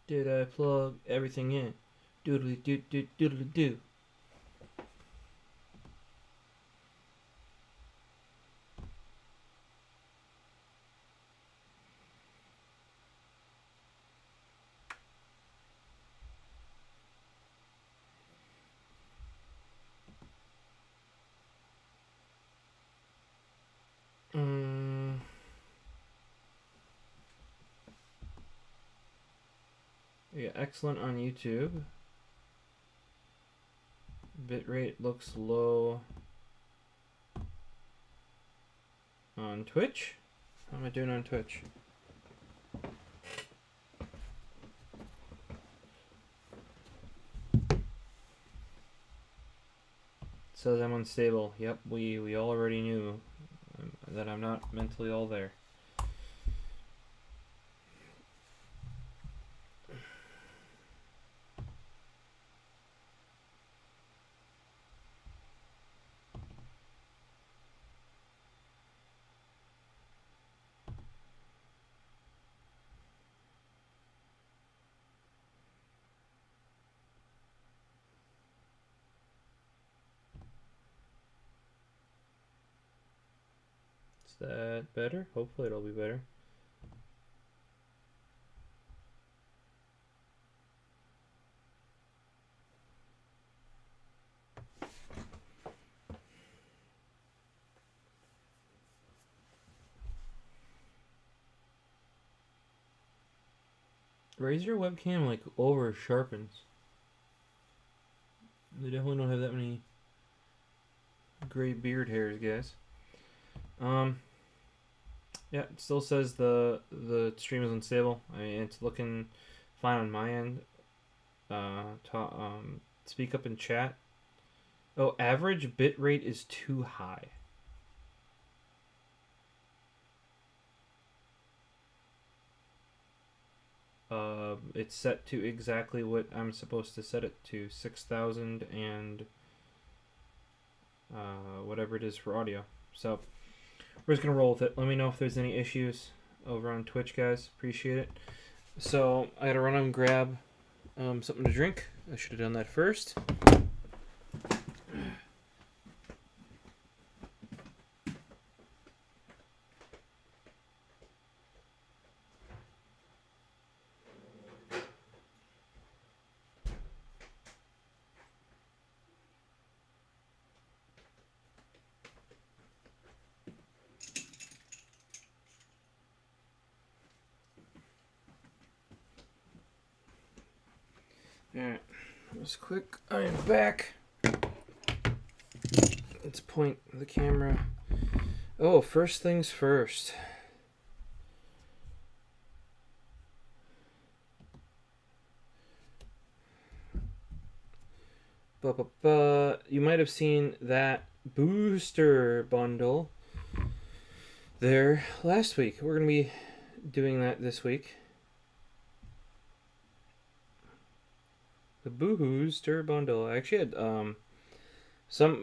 Did I plug everything in? Doodly doo doo doodly doo. Yeah, excellent on YouTube. Bitrate looks low on Twitch. How am I doing on Twitch? Says I'm unstable. Yep, we all already knew that I'm not mentally all there. Is that better? Hopefully it'll be better. Raise your webcam like over sharpens. They definitely don't have that many gray beard hairs, guys. Yeah, it still says the stream is unstable. I mean, it's looking fine on my end. Speak up in chat. Oh, average bit rate is too high. It's set to exactly what I'm supposed to set it to, 6,000 and whatever it is for audio. So we're just gonna roll with it. Let me know if there's any issues over on Twitch, guys. Appreciate it. So I gotta run and grab something to drink. I should have done that first. Alright, just quick. I am back. Let's point the camera. Oh, first things first. You might have seen that booster bundle there last week. We're going to be doing that this week. The booster bundle. I actually had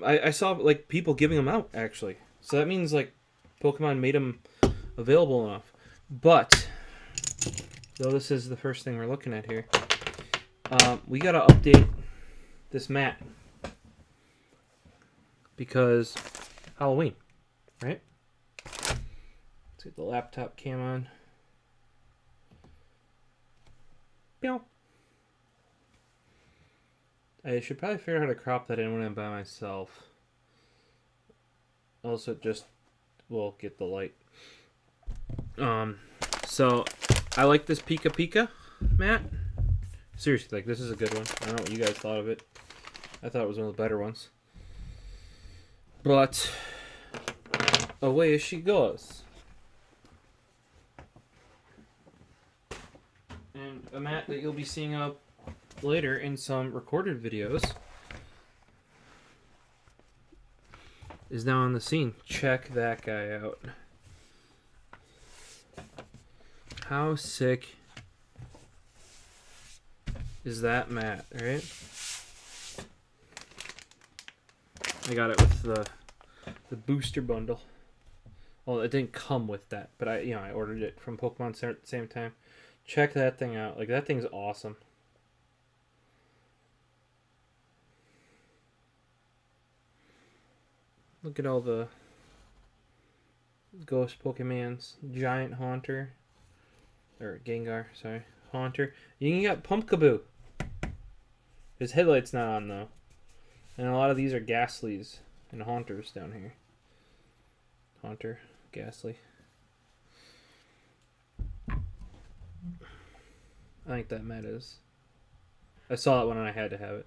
I saw like people giving them out actually. So that means like Pokemon made them available enough. But though this is the first thing we're looking at here, we got to update this mat because Halloween, right? Let's get the laptop cam on. Pew. I should probably figure out how to crop that in when I'm by myself. Also, just will get the light. So I like this Pika Pika mat. Seriously, like this is a good one. I don't know what you guys thought of it. I thought it was one of the better ones. But away she goes. And a mat that you'll be seeing up later in some recorded videos is now on the scene. Check that guy out. How sick is that mat, right? I got it with the booster bundle. Well, it didn't come with that, but I ordered it from Pokemon Center at the same time. Check that thing out. Like, that thing's awesome. Look at all the ghost Pokemons. Giant Haunter. Or Gengar, sorry. Haunter. You can get Pumpkaboo. His headlight's not on, though. And a lot of these are Ghastlies and Haunters down here. Haunter, Ghastly. I think that matters. I saw it when I had to have it.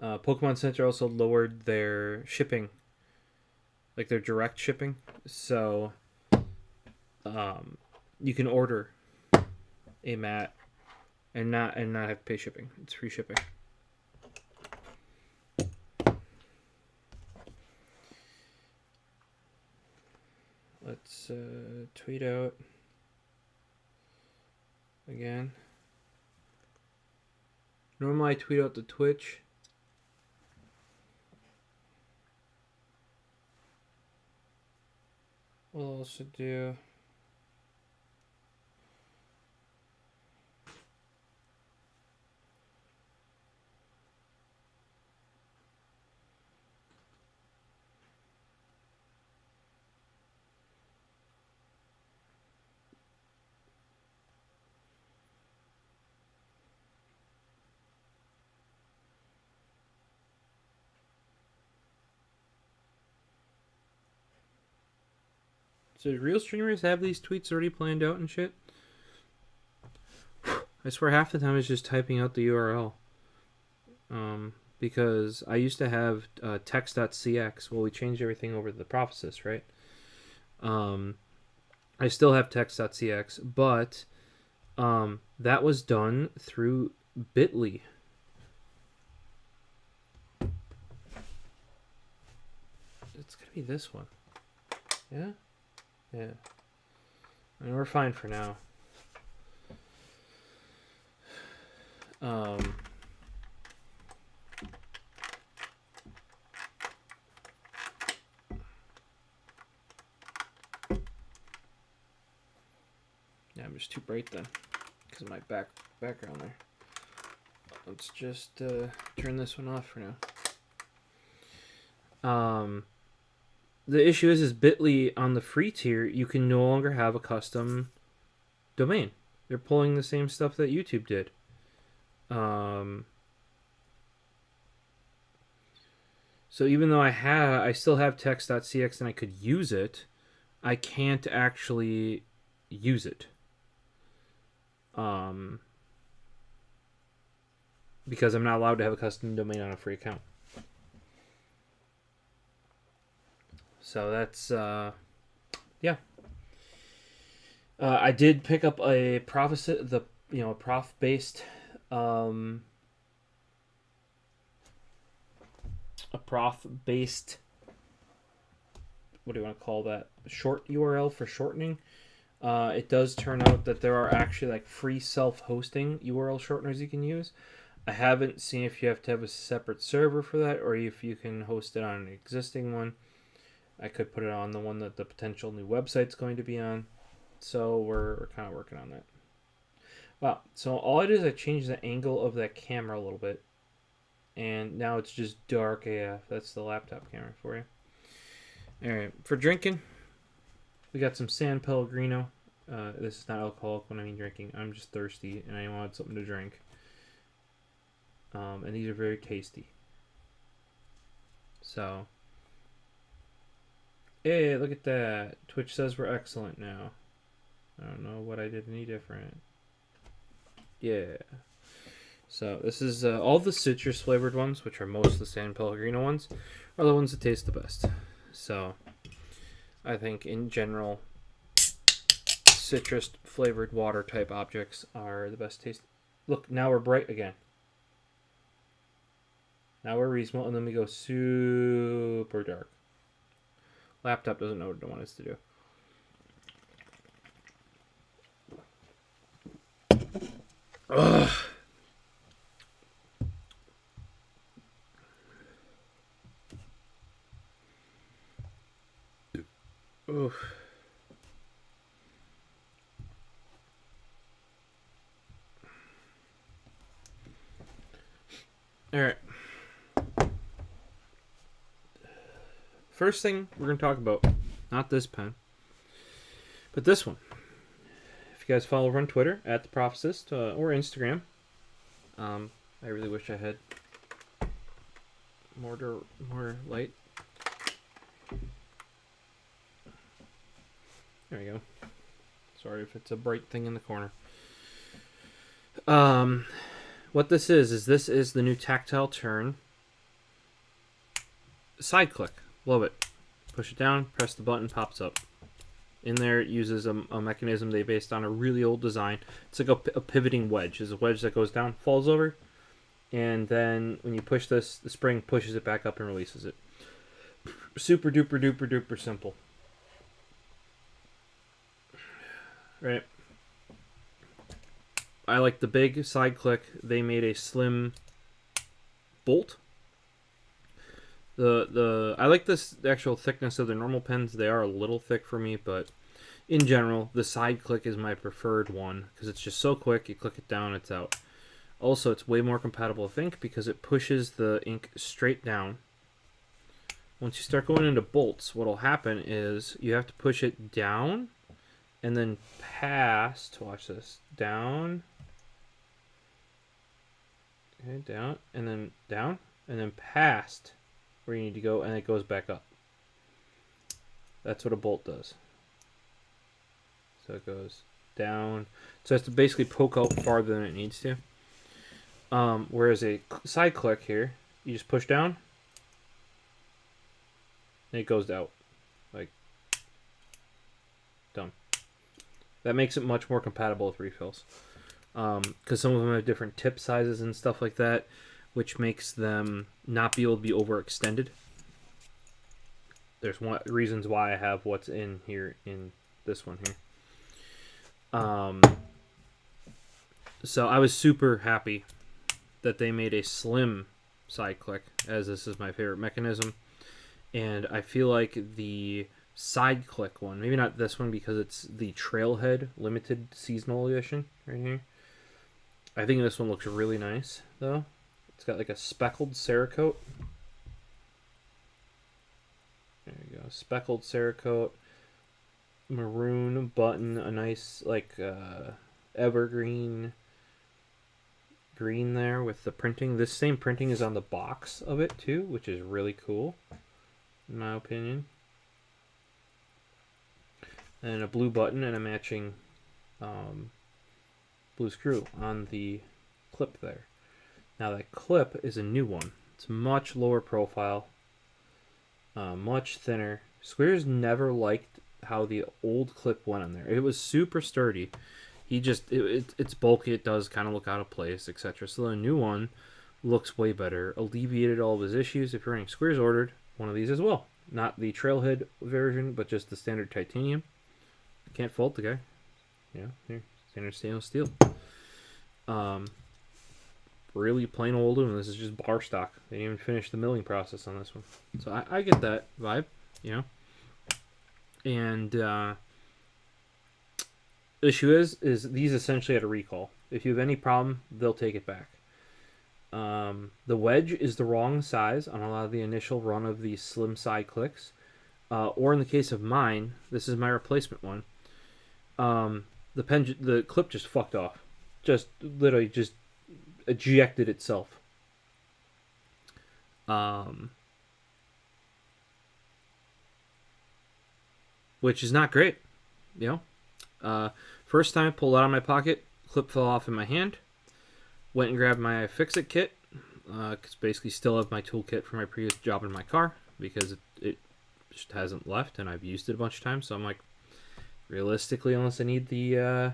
Pokemon Center also lowered their shipping, like their direct shipping. So you can order a mat and not have to pay shipping. It's free shipping. Let's tweet out again. Normally I tweet out the Twitch. What else to do? So do real streamers have these tweets already planned out and shit? I swear half the time it's just typing out the URL. Because I used to have text.cx. Well, we changed everything over to TheProfosist, right? I still have text.cx, but that was done through Bitly. It's gonna be this one. Yeah? Yeah. I mean, we're fine for now. Yeah, I'm just too bright then because of my background there. Let's just turn this one off for now. The issue is Bitly on the free tier, you can no longer have a custom domain. They're pulling the same stuff that YouTube did. So even though I still have text.cx and I could use it, I can't actually use it. Because I'm not allowed to have a custom domain on a free account. So that's yeah. I did pick up a prof-based what do you want to call that? Short URL for shortening. It does turn out that there are actually like free self-hosting URL shorteners you can use. I haven't seen if you have to have a separate server for that or if you can host it on an existing one. I could put it on the one that the potential new website's going to be on. So we're kind of working on that. Wow. So all I did is I changed the angle of that camera a little bit. And now it's just dark AF. That's the laptop camera for you. Alright. For drinking, we got some San Pellegrino. This is not alcoholic when I mean drinking. I'm just thirsty and I wanted something to drink. And these are very tasty. So... Hey, look at that. Twitch says we're excellent now. I don't know what I did any different. Yeah. So this is all the citrus flavored ones, which are most of the San Pellegrino ones, are the ones that taste the best. So I think in general, citrus flavored water type objects are the best taste. Look, now we're bright again. Now we're reasonable, and then we go super dark. Laptop doesn't know what it wants us to do. Ugh. Oof. All right. First thing we're going to talk about, not this pen, but this one. If you guys follow over on Twitter, at TheProfosist, or Instagram, I really wish I had more light. There we go. Sorry if it's a bright thing in the corner. What this is this is the new tactile turn side click. Love it. Push it down, press the button, pops up. In there, it uses a mechanism they based on a really old design. It's like a pivoting wedge. It's a wedge that goes down, falls over, and then when you push this, the spring pushes it back up and releases it. Super duper duper duper simple. Right. I like the big side click. They made a slim bolt. I like the actual thickness of the normal pens. They are a little thick for me, but in general, the side click is my preferred one because it's just so quick. You click it down, it's out. Also, it's way more compatible with ink because it pushes the ink straight down. Once you start going into bolts, what will happen is you have to push it down and then past. Watch this. Down. Okay, down, and then past where you need to go, and it goes back up. That's what a bolt does. So it goes down. So it has to basically poke out farther than it needs to. Whereas a side click here, you just push down, and it goes out. Like, done. That makes it much more compatible with refills. Because some of them have different tip sizes and stuff like that, which makes them not be able to be overextended. There's reasons why I have what's in here in this one here. So I was super happy that they made a slim side click, as this is my favorite mechanism. And I feel like the side click one, maybe not this one because it's the Trailhead limited seasonal edition right here. I think this one looks really nice though. It's got like a speckled Cerakote. There you go, speckled Cerakote, maroon button, a nice like evergreen green there with the printing. This same printing is on the box of it too, which is really cool in my opinion. And a blue button and a matching blue screw on the clip there. Now that clip is a new one. It's much lower profile, much thinner. Squares never liked how the old clip went on there. It was super sturdy. It's bulky. It does kind of look out of place, etc. So the new one looks way better. Alleviated all of his issues. If you're running Squares ordered one of these as well. Not the Trailhead version, but just the standard titanium. Can't fault the guy. Yeah, here, standard stainless steel. Really plain old aluminum. This is just bar stock. They didn't even finish the milling process on this one. So I get that vibe, you know. And issue is these essentially had a recall. If you have any problem, they'll take it back. The wedge is the wrong size on a lot of the initial run of these slim side clicks. Or in the case of mine, this is my replacement one. The clip just fucked off. Just literally just ejected itself. Which is not great, you know. First time I pulled it out of my pocket, clip fell off in my hand. Went and grabbed my Fix-It kit, because basically still have my toolkit for my previous job in my car because it just hasn't left and I've used it a bunch of times. So I'm like, realistically, unless I need the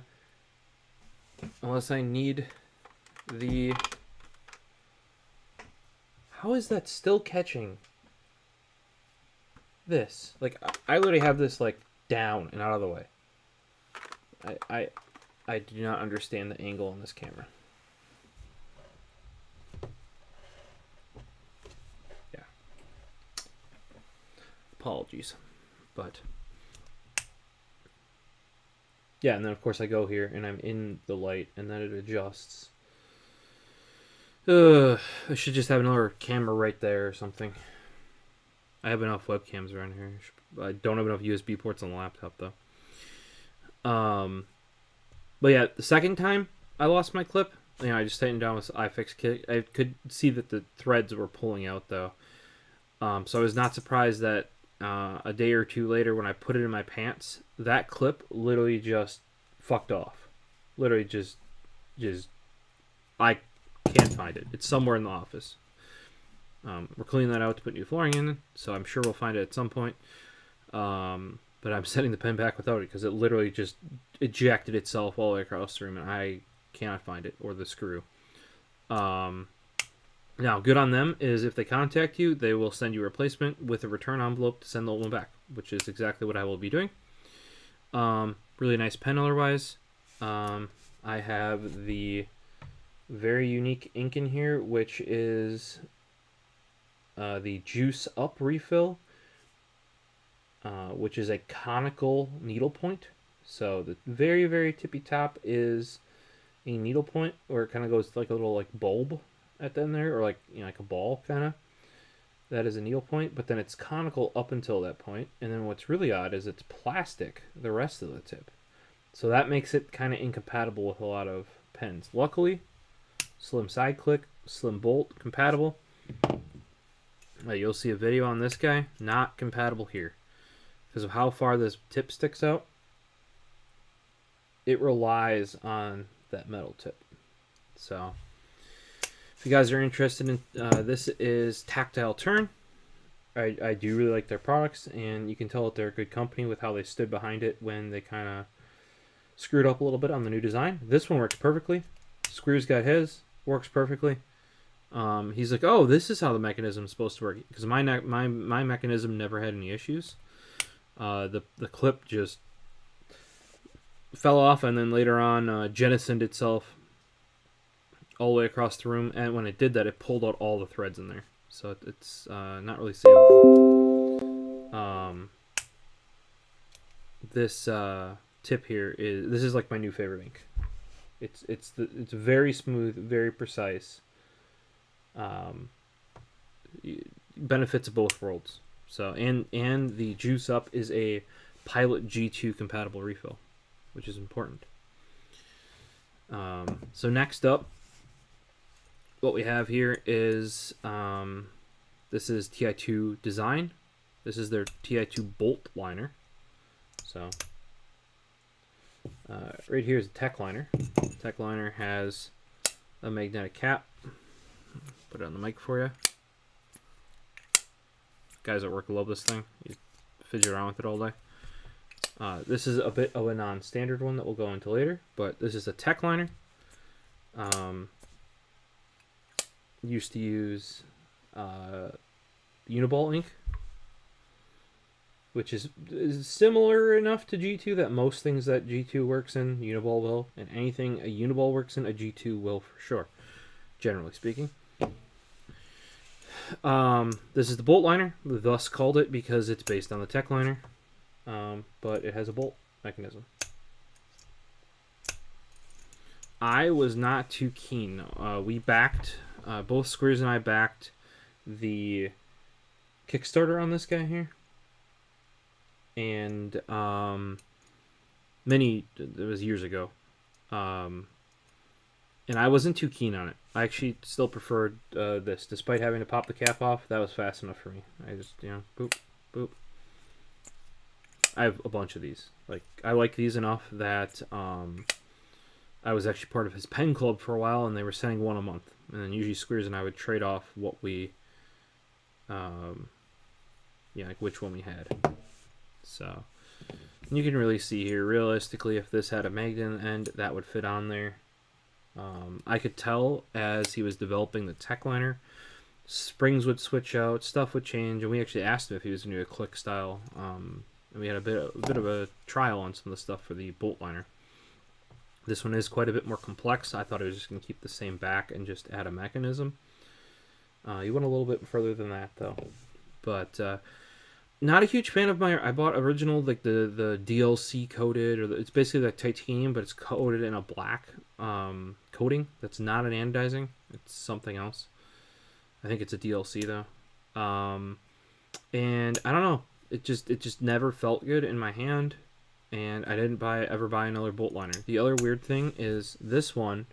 how is that still catching this? Like, I literally have this like down and out of the way. I do not understand the angle on this camera. Yeah. Apologies. But yeah, and then of course I go here and I'm in the light and then it adjusts. I should just have another camera right there or something. I have enough webcams around here. I don't have enough USB ports on the laptop though. But yeah, the second time I lost my clip, I just tightened down with iFix kit. I could see that the threads were pulling out though. So I was not surprised that a day or two later, when I put it in my pants, that clip literally just fucked off. Literally just I can't find it. It's somewhere in the office. We're cleaning that out to put new flooring in, so I'm sure we'll find it at some point. But I'm sending the pen back without it because it literally just ejected itself all the way across the room, and I cannot find it, or the screw. Now, good on them is if they contact you, they will send you a replacement with a return envelope to send the old one back, which is exactly what I will be doing. Really nice pen otherwise. I have the very unique ink in here, which is the Juice Up refill, which is a conical needle point. So the very, very tippy top is a needle point, where it kind of goes like a little like bulb at the end there, or like like a ball kind of. That is a needle point, but then it's conical up until that point, and then what's really odd is it's plastic the rest of the tip. So that makes it kind of incompatible with a lot of pens. Luckily, slim side click, slim bolt compatible. You'll see a video on this guy, not compatible here because of how far this tip sticks out. It relies on that metal tip. So if you guys are interested in this is Tactile Turn. I do really like their products, and you can tell that they're a good company with how they stood behind it when they kind of screwed up a little bit on the new design. This one works perfectly. Screw's got his, works perfectly. He's like, oh, this is how the mechanism is supposed to work, because my mechanism never had any issues. The clip just fell off, and then later on jettisoned itself all the way across the room, and when it did that, it pulled out all the threads in there. So it's not really savable. This tip here is like my new favorite ink. It's very smooth, very precise. Benefits of both worlds. So and the Juice Up is a Pilot G2 compatible refill, which is important. So next up, what we have here is this is TI2 Design. This is their TI2 Bolt liner. So right here is a Tech liner. Tech liner has a magnetic cap. Put it on the mic for you. Guys at work love this thing. You fidget around with it all day. This is a bit of a non-standard one that we'll go into later, but this is a Tech liner. Used to use Uniball ink, which is similar enough to G2 that most things that G2 works in, Uniball will, and anything a Uniball works in, a G2 will for sure, generally speaking. This is the bolt liner, thus called it because it's based on the Tech liner, but it has a bolt mechanism. I was not too keen. We backed, both Squares and I backed the Kickstarter on this guy here, and it was years ago, and I wasn't too keen on it. I actually still preferred this, despite having to pop the cap off. That was fast enough for me. I just, boop, boop. I have a bunch of these. Like, I like these enough that I was actually part of his pen club for a while, and they were sending one a month. And then usually Squares and I would trade off what we, like which one we had. So you can really see here, realistically, if this had a magnet in the end, that would fit on there. I could tell as he was developing the Tech liner, springs would switch out, stuff would change, and we actually asked him if he was going to do a click style. And we had a bit of a trial on some of the stuff for the bolt liner. This one is quite a bit more complex. I thought I was just going to keep the same back and just add a mechanism. You went a little bit further than that, though. But not a huge fan of I bought original, like the DLC coated, or it's basically like titanium, but it's coated in a black coating that's not an anodizing. It's something else. I think it's a DLC though. And I don't know. It just never felt good in my hand, and I didn't ever buy another bolt liner. The other weird thing is this one,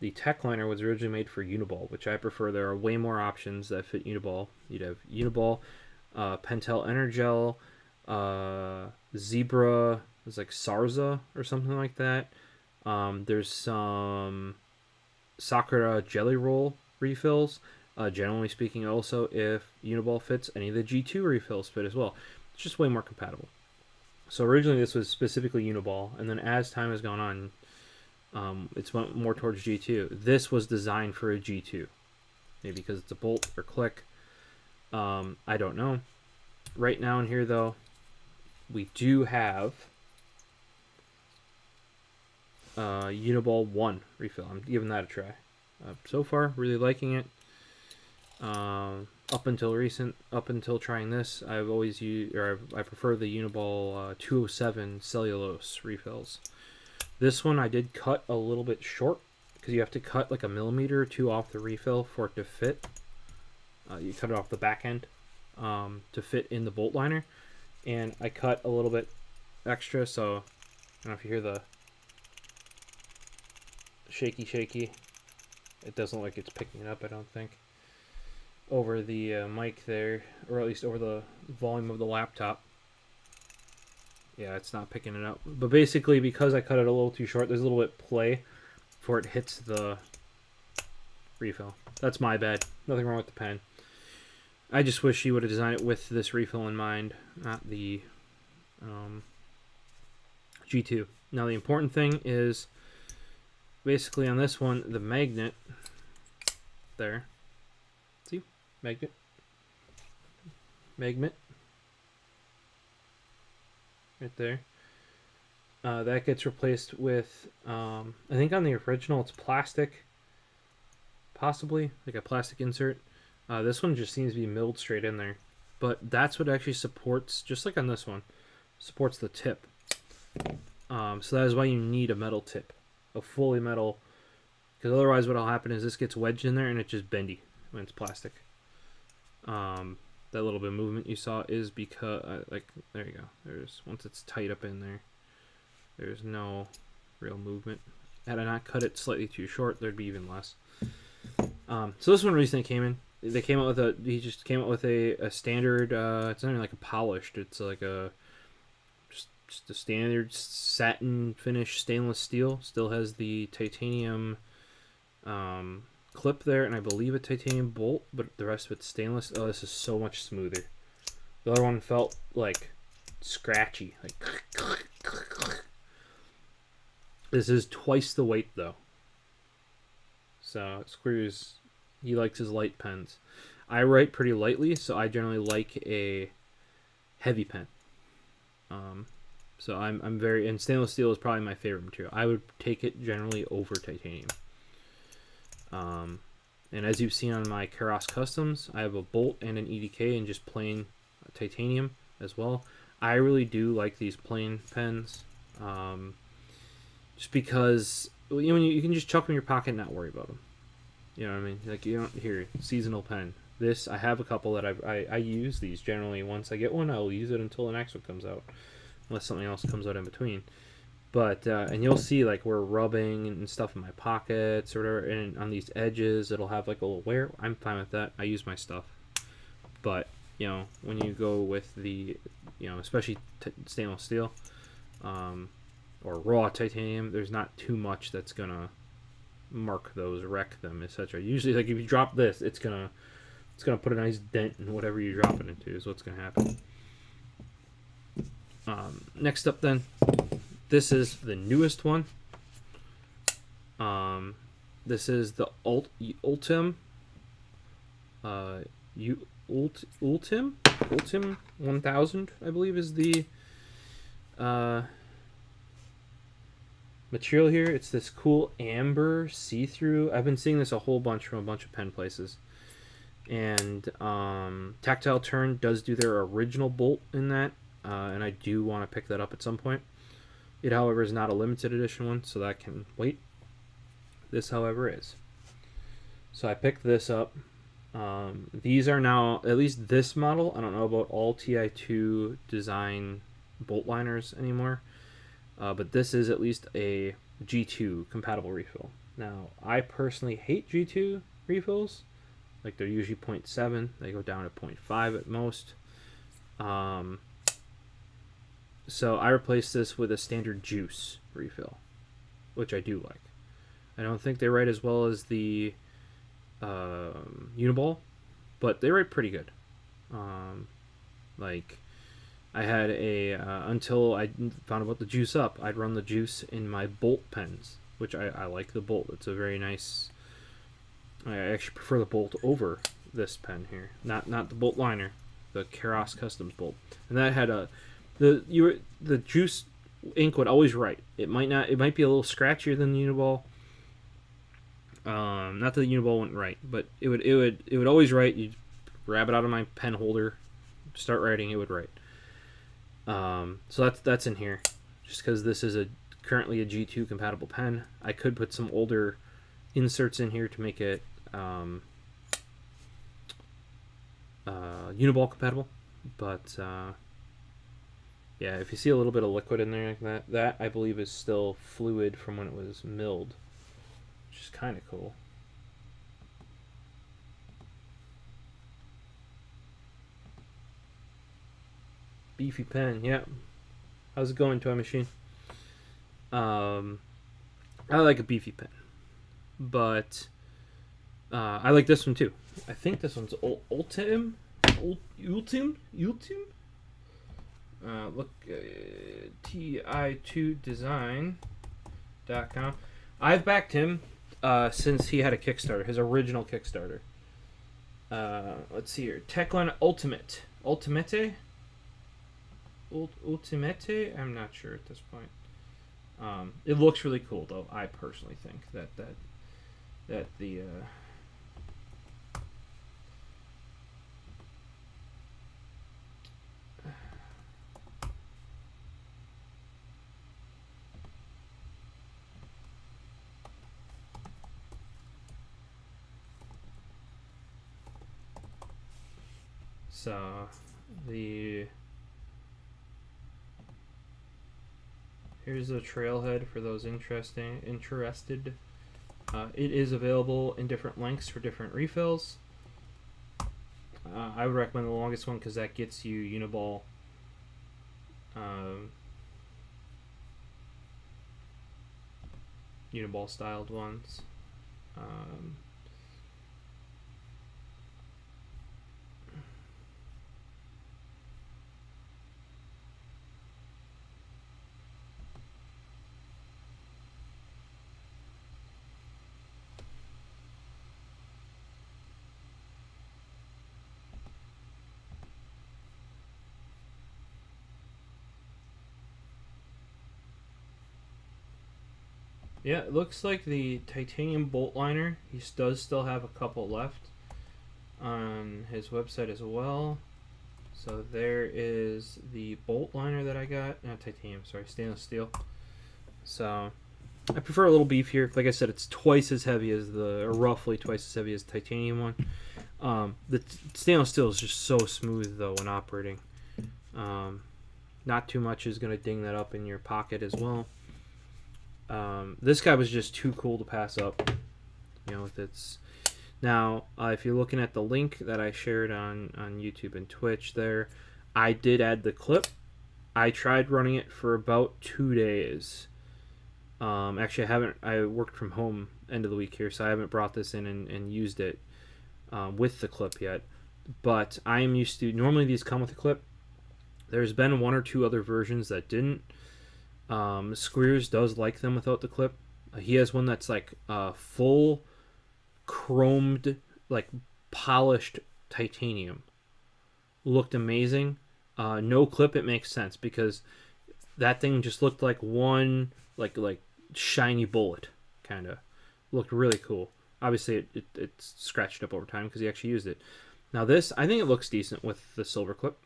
the tech liner was originally made for Uniball, which I prefer. There are way more options that fit Uniball. You'd have Uniball, Pentel Energel, Zebra. It's like Sarza or something like that. There's some Sakura Jelly Roll refills. Generally speaking, also, if Uniball fits, any of the G2 refills fit as well. It's just way more compatible. So originally this was specifically Uniball, and then as time has gone on, it's went more towards G2. This was designed for a G2. Maybe because it's a bolt or click. I don't know. Right now in here, though, we do have Uniball 1 refill. I'm giving that a try. So far, really liking it. Up until trying this, I've always used, or I prefer the Uniball 207 cellulose refills. This one I did cut a little bit short because you have to cut like a millimeter or two off the refill for it to fit. You cut it off the back end to fit in the bolt liner, and I cut a little bit extra, so I don't know if you hear the shaky. It doesn't look like it's picking it up, I don't think, over the mic there, or at least over the volume of the laptop. Yeah, it's not picking it up. But basically, because I cut it a little too short, there's a little bit play before it hits the refill. That's my bad. Nothing wrong with the pen. I just wish you would have designed it with this refill in mind, not the G2. Now, the important thing is, basically on this one, the magnet there. See? Magnet. Right there. That gets replaced with, I think on the original it's plastic. Possibly, like a plastic insert. This one just seems to be milled straight in there. But that's what actually supports, just like on this one, supports the tip. So that is why you need a metal tip. A fully metal, because otherwise what will happen is this gets wedged in there and it's just bendy when it's plastic. That little bit of movement you saw is because, like, there you go. There's, once it's tight up in there, there's no real movement. Had I not cut it slightly too short, there'd be even less. So this one recently came in. They came out with he just came out with a standard, it's not even like a polished, it's like a, just a standard satin finish stainless steel. Still has the titanium clip there, and I believe a titanium bolt, but the rest of it's stainless. Oh, this is so much smoother. The other one felt like scratchy, like this is twice the weight though. So Squeers, he likes his light pens. I write pretty lightly, so I generally like a heavy pen. So I'm very, and stainless steel is probably my favorite material. I would take it generally over titanium. And as you've seen on my Keras Customs, I have a bolt and an EDK and just plain titanium as well. I really do like these plain pens, just because you can just chuck them in your pocket and not worry about them. You know what I mean? Like, you don't hear seasonal pen. This, I have a couple that I use these generally. Once I get one, I'll use it until the next one comes out, unless something else comes out in between. But and you'll see like we're rubbing and stuff in my pockets or whatever, and on these edges it'll have like a little wear. I'm fine with that. I use my stuff. But when you go with the especially stainless steel or raw titanium, there's not too much that's gonna mark those, wreck them, etc. Usually, like if you drop this, it's gonna put a nice dent in whatever you drop it into. Is what's gonna happen. Next up, then. This is the newest one. This is the Ultim 1000, I believe, is the material here. It's this cool amber see-through. I've been seeing this a whole bunch from a bunch of pen places. And Tactile Turn does do their original bolt in that, and I do want to pick that up at some point. It, however, is not a limited edition one, so that can wait. This, however, is. So I picked this up. These are now, at least this model, I don't know about all TI2 design bolt liners anymore, but this is at least a G2 compatible refill. Now, I personally hate G2 refills. Like, they're usually 0.7. They go down to 0.5 at most. So I replaced this with a standard juice refill, which I do like. I don't think they write as well as the Uniball, but they write pretty good. Like, I had until I found about the juice up, I'd run the juice in my Bolt pens, which I like the Bolt. It's a very nice. I actually prefer the Bolt over this pen here, not the Bolt liner, the Keras Customs Bolt, and that had the juice ink would always write. It might be a little scratchier than the Uniball. Not that the Uniball wouldn't write, but it would always write. You'd grab it out of my pen holder, start writing, it would write. So that's in here, just because this is currently a G2 compatible pen. I could put some older inserts in here to make it Uniball compatible, but yeah, if you see a little bit of liquid in there like that I believe is still fluid from when it was milled, which is kind of cool. Beefy pen, yeah. How's it going, Toy Machine? I like a beefy pen, but I like this one too. I think this one's Ultim. Look, ti2design.com. I've backed him since he had a Kickstarter, his original Kickstarter. Let's see here. Techline Ultimate. Ultimate? I'm not sure at this point. It looks really cool, though. I personally think that the so the here's the trailhead for those interested. It is available in different lengths for different refills. I would recommend the longest one because that gets you Uniball. Uniball styled ones. Yeah, it looks like the titanium bolt liner, he does still have a couple left on his website as well. So there is the bolt liner that I got. Not titanium, sorry, stainless steel. So I prefer a little beefier. Like I said, it's twice as heavy as or roughly twice as heavy as the titanium one. The stainless steel is just so smooth though when operating. Not too much is going to ding that up in your pocket as well. This guy was just too cool to pass up. With its now, if you're looking at the link that I shared on YouTube and Twitch, there, I did add the clip. I tried running it for about 2 days. Actually, I worked from home end of the week here, so I haven't brought this in and used it with the clip yet. But I am used to, normally these come with a clip. There's been 1 or 2 other versions that didn't. Squeers does like them without the clip. He has one that's like full chromed, like polished titanium. Looked amazing. No clip, it makes sense because that thing just looked like one like shiny bullet, kind of. Looked really cool. Obviously, it's scratched up over time because he actually used it. Now this, I think it looks decent with the silver clip.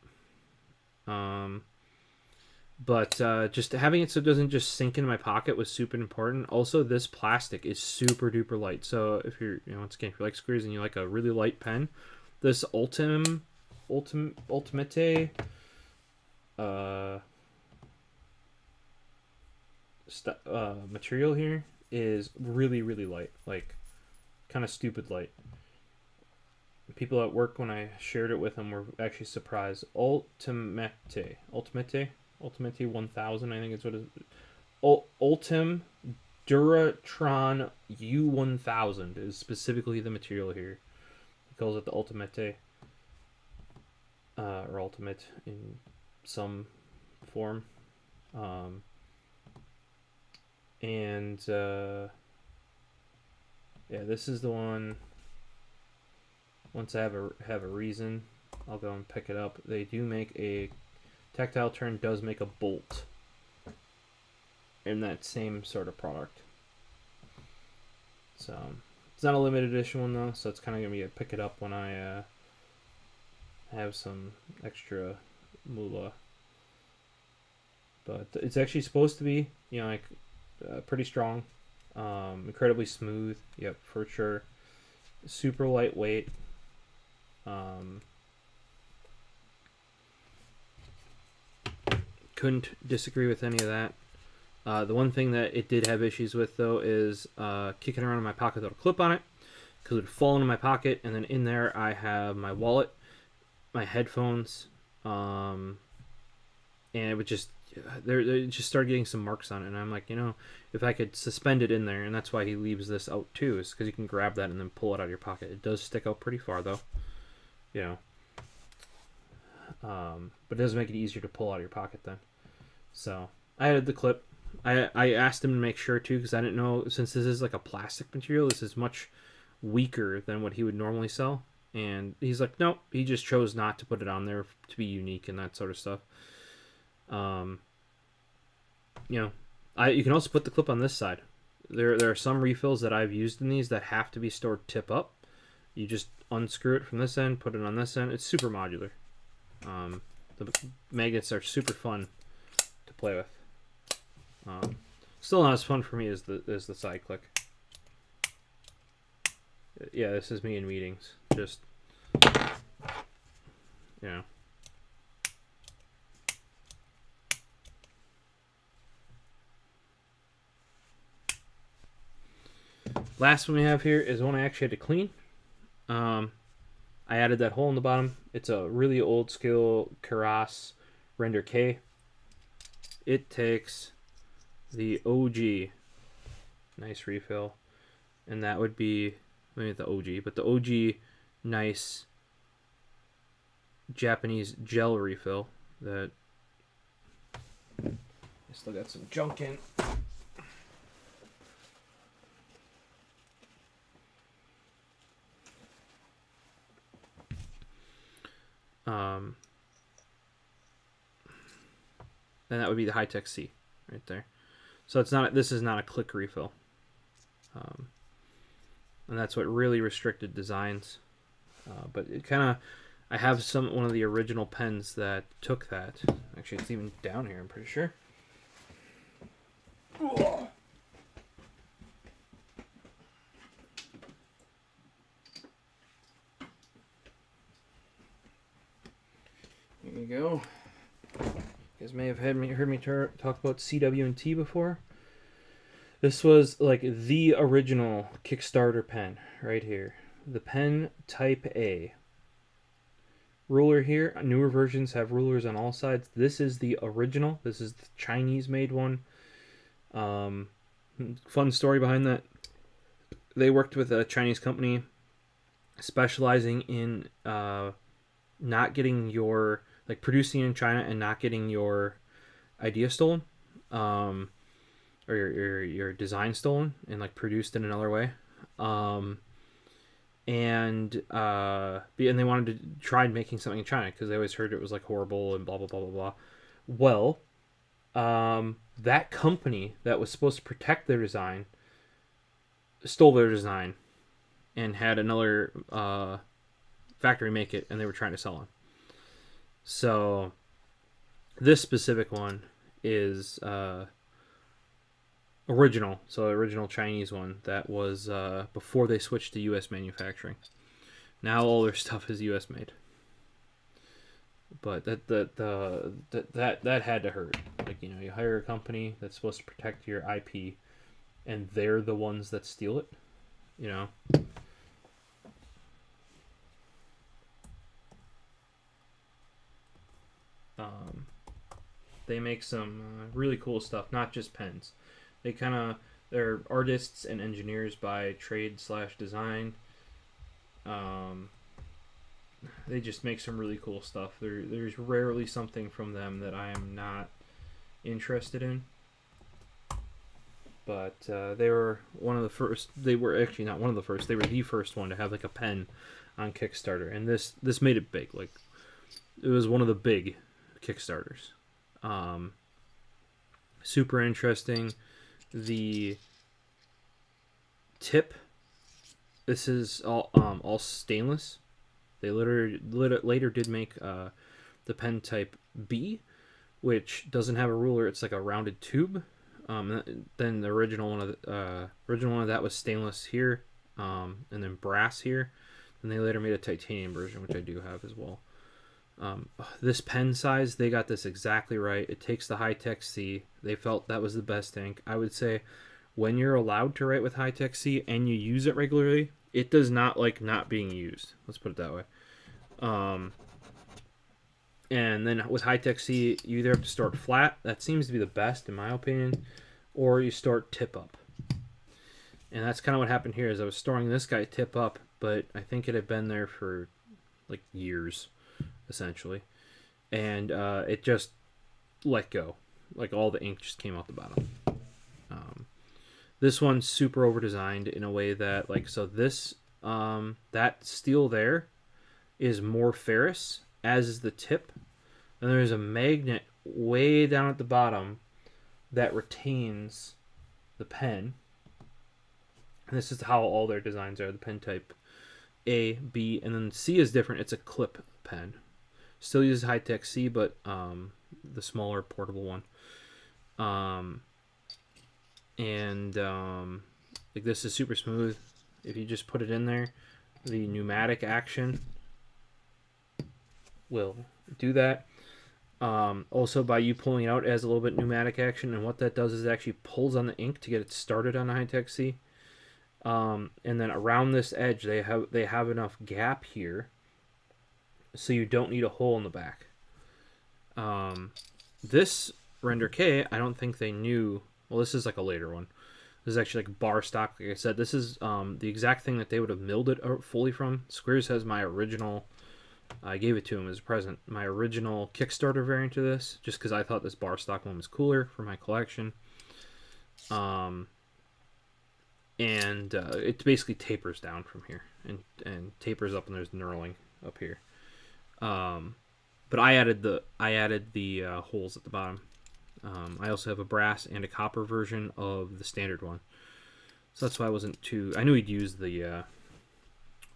But just having it so it doesn't just sink into my pocket was super important. Also, this plastic is super duper light. So if you're, once again, if you like screws and you like a really light pen, this Ultimate material here is really really light, like kind of stupid light. People at work, when I shared it with them, were actually surprised. Ultimate 1000, I think it's what it is. Ultim Duratron U1000 is specifically the material here. He calls it the Ultimate, or Ultimate in some form. And yeah, this is the one. Once I have a reason, I'll go and pick it up. They do make a Tactile Turn does make a bolt in that same sort of product. So it's not a limited edition one though, so it's kind of gonna be a pick it up when I have some extra moolah. But it's actually supposed to be, like pretty strong, incredibly smooth. Yep, for sure. Super lightweight. Couldn't disagree with any of that. The one thing that it did have issues with though is kicking around in my pocket without a clip on it, because it would fall into my pocket, and then in there I have my wallet, my headphones, and it would just it just started getting some marks on it, and I'm like, if I could suspend it in there, and that's why he leaves this out too, is because you can grab that and then pull it out of your pocket. It does stick out pretty far though, but it does make it easier to pull out of your pocket then. So I added the clip. I asked him to make sure too, because I didn't know, since this is like a plastic material, this is much weaker than what he would normally sell, and he's like, nope, he just chose not to put it on there to be unique and that sort of stuff. You can also put the clip on this side. There are some refills that I've used in these that have to be stored tip up. You just unscrew it from this end, put it on this end. It's super modular. The magnets are super fun to play with. Still not as fun for me as the side click. Yeah, this is me in meetings. Just, Last one we have here is one I actually had to clean. I added that hole in the bottom. It's a really old school Keras Render K. It takes the OG, nice refill, and that would be, maybe the OG, but the OG nice Japanese gel refill that I still got some junk in. And that would be the High-Tech C right there. So it's not. This is not a click refill, and that's what really restricted designs. But it kind of, I have one of the original pens that took that. Actually, it's even down here, I'm pretty sure. Here you go. You guys may have heard me talk about CW&T before. This was like the original Kickstarter pen right here. The pen Type A. Ruler here. Newer versions have rulers on all sides. This is the original. This is the Chinese-made one. Fun story behind that. They worked with a Chinese company specializing in not getting your, like, producing in China and not getting your idea stolen, or your design stolen and like produced in another way, and they wanted to try making something in China because they always heard it was like horrible and blah blah blah blah blah. Well, that company that was supposed to protect their design stole their design and had another factory make it, and they were trying to sell them. So this specific one is original. So the original Chinese one that was before they switched to U.S. manufacturing. Now all their stuff is U.S. made. But that had to hurt. Like, you know, you hire a company that's supposed to protect your IP, and they're the ones that steal it. You know. They make some really cool stuff, not just pens. They're artists and engineers by trade/design. They just make some really cool stuff. There's rarely something from them that I am not interested in. But they were one of the first. They were actually not one of the first. They were the first one to have like a pen on Kickstarter, and this made it big. Like, it was one of the big Kickstarters. Super interesting. The tip. This is all stainless. They later did make the pen type B, which doesn't have a ruler. It's like a rounded tube. Then the original one of that was stainless here, and then brass here. And they later made a titanium version, which I do have as well. This pen size, they got this exactly right. It takes the High-Tech C. They felt that was the best ink. I would say when you're allowed to write with High-Tech C and you use it regularly, it does not like not being used. Let's put it that way. And then with High-Tech C, you either have to start flat. That seems to be the best in my opinion. Or you start tip up. And that's kind of what happened here is I was storing this guy tip up, but I think it had been there for like years, essentially. And it just let go. Like all the ink just came out the bottom. This one's super over designed in a way that, like, so this, that steel there is more ferrous, as is the tip. And there's a magnet way down at the bottom that retains the pen. And this is how all their designs are. The pen type A, B, and then C is different. It's a clip pen. Still uses High-Tech C, but the smaller portable one. Like, this is super smooth. If you just put it in there, the pneumatic action will do that. Also, by you pulling it out, it has a little bit pneumatic action, and what that does is it actually pulls on the ink to get it started on the High-Tech C. And then around this edge, they have enough gap here, so you don't need a hole in the back. This Render K, I don't think they knew. Well, this is like a later one. This is actually like bar stock. Like I said, this is the exact thing that they would have milled it fully from. Squares has my original. I gave it to him as a present. My original Kickstarter variant of this, just because I thought this bar stock one was cooler for my collection. It basically tapers down from here and tapers up, and there's knurling up here. But I added the holes at the bottom. I also have a brass and a copper version of the standard one, so that's why I wasn't too. I knew he'd use the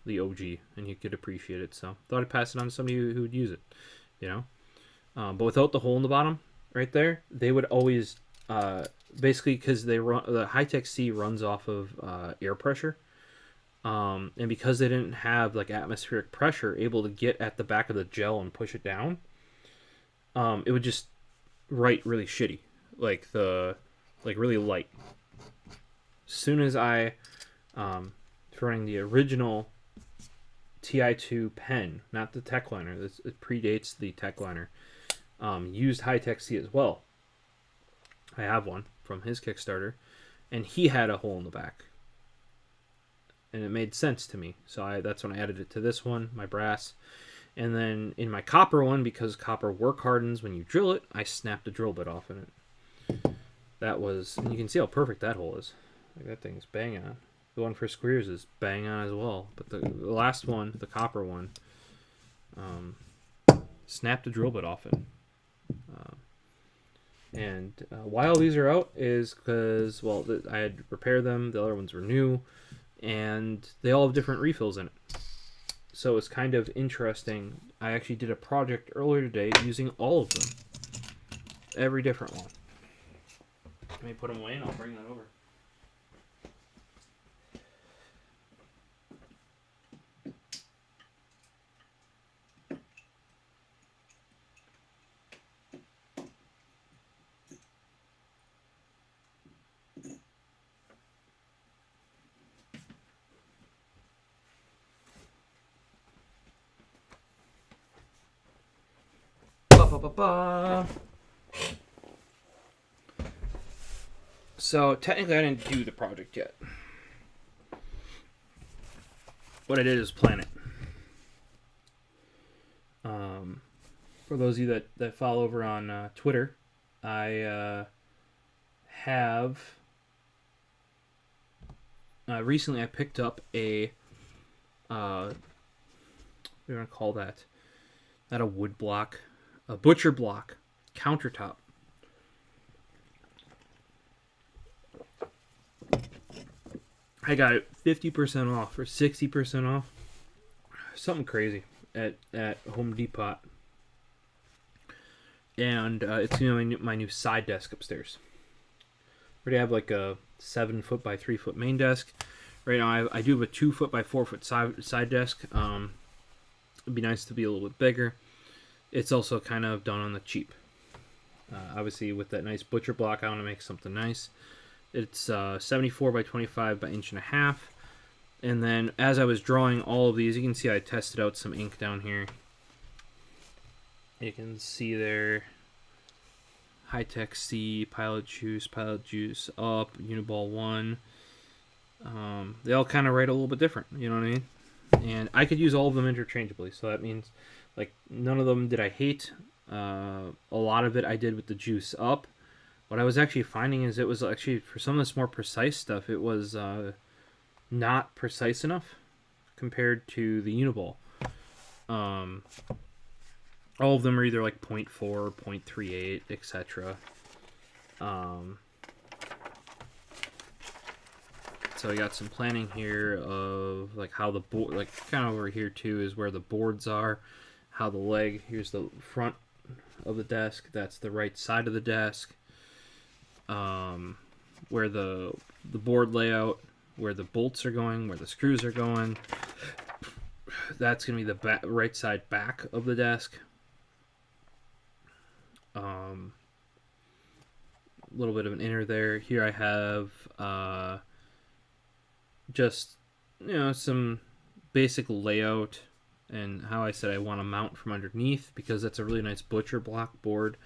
OG and he could appreciate it, so thought I'd pass it on to somebody who would use it, you know. But without the hole in the bottom, right there, they would always basically, because the High-Tech C runs off of air pressure, and because they didn't have like atmospheric pressure able to get at the back of the gel and push it down, it would just write really shitty, like really light. As soon as I running the original TI2 pen, not the Techliner, it predates the Techliner, used High-Tech C as well. I have one from his Kickstarter, and he had a hole in the back, and it made sense to me, so that's when I added it to this one, my brass. And then in my copper one, because copper work hardens when you drill it, I snapped a drill bit off in it. That was, and you can see how perfect that hole is. Like, that thing's bang on. The one for Squares is bang on as well. But the last one, the copper one, snapped a drill bit off it. Why all these are out is because, well, I had to repair them. The other ones were new, and they all have different refills in it. So it's kind of interesting. I actually did a project earlier today using all of them. every different one. Let me put them away and I'll bring that over. Ba-ba-ba-ba. So technically I didn't do the project yet. What I did is plan it. For those of you that follow over on Twitter, I have recently I picked up a what do you want to call that? Not a wood block, a butcher block countertop. I got it 50% off or 60% off. Something crazy at Home Depot. And it's my new side desk upstairs. I already have like a 7 foot by 3 foot main desk. Right now I do have a 2 foot by 4 foot side desk. It'd be nice to be a little bit bigger. It's also kind of done on the cheap. Obviously with that nice butcher block, I want to make something nice. It's 74 by 25 by inch and a half. And then as I was drawing all of these, you can see I tested out some ink down here. You can see there, High-Tech C, Pilot Juice Up, Uniball 1. They all kind of write a little bit different, you know what I mean? And I could use all of them interchangeably, so that means like none of them did I hate. A lot of it I did with the Juice Up. What I was actually finding is it was actually, for some of this more precise stuff, it was not precise enough compared to the Uniball. All of them are either like 0.4, 0.38, etc. So I got some planning here of like how the board, like kind of over here too, is where the boards are, how the leg, here's the front of the desk, that's the right side of the desk, where the board layout, where the bolts are going, where the screws are going. That's going to be the right side back of the desk. A little bit of an inner there. Here I have just, some basic layout and how I said I want to mount from underneath, because that's a really nice butcher block board.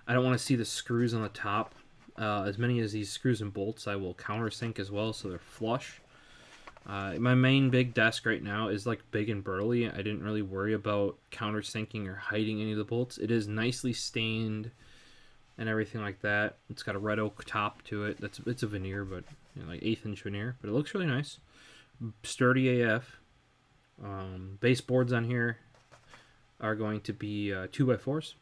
I don't want to see the screws on the top. As many as these screws and bolts I will countersink as well, so they're flush. My main big desk right now is like big and burly. I didn't really worry about countersinking or hiding any of the bolts. It is nicely stained and everything like that. It's got a red oak top to it. It's a veneer, but like 1/8 inch veneer, but it looks really nice. Sturdy AF. Base boards on here are going to be 2x4s.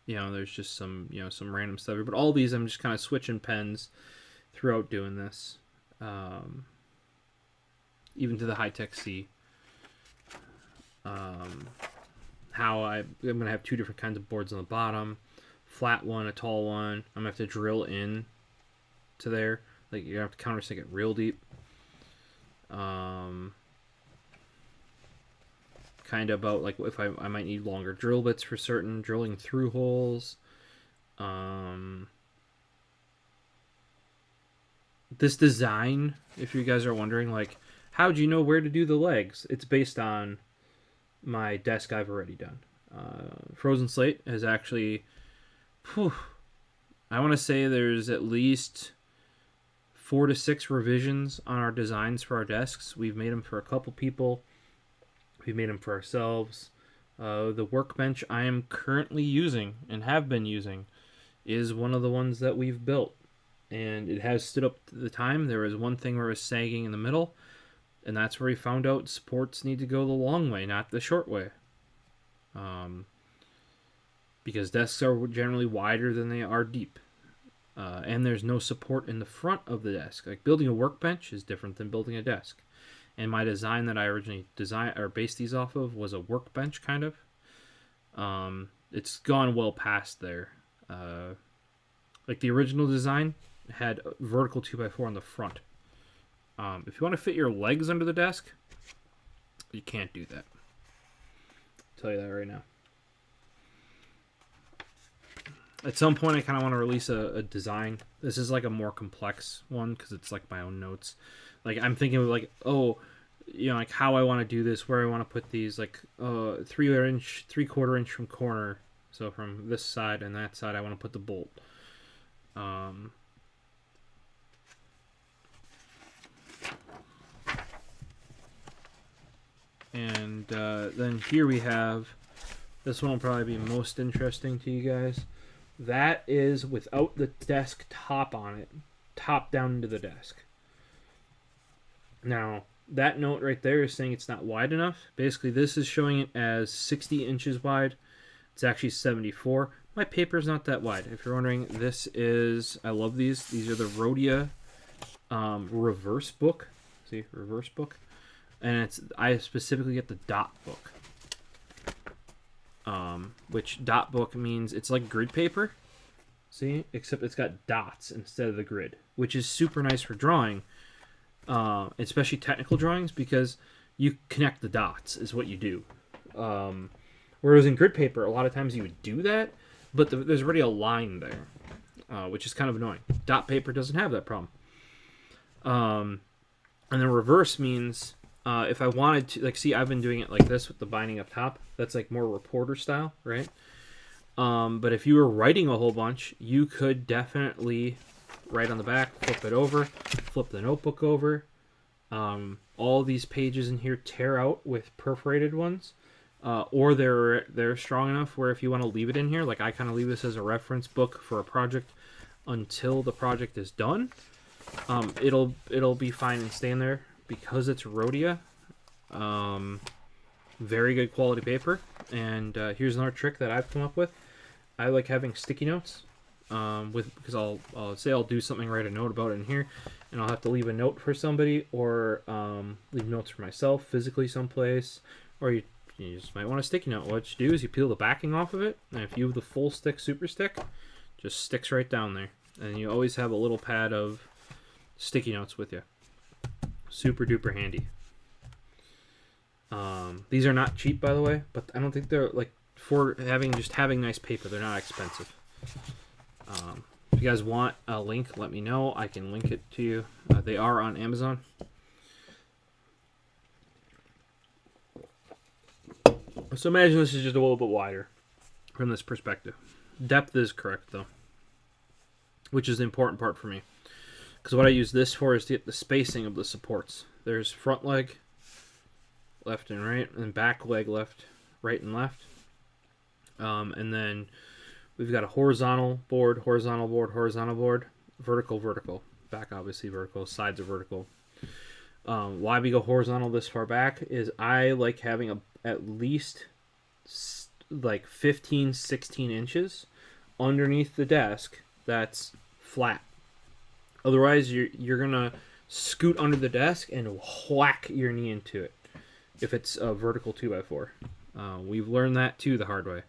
There's just some random stuff here, but all these I'm just kind of switching pens throughout doing this, even to the High-Tech C. I'm gonna have 2 different kinds of boards on the bottom, flat one, a tall one. I'm gonna have to drill in to there, like you're gonna have to countersink it real deep. Kind of about like if I might need longer drill bits for certain drilling through holes. This design, if you guys are wondering, like, how do you know where to do the legs? It's based on my desk I've already done. Frozen Slate has actually, I want to say there's at least 4 to 6 revisions on our designs for our desks. We've made them for a couple people. We made them for ourselves. The workbench I am currently using and have been using is one of the ones that we've built. And it has stood up to the time. There was one thing where it was sagging in the middle. And that's where we found out supports need to go the long way, not the short way. Because desks are generally wider than they are deep. And there's no support in the front of the desk. Like building a workbench is different than building a desk. And my design that I originally designed or based these off of was a workbench kind of. It's gone well past there. Like the original design had a vertical 2x4 on the front. If you want to fit your legs under the desk, you can't do that. I'll tell you that right now. At some point, I kind of want to release a design. This is like a more complex one because it's like my own notes. Like I'm thinking of like, oh, you know, like how I want to do this, where I want to put these, like 3/4 inch from corner. So from this side and that side, I want to put the bolt. And then here we have, this one will probably be most interesting to you guys. That is without the desk top on it, top down into the desk. Now, that note right there is saying it's not wide enough. Basically, this is showing it as 60 inches wide. It's actually 74. My paper is not that wide. If you're wondering, this is, I love these. These are the Rhodia reverse book. See, reverse book. And it's, I specifically get the dot book. Which dot book means it's like grid paper. See, except it's got dots instead of the grid, which is super nice for drawing, especially technical drawings, because you connect the dots is what you do. Whereas in grid paper, a lot of times you would do that, but there's already a line there, which is kind of annoying. Dot paper doesn't have that problem. And then reverse means if I wanted to, like, see, I've been doing it like this with the binding up top. That's like more reporter style, right? But if you were writing a whole bunch, you could definitely write on the back, flip it over, flip the notebook over. All these pages in here tear out with perforated ones, or they're strong enough where if you want to leave it in here, like I kind of leave this as a reference book for a project until the project is done. It'll be fine and stay in there because it's Rhodia. Very good quality paper. And here's another trick that I've come up with. I like having sticky notes because I'll say I'll do something, write a note about it in here, and I'll have to leave a note for somebody or leave notes for myself physically someplace, or you just might want a sticky note. What you do is you peel the backing off of it, and if you have the full stick super stick, just sticks right down there, and you always have a little pad of sticky notes with you. Super duper handy. These are not cheap, by the way, but I don't think they're, like, for having nice paper, they're not expensive. If you guys want a link, let me know. I can link it to you. They are on Amazon. So imagine this is just a little bit wider from this perspective. Depth is correct, though, which is the important part for me. Because what I use this for is to get the spacing of the supports. There's front leg, left and right, and back leg, left, right, and left. And then we've got a horizontal board, horizontal board, horizontal board, vertical, vertical. Back obviously vertical, sides are vertical. Why we go horizontal this far back is I like having at least like 15, 16 inches underneath the desk that's flat. Otherwise, you're going to scoot under the desk and whack your knee into it if it's a vertical 2x4. We've learned that too the hard way.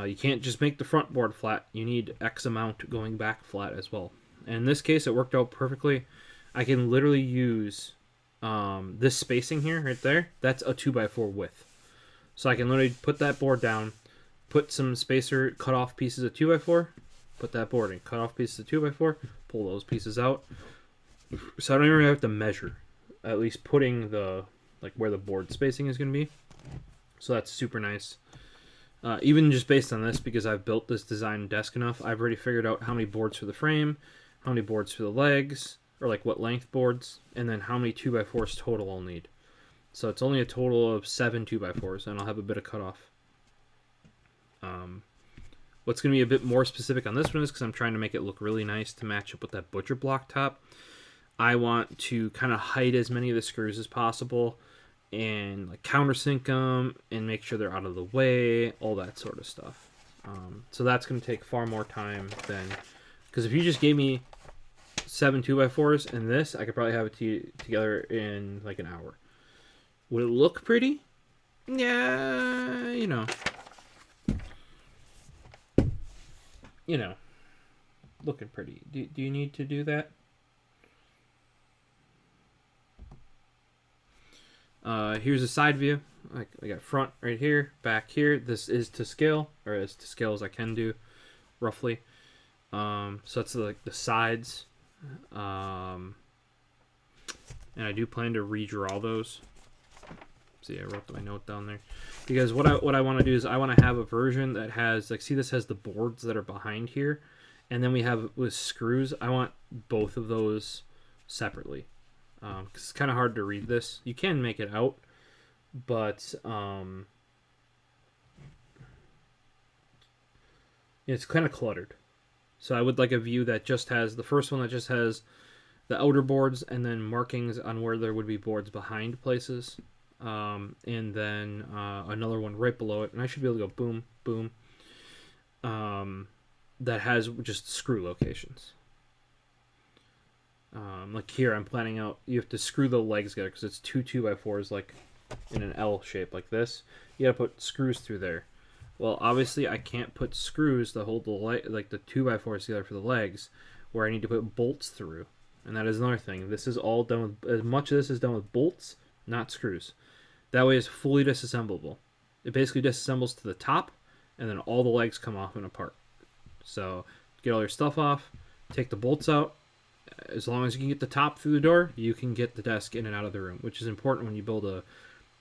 You can't just make the front board flat. You need X amount going back flat as well. And in this case, it worked out perfectly. I can literally use this spacing here, right there. That's a 2x4 width. So I can literally put that board down, put some spacer, cut off pieces of 2x4, put that board in, cut off pieces of 2x4, pull those pieces out. So I don't even have to measure, at least putting the, like, where the board spacing is going to be. So that's super nice. Even just based on this, because I've built this design desk enough, I've already figured out how many boards for the frame, how many boards for the legs, or like what length boards, and then how many 2x4s total I'll need. So it's only a total of 7 2x4s, and I'll have a bit of cutoff. What's going to be a bit more specific on this one is because I'm trying to make it look really nice to match up with that butcher block top. I want to kind of hide as many of the screws as possible and like countersink them and make sure they're out of the way, all that sort of stuff. So that's going to take far more time than, because if you just gave me 7 2x4s and this, I could probably have it together in like an hour. Would it look pretty? Yeah, you know, looking pretty. Do you need to do that? Here's a side view. I got front right here, back here. This is to scale, or as to scale as I can do, roughly. So that's like the sides. And I do plan to redraw those. See, I wrote my note down there because what I want to do is I want to have a version that has, like, see, this has the boards that are behind here, and then we have with screws. I want both of those separately because it's kind of hard to read this. You can make it out, but it's kind of cluttered. So I would like a view that just has the first one that just has the outer boards and then markings on where there would be boards behind places. And then another one right below it, and I should be able to go boom, boom. That has just screw locations. Like here, I'm planning out. You have to screw the legs together because it's 2 2x4s, like in an L shape, like this. You gotta put screws through there. Well, obviously, I can't put screws to hold the like the 2x4s together for the legs, where I need to put bolts through, and that is another thing. This is all done with, as much of this is done with bolts, not screws. That way it's fully disassemblable. It basically disassembles to the top, and then all the legs come off and apart. So get all your stuff off, take the bolts out. As long as you can get the top through the door, you can get the desk in and out of the room, which is important when you build a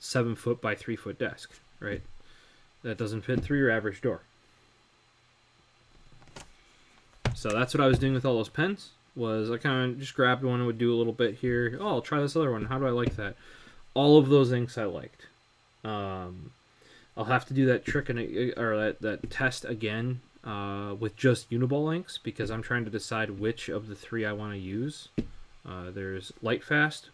7-foot by 3-foot desk, right? That doesn't fit through your average door. So that's what I was doing with all those pens. Was I kind of just grabbed one and would do a little bit here. Oh, I'll try this other one. How do I like that? All of those inks I liked. I'll have to do that trick or that test again with just Uniball inks because I'm trying to decide which of the 3 I want to use. There's Light Fast,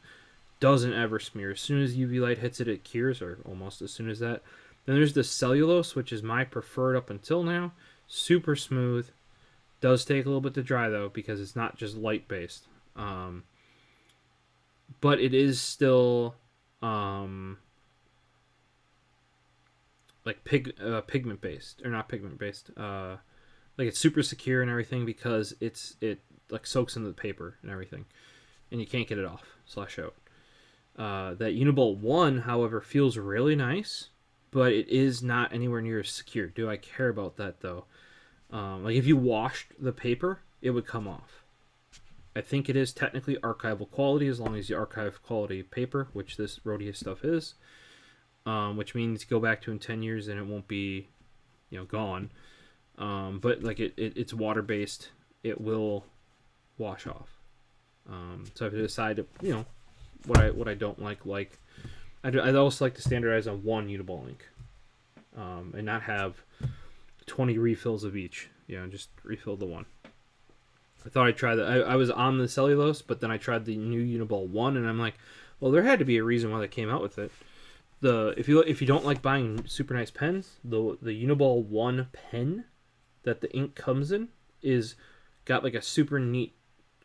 doesn't ever smear. As soon as UV light hits it, it cures, or almost as soon as that. Then there's the Cellulose, which is my preferred up until now. Super smooth. Does take a little bit to dry though because it's not just light based. But it is still like pigment based, or not pigment based. Like it's super secure and everything because it like soaks into the paper and everything, and you can't get it off. Slash out. That Uniball 1, however, feels really nice, but it is not anywhere near as secure. Do I care about that though? Like if you washed the paper, it would come off. I think it is technically archival quality as long as you archive quality paper, which this Rhodia stuff is. Which means go back to in 10 years and it won't be, gone. But like it's water based, it will wash off. So I have to decide, what I don't like. I'd also like to standardize on one Uniball ink, and not have 20 refills of each. Just refill the one. I thought I'd try that. I was on the Cellulose, but then I tried the new Uniball 1, and I'm like, well, there had to be a reason why they came out with it. If you don't like buying super nice pens, the Uniball 1 pen that the ink comes in is got like a super neat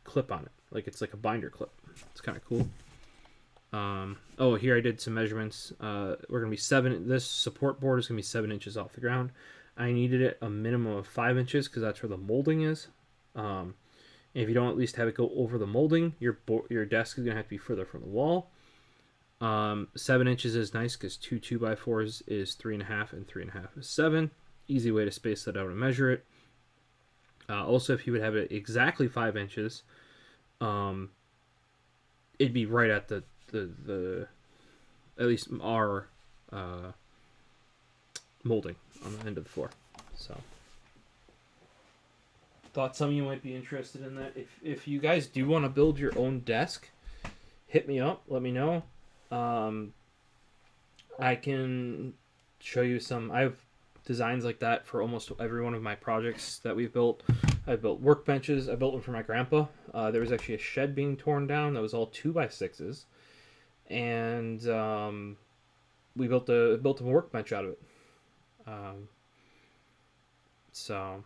clip on it. Like it's like a binder clip. It's kind of cool. Here I did some measurements. We're gonna be this support board is gonna be 7 inches off the ground. I needed it a minimum of 5 inches because that's where the molding is. If you don't at least have it go over the molding, your desk is gonna have to be further from the wall. 7 inches is nice because 2 2x4s is 3.5 and 3.5 is 7. Easy way to space that out and measure it. Also, if you would have it exactly 5 inches, it'd be right at the at least our molding on the end of the floor. So thought some of you might be interested in that. If you guys do want to build your own desk, hit me up. Let me know. I can show you some. I have designs like that for almost every one of my projects that we've built. I built workbenches. I built one for my grandpa. There was actually a shed being torn down that was all 2x6s, and we built a workbench out of it. So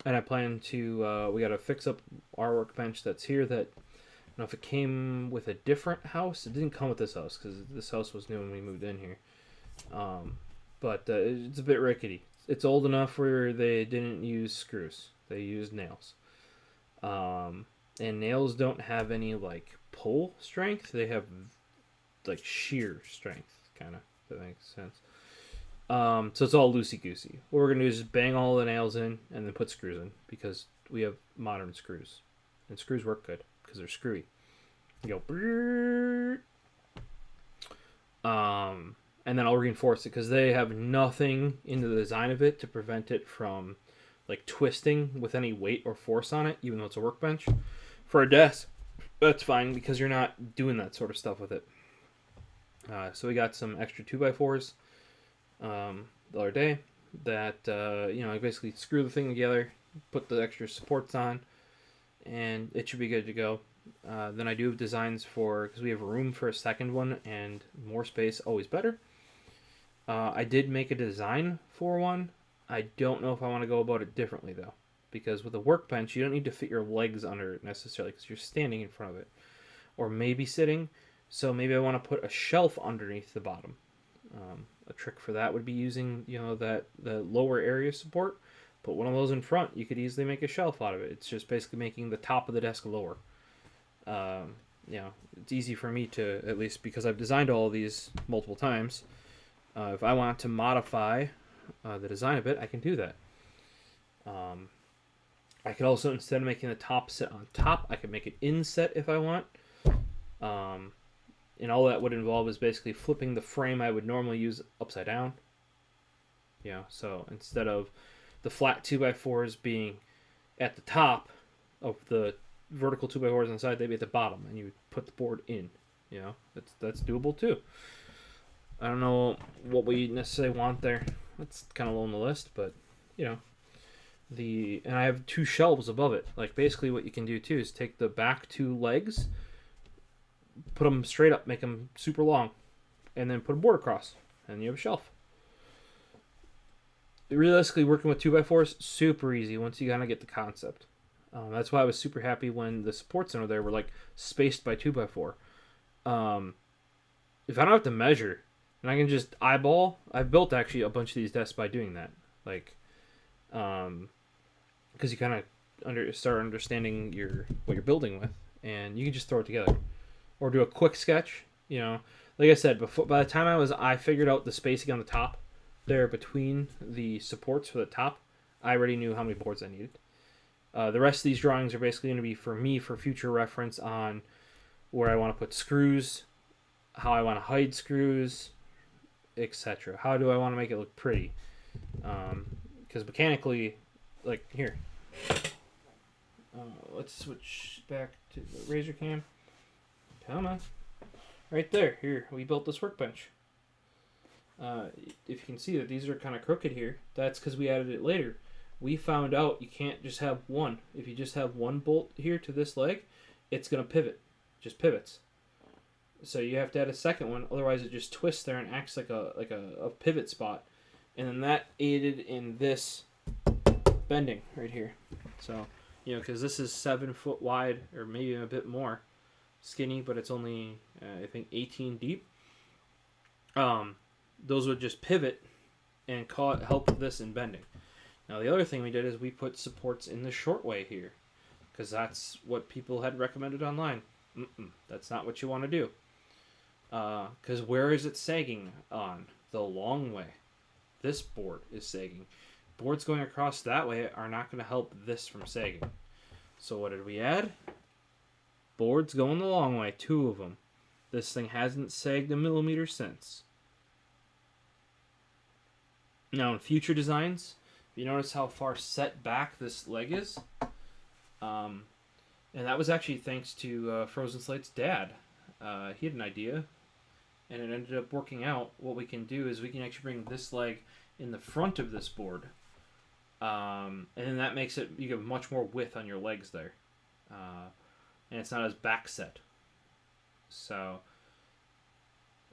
And I plan to, we got to fix up our workbench that's here that, I don't know if it came with a different house. It didn't come with this house because this house was new when we moved in here. But it's a bit rickety. It's old enough where they didn't use screws. They used nails. And nails don't have any like pull strength. They have like shear strength, kind of. If that makes sense. So it's all loosey goosey. What we're gonna do is just bang all the nails in and then put screws in because we have modern screws, and screws work good because they're screwy. You go, and then I'll reinforce it because they have nothing in the design of it to prevent it from like twisting with any weight or force on it, even though it's a workbench. For a desk, that's fine because you're not doing that sort of stuff with it. So we got some extra 2x4s the other day that I basically screw the thing together, put the extra supports on, and it should be good to go. Then I do have designs for, because we have room for a second one, and more space always better. I did make a design for one. I don't know if I want to go about it differently though, because with a workbench you don't need to fit your legs under it necessarily because you're standing in front of it, or maybe sitting. So maybe I want to put a shelf underneath the bottom. A trick for that would be using the lower area support. Put one of those in front. You could easily make a shelf out of it. It's just basically making the top of the desk lower. It's easy for me to, at least because I've designed all of these multiple times. If I want to modify the design of it, I can do that. I could also, instead of making the top sit on top, I could make it inset if I want. And all that would involve is basically flipping the frame I would normally use upside down. So instead of the flat 2x4s being at the top of the vertical 2x4s on the side, they'd be at the bottom, and you would put the board in. That's doable too. I don't know what we necessarily want there. That's kind of low on the list, but and I have two shelves above it. Like basically, what you can do too is take the back two legs, put them straight up, make them super long, and then put a board across, and you have a shelf. Realistically, working with 2x4s super easy once you kind of get the concept. That's why I was super happy when the supports under there were like spaced by 2x4. If I don't have to measure and I can just eyeball, I've built actually a bunch of these desks by doing that. Like, because you kind of start understanding what you're building with, and you can just throw it together or do a quick sketch. Like I said before, by the time I figured out the spacing on the top there between the supports for the top, I already knew how many boards I needed. The rest of these drawings are basically going to be for me for future reference on where I want to put screws, how I want to hide screws, etc. How do I want to make it look pretty? Because mechanically, like here, let's switch back to the razor cam. Come on. Right there. Here, we built this workbench. If you can see that these are kind of crooked here, that's because we added it later. We found out you can't just have one. If you just have one bolt here to this leg, it's going to pivot. Just pivots. So you have to add a second one, otherwise it just twists there and acts like a pivot spot. And then that aided in this bending right here. So, because this is 7 foot wide, or maybe a bit more skinny, but it's only, I think, 18 deep. Those would just pivot and help this in bending. Now, the other thing we did is we put supports in the short way here, because that's what people had recommended online. That's not what you want to do. Because where is it sagging on? The long way. This board is sagging. Boards going across that way are not going to help this from sagging. So what did we add? Boards going the long way, 2 of them. This thing hasn't sagged a millimeter since. Now in future designs, if you notice how far set back this leg is, and that was actually thanks to Frozen Slate's dad. He had an idea, and it ended up working out. What we can do is we can actually bring this leg in the front of this board, and then that makes it, you get much more width on your legs there, and it's not as back set. So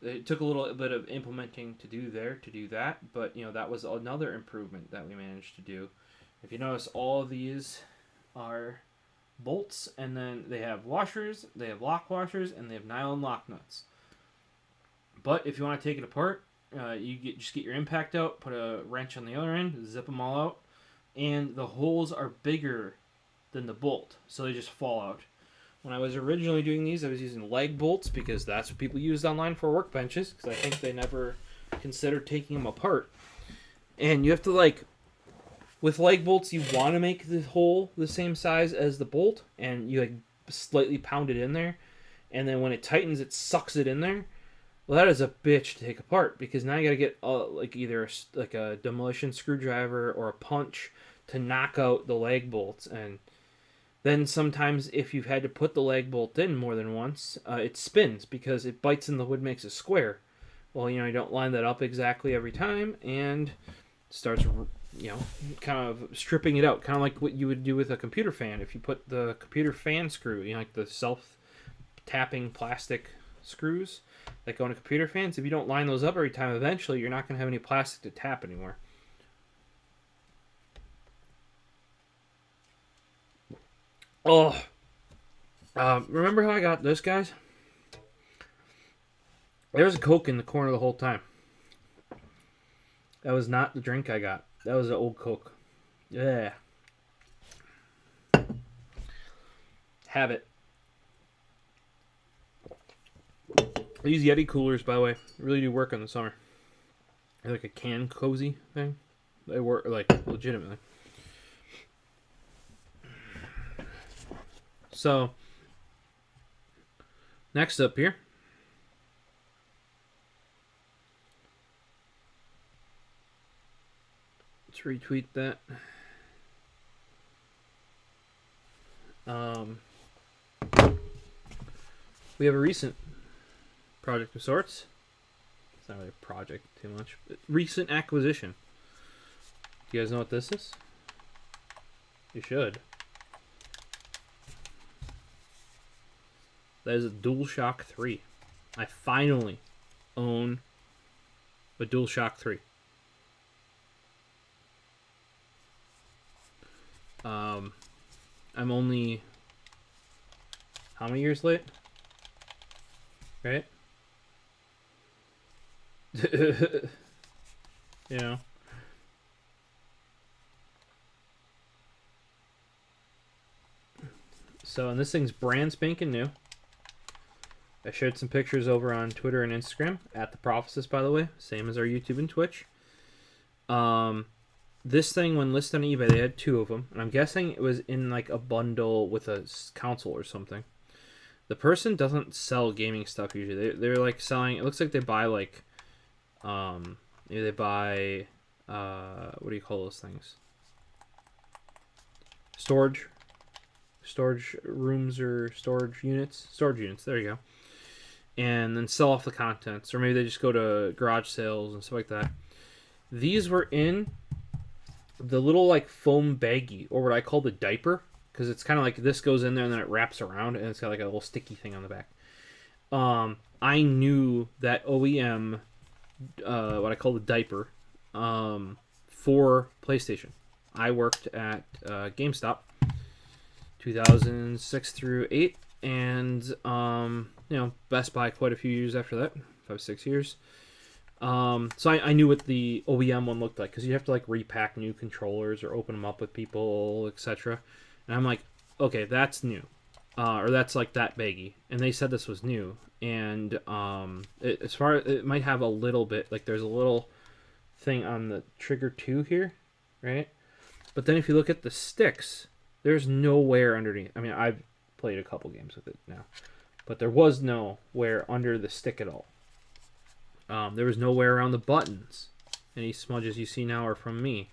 it took a little bit of implementing to do that, but that was another improvement that we managed to do, If you notice, all of these are bolts, and then they have washers, they have lock washers, and they have nylon lock nuts. But if you want to take it apart, just get your impact out, put a wrench on the other end, zip them all out, and the holes are bigger than the bolt, so they just fall out. When I was originally doing these, I was using leg bolts because that's what people used online for workbenches, because I think they never considered taking them apart. And you have to, like, with leg bolts, you want to make the hole the same size as the bolt, and you, like, slightly pound it in there, and then when it tightens, it sucks it in there. Well, that is a bitch to take apart, because now you got to get like either a demolition screwdriver or a punch to knock out the leg bolts. And then sometimes if you've had to put the leg bolt in more than once, it spins because it bites in the wood, makes a square. Well, you don't line that up exactly every time, and starts, kind of stripping it out, kind of like what you would do with a computer fan. If you put the computer fan screw, like the self-tapping plastic screws that go into computer fans, if you don't line those up every time, eventually you're not going to have any plastic to tap anymore. Oh, remember how I got this, guys? There was a Coke in the corner the whole time. That was not the drink I got. That was an old Coke. Yeah. Have it. These Yeti coolers, by the way, really do work in the summer. They're like a can cozy thing. They work, like, legitimately. So, next up here. Let's retweet that. We have a recent project of sorts. It's not really a project too much, but recent acquisition. Do you guys know what this is? You should. That is a DualShock 3. I finally own a DualShock 3. I'm only how many years late? Right? So, and this thing's brand spanking new. I shared some pictures over on Twitter and Instagram at TheProfosist, by the way, same as our YouTube and Twitch. This thing, when listed on eBay, they had 2 of them, and I'm guessing it was in like a bundle with a console or something. The person doesn't sell gaming stuff usually. They're like selling. It looks like they buy like, maybe they buy, what do you call those things? Storage rooms or storage units. Storage units. There you go. And then sell off the contents, or maybe they just go to garage sales and stuff like that. These were in the little like foam baggie, or what I call the diaper, because it's kind of like this goes in there and then it wraps around, and it's got like a little sticky thing on the back. I knew that OEM, what I call the diaper, for PlayStation. I worked at GameStop 2006 through 8, and Best Buy quite a few years after that, 5-6 years. So I knew what the OEM one looked like, because you have to like repack new controllers or open them up with people, etc. And I'm like, okay, that's new, or that's like that baggy. And they said this was new, and it might have a little bit, like there's a little thing on the trigger 2 here, right? But then if you look at the sticks, there's no wear underneath. I mean, I've played a couple games with it now, but there was no wear under the stick at all. There was no wear around the buttons. Any smudges you see now are from me,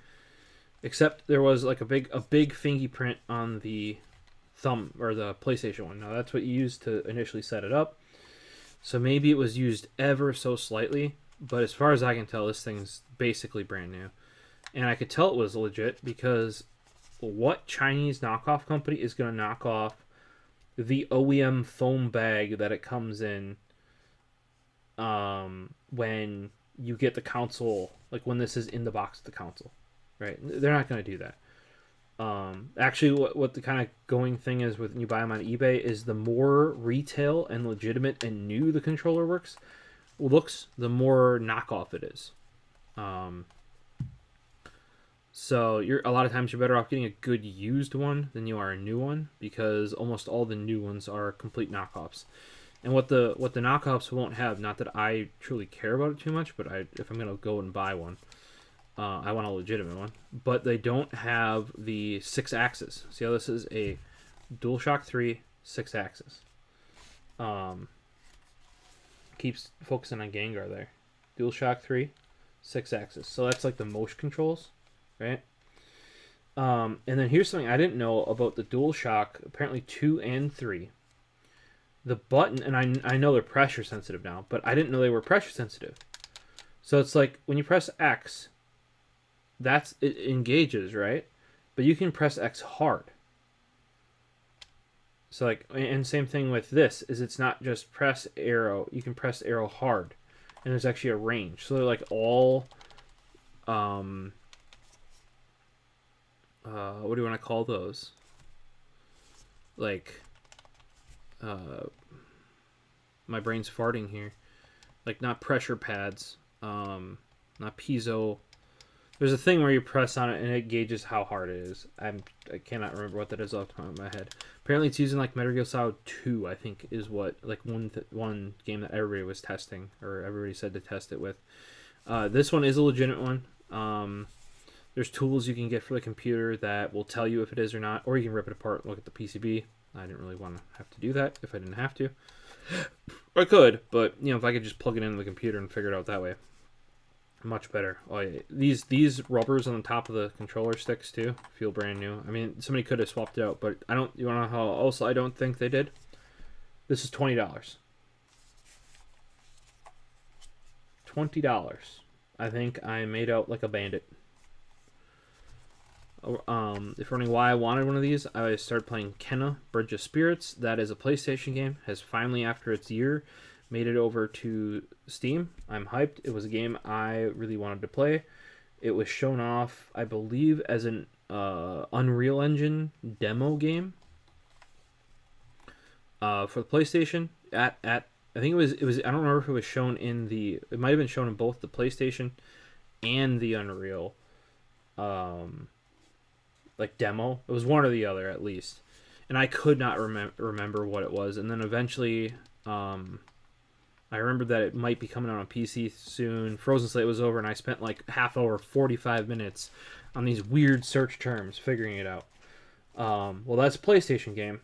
except there was like a big fingerprint on the thumb, or the PlayStation one. Now that's what you used to initially set it up, so maybe it was used ever so slightly, but as far as I can tell, this thing's basically brand new. And I could tell it was legit, because what Chinese knockoff company is going to knock off the OEM foam bag that it comes in when you get the console, like when this is in the box of the console, right? They're not going to do that. Actually, what the kind of going thing is when you buy them on eBay is the more retail and legitimate and new the controller looks, the more knockoff it is. So a lot of times you're better off getting a good used one than you are a new one, because almost all the new ones are complete knockoffs. And what the knockoffs won't have, not that I truly care about it too much, but if I'm gonna go and buy one, I want a legitimate one. But they don't have the 6-axis. See how this is a DualShock 3 6-axis. Keeps focusing on Gengar there. DualShock 3 6-axis. So that's like the motion controls, right? And then here's something I didn't know about the DualShock, apparently 2 and 3. The button, and I know they're pressure sensitive now, but I didn't know they were pressure sensitive. So it's like when you press X, it engages, right? But you can press X hard. So like, and same thing with this, is it's not just press arrow, you can press arrow hard. And there's actually a range. So they're like all what do you want to call those? Like my brain's farting here. Like not pressure pads, not piezo. There's a thing where you press on it and it gauges how hard it is. I cannot remember what that is off the top of my head. Apparently it's using like Metal Gear Solid 2, I think, is what like one game that everybody was testing, or everybody said to test it with. This one is a legitimate one. There's tools you can get for the computer that will tell you if it is or not, or you can rip it apart and look at the PCB. I didn't really want to have to do that if I didn't have to. I could, but if I could just plug it into the computer and figure it out that way, much better. Oh, yeah. These rubbers on the top of the controller sticks too feel brand new. I mean, somebody could have swapped it out, but I don't. You want to know how? Also, I don't think they did. This is $20. $20. I think I made out like a bandit. If you're wondering why I wanted one of these, I started playing Kenna Bridge of Spirits. That is a PlayStation game. Has finally, after its year, made it over to Steam. I'm hyped. It was a game I really wanted to play. It was shown off, I believe, as an Unreal Engine demo game for the PlayStation. At I think it was. I don't remember if it was shown in the. It might have been shown in both the PlayStation and the Unreal. Like demo. It was one or the other at least, and I could not remember what it was. And then eventually, I remembered that it might be coming out on PC soon. Frozen Slate was over, and I spent like half hour, 45 minutes on these weird search terms figuring it out. Well, that's a PlayStation game,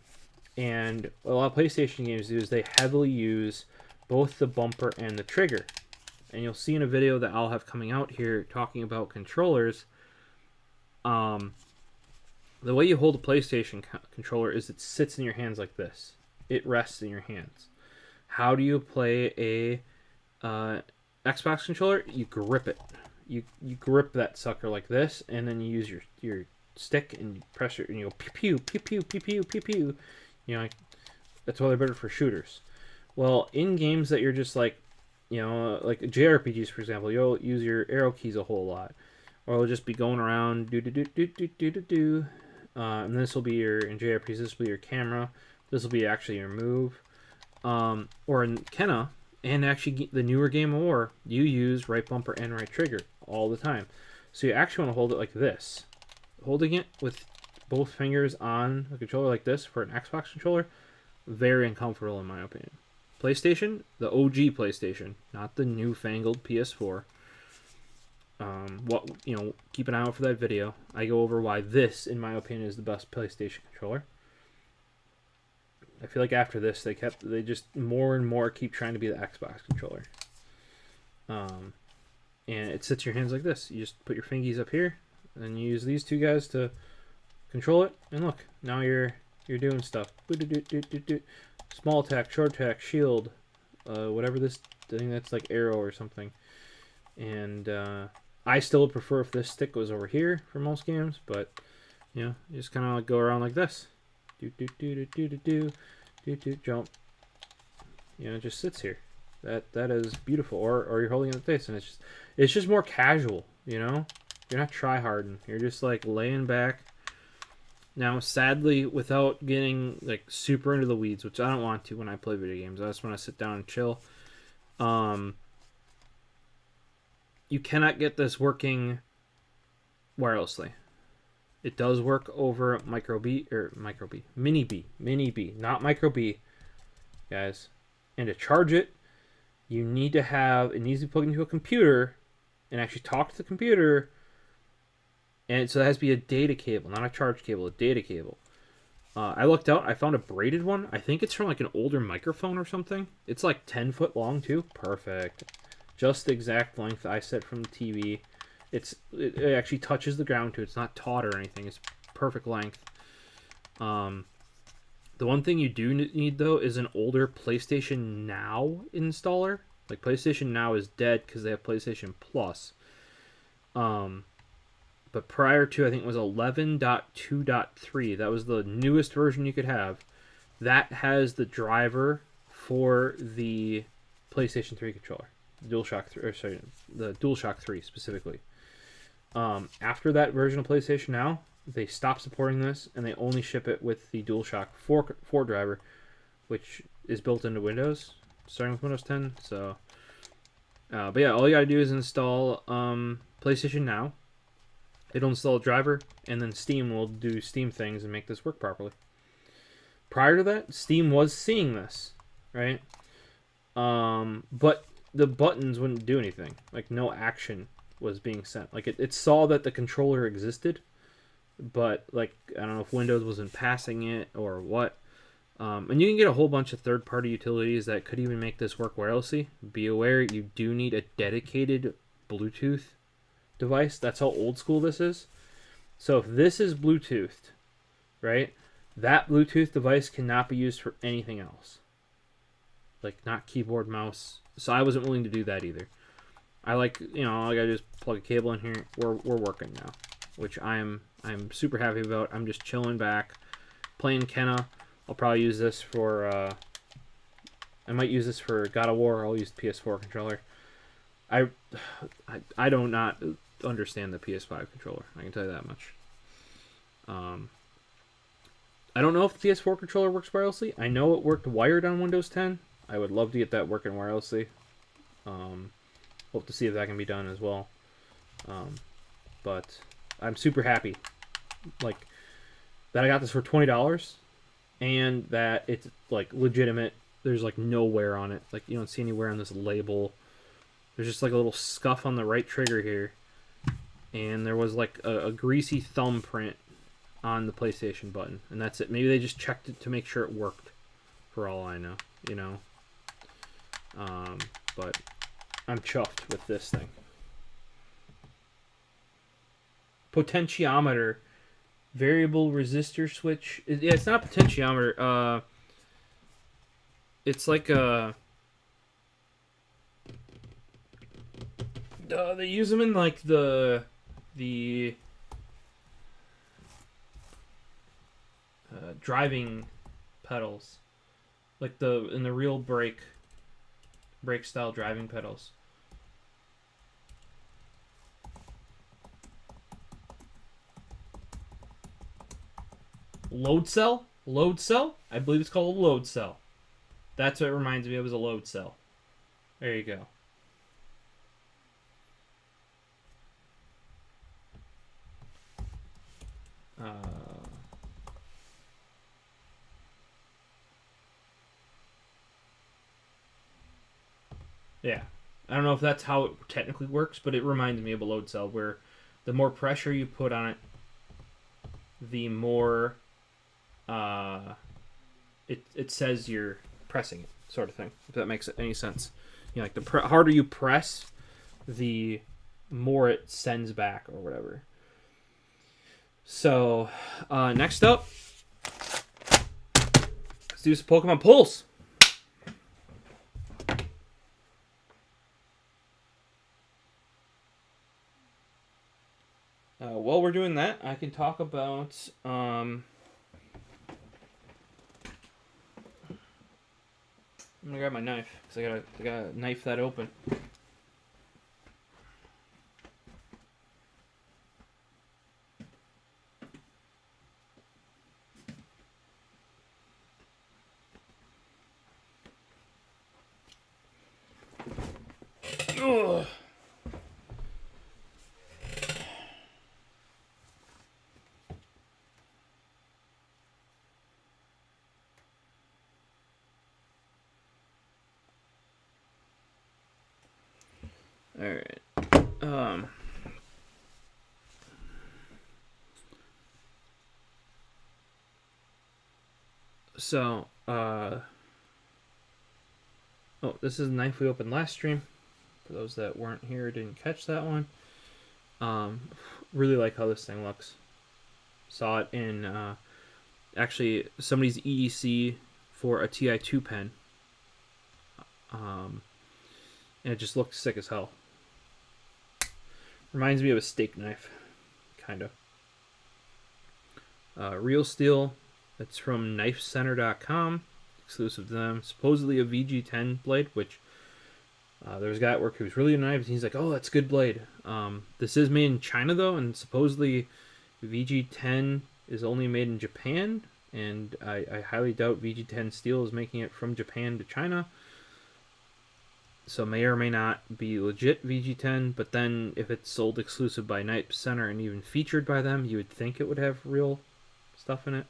and what a lot of PlayStation games do is they heavily use both the bumper and the trigger. And you'll see in a video that I'll have coming out here talking about controllers. The way you hold a PlayStation controller is it sits in your hands like this. It rests in your hands. How do you play a Xbox controller? You grip it. You grip that sucker like this, and then you use your stick and you press it, and you go pew pew pew pew pew pew pew. That's why they're better for shooters. Well, in games that you're just like JRPGs, for example, you'll use your arrow keys a whole lot, or it'll just be going around do do do do do do do do. And this will be in JRPGs, this will be your camera. This will be actually your move. Or in Kenna, and actually the newer Game of War, you use right bumper and right trigger all the time. So you actually want to hold it like this. Holding it with both fingers on a controller like this for an Xbox controller, very uncomfortable in my opinion. PlayStation, the OG PlayStation, not the newfangled PS4. Keep an eye out for that video. I go over why this, in my opinion, is the best PlayStation controller. I feel like after this, they just more and more keep trying to be the Xbox controller. And it sits in your hands like this. You just put your fingies up here, and you use these two guys to control it. And look, now you're doing stuff. Small attack, short attack, shield, whatever this thing that's like arrow or something. And I still would prefer if this stick was over here for most games, but you just kind of like go around like this. Jump. It just sits here. That is beautiful. Or you're holding it like this, and it's just more casual. You're not try harding. You're just like laying back, Now, sadly, without getting like super into the weeds, which I don't want to when I play video games, I just want to sit down and chill. You cannot get this working wirelessly. It does work over mini B, not micro B, guys. And to charge it, it needs to be plugged into a computer and actually talk to the computer. And so it has to be a data cable, not a charge cable, a data cable. I looked out, I found a braided one. I think it's from like an older microphone or something. It's like 10 foot long too. Perfect. Just the exact length I set from the TV. It actually touches the ground too. It's not taut or anything. It's perfect length. The one thing you do need though is an older PlayStation Now installer. Like PlayStation Now is dead because they have PlayStation Plus. But prior to, I think it was 11.2.3, that was the newest version you could have. That has the driver for the PlayStation 3 controller, the DualShock 3 specifically. After that version of PlayStation Now, they stopped supporting this, and they only ship it with the DualShock 4 driver, which is built into Windows, starting with Windows 10. So, but yeah, all you gotta do is install PlayStation Now. It'll install a driver, and then Steam will do Steam things and make this work properly. Prior to that, Steam was seeing this, right? But the buttons wouldn't do anything. Like, no action was being sent. Like, it saw that the controller existed, but, like, I don't know if Windows wasn't passing it or what. And you can get a whole bunch of third-party utilities that could even make this work wirelessly. Be aware, you do need a dedicated Bluetooth device. That's how old school this is. So if this is Bluetoothed, right, that Bluetooth device cannot be used for anything else. Like, not keyboard, mouse. So I wasn't willing to do that either. I like, all I gotta do is plug a cable in here. We're working now, which I'm super happy about. I'm just chilling back, playing Kenna. I'll probably use this for, I might use this for God of War. I'll use the PS4 controller. I do not understand the PS5 controller. I can tell you that much. I don't know if the PS4 controller works wirelessly. I know it worked wired on Windows 10. I would love to get that working wirelessly. Hope to see if that can be done as well. But I'm super happy, like, that I got this for $20, and that it's like legitimate. There's like no wear on it. Like, you don't see any wear on this label. There's just like a little scuff on the right trigger here. And there was like a greasy thumbprint on the PlayStation button. And that's it. Maybe they just checked it to make sure it worked, for all I know. But I'm chuffed with this thing. Potentiometer. Variable resistor switch. Yeah, it's not a potentiometer. It's like a... they use them in like the driving pedals, like in the real brake style driving pedals. Load cell? I believe it's called a load cell. That's what it reminds me of, as a load cell. There you go. Yeah. I don't know if that's how it technically works, but it reminds me of a load cell, where the more pressure you put on it, the more it says you're pressing it, sort of thing, if that makes any sense. Like the harder you press, the more it sends back or whatever. So, next up, let's do some Pokemon Pulse. While we're doing that, I can talk about I'm gonna grab my knife because I gotta knife that open. All right. So, oh, this is a knife we opened last stream. For those that weren't here, didn't catch that one. Really like how this thing looks. Saw it in actually somebody's EDC for a TI2 pen. And it just looks sick as hell. Reminds me of a steak knife, kind of. Real steel. It's from KnifeCenter.com, exclusive to them. Supposedly a VG10 blade, which there was a guy at work who was really into knives, and he's like, "Oh, that's a good blade." This is made in China though, and supposedly VG10 is only made in Japan, and I highly doubt VG10 Steel is making it from Japan to China. So may or may not be legit VG10, but then if it's sold exclusive by Knife Center and even featured by them, you would think it would have real stuff in it.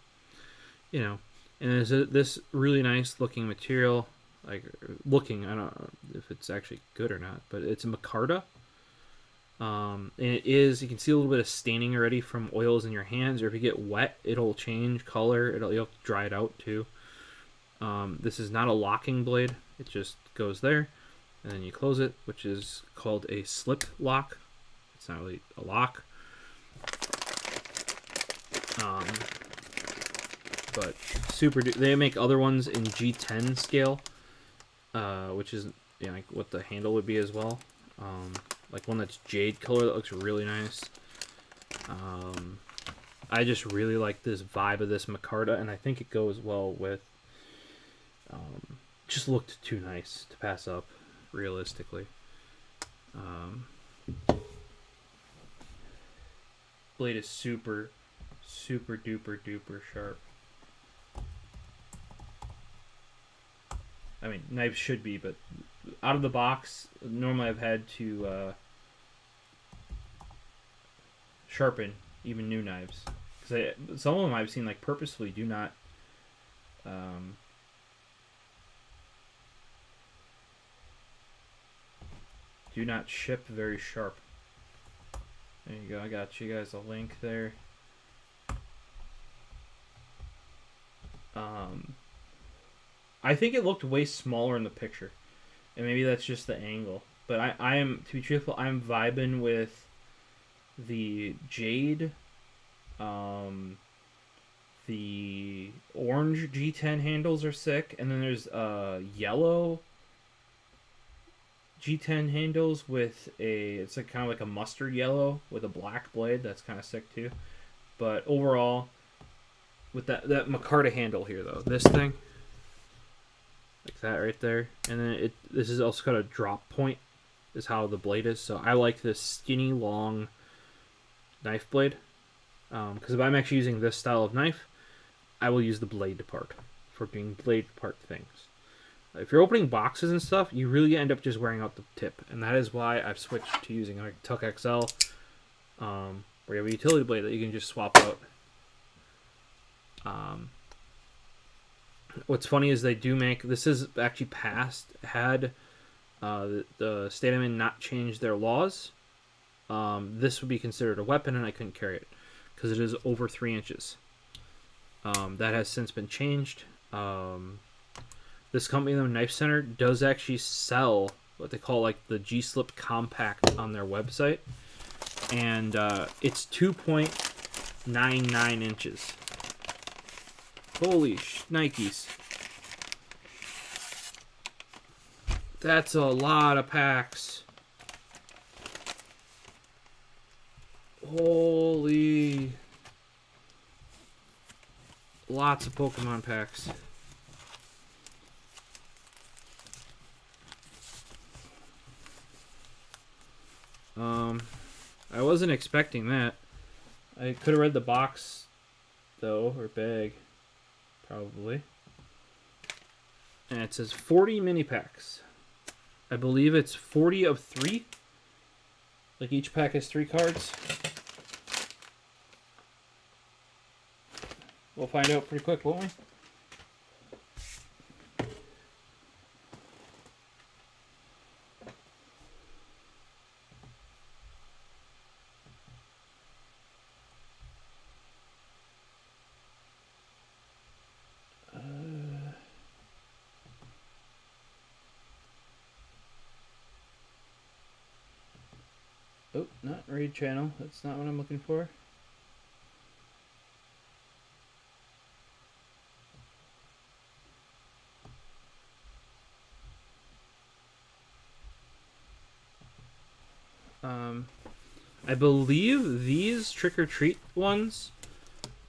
You know, and there's this really nice looking material. Like, looking, I don't know if it's actually good or not, but it's a micarta. And it is, you can see a little bit of staining already from oils in your hands, or if you get wet, it'll change color. You'll have to dry it out too. This is not a locking blade. It just goes there, and then you close it, which is called a slip lock. It's not really a lock. But they make other ones in G10 scale, which is like what the handle would be as well. Like one that's jade color that looks really nice. I just really like this vibe of this micarta, and I think it goes well with. Just looked too nice to pass up, realistically. Blade is super duper sharp. I mean, knives should be, but out of the box, normally I've had to sharpen even new knives. Because some of them I've seen like purposefully do not ship very sharp. There you go. I got you guys a link there. I think it looked way smaller in the picture, and maybe that's just the angle. But I am, to be truthful, I'm vibing with the jade, the orange G10 handles are sick, and then there's yellow G10 handles with it's like kind of like a mustard yellow with a black blade. That's kind of sick too. But overall, with that micarta handle here though, this thing. Like that right there, and then this is also got a drop point, is how the blade is. So I like this skinny long knife blade, because if I'm actually using this style of knife, I will use the blade part for doing blade part things. If you're opening boxes and stuff, you really end up just wearing out the tip, and that is why I've switched to using like Tuck XL, where you have a utility blade that you can just swap out. What's funny is they do make, this is actually passed, had the state I'm in not changed their laws, this would be considered a weapon, and I couldn't carry it because it is over 3 inches. That has since been changed. This company, though, Knife Center, does actually sell what they call like the G-Slip Compact on their website, and it's 2.99 inches. Holy Nikes. That's a lot of packs. Holy. Lots of Pokemon packs. I wasn't expecting that. I could have read the box, though, or bag. Probably. And it says 40 mini packs. I believe it's 40 of 3. Like each pack has 3 cards. We'll find out pretty quick, won't we? Oh, not raid channel. That's not what I'm looking for. I believe these trick or treat ones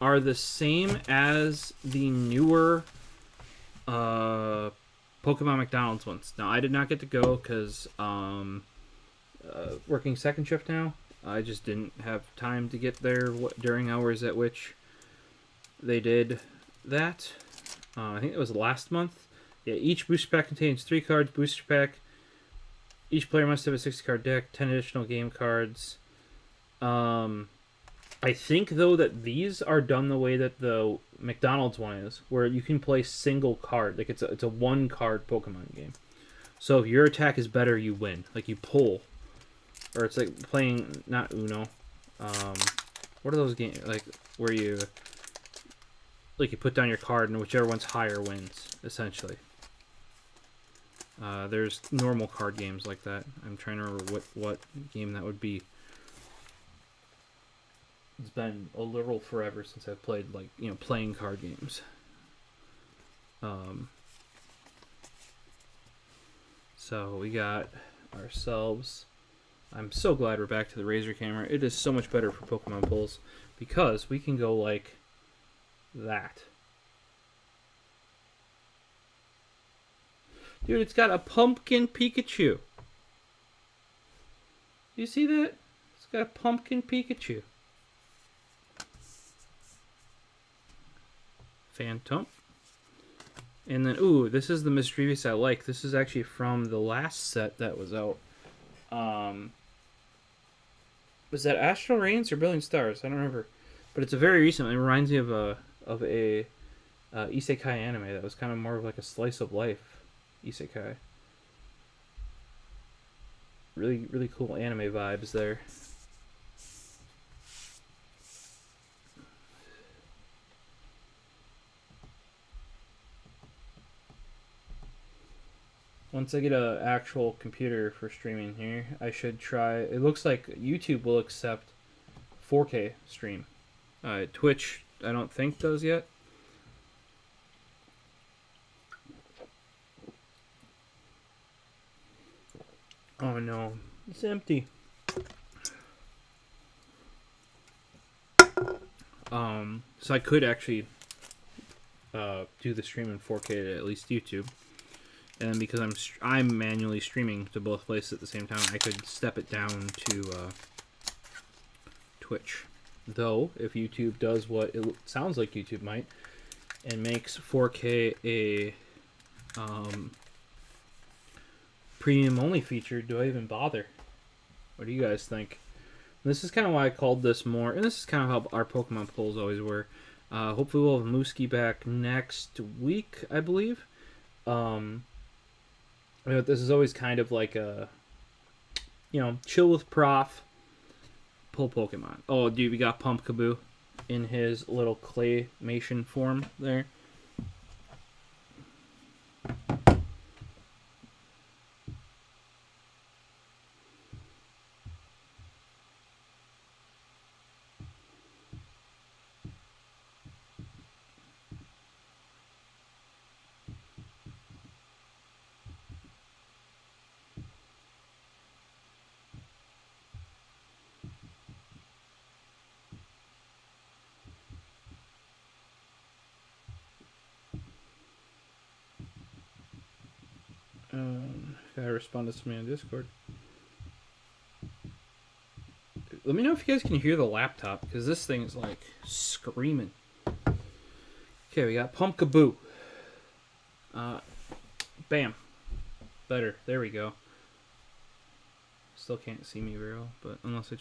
are the same as the newer Pokemon McDonald's ones. Now, I did not get to go because working second shift now. I just didn't have time to get there during hours at which they did that. I think it was last month. Yeah, each booster pack contains 3 cards. Booster pack. Each player must have a 60-card deck, 10 additional game cards. I think, though, that these are done the way that the McDonald's one is, where you can play single card. Like, it's a 1-card Pokemon game. So if your attack is better, you win. Like, you pull. Or it's like playing, not Uno. What are those games, like, where you, like, you put down your card and whichever one's higher wins, essentially. There's normal card games like that. I'm trying to remember what game that would be. It's been a literal forever since I've played, like, playing card games. So we got ourselves. I'm so glad we're back to the Razer camera. It is so much better for Pokemon pulls because we can go like that. Dude, it's got a pumpkin Pikachu. You see that? It's got a pumpkin Pikachu. Phantom. And then, ooh, this is the Mischievous I like. This is actually from the last set that was out. Was that Astral Rains or Billion Stars? I don't remember. But it's a very recent one. It reminds me of a isekai anime that was kind of more of like a slice of life isekai. Really, really cool anime vibes there. Once I get an actual computer for streaming here, I should try. It looks like YouTube will accept 4K stream. Twitch, I don't think does yet. Oh no, it's empty. So I could actually do the stream in 4K to at least YouTube. And because I'm manually streaming to both places at the same time, I could step it down to Twitch. Though, if YouTube does what it sounds like YouTube might, and makes 4K a premium only feature, do I even bother? What do you guys think? This is kind of why I called this more, and this is kind of how our Pokemon polls always were. Hopefully we'll have Mooski back next week, I believe. This is always kind of like a, chill with Prof, pull Pokemon. Oh, dude, we got Pumpkaboo in his little claymation form there. Gotta respond to somebody on Discord. Let me know if you guys can hear the laptop, because this thing is like screaming. Okay, we got Pumpkaboo. Bam. Better. There we go. Still can't see me very well, but unless I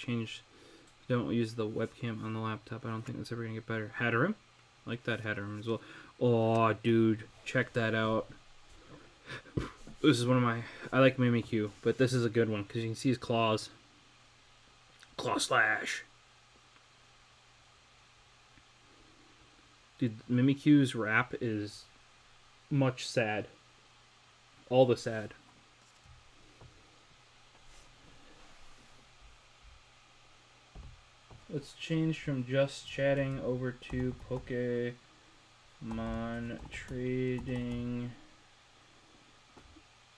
don't use the webcam on the laptop, I don't think that's ever gonna get better. Hatterim. I like that Hatterim as well. Oh, dude. Check that out. This is one of my... I like Mimikyu, but this is a good one, because you can see his claws. Claw Slash. Dude, Mimikyu's rap is much sad. All the sad. Let's change from just chatting over to Pokemon trading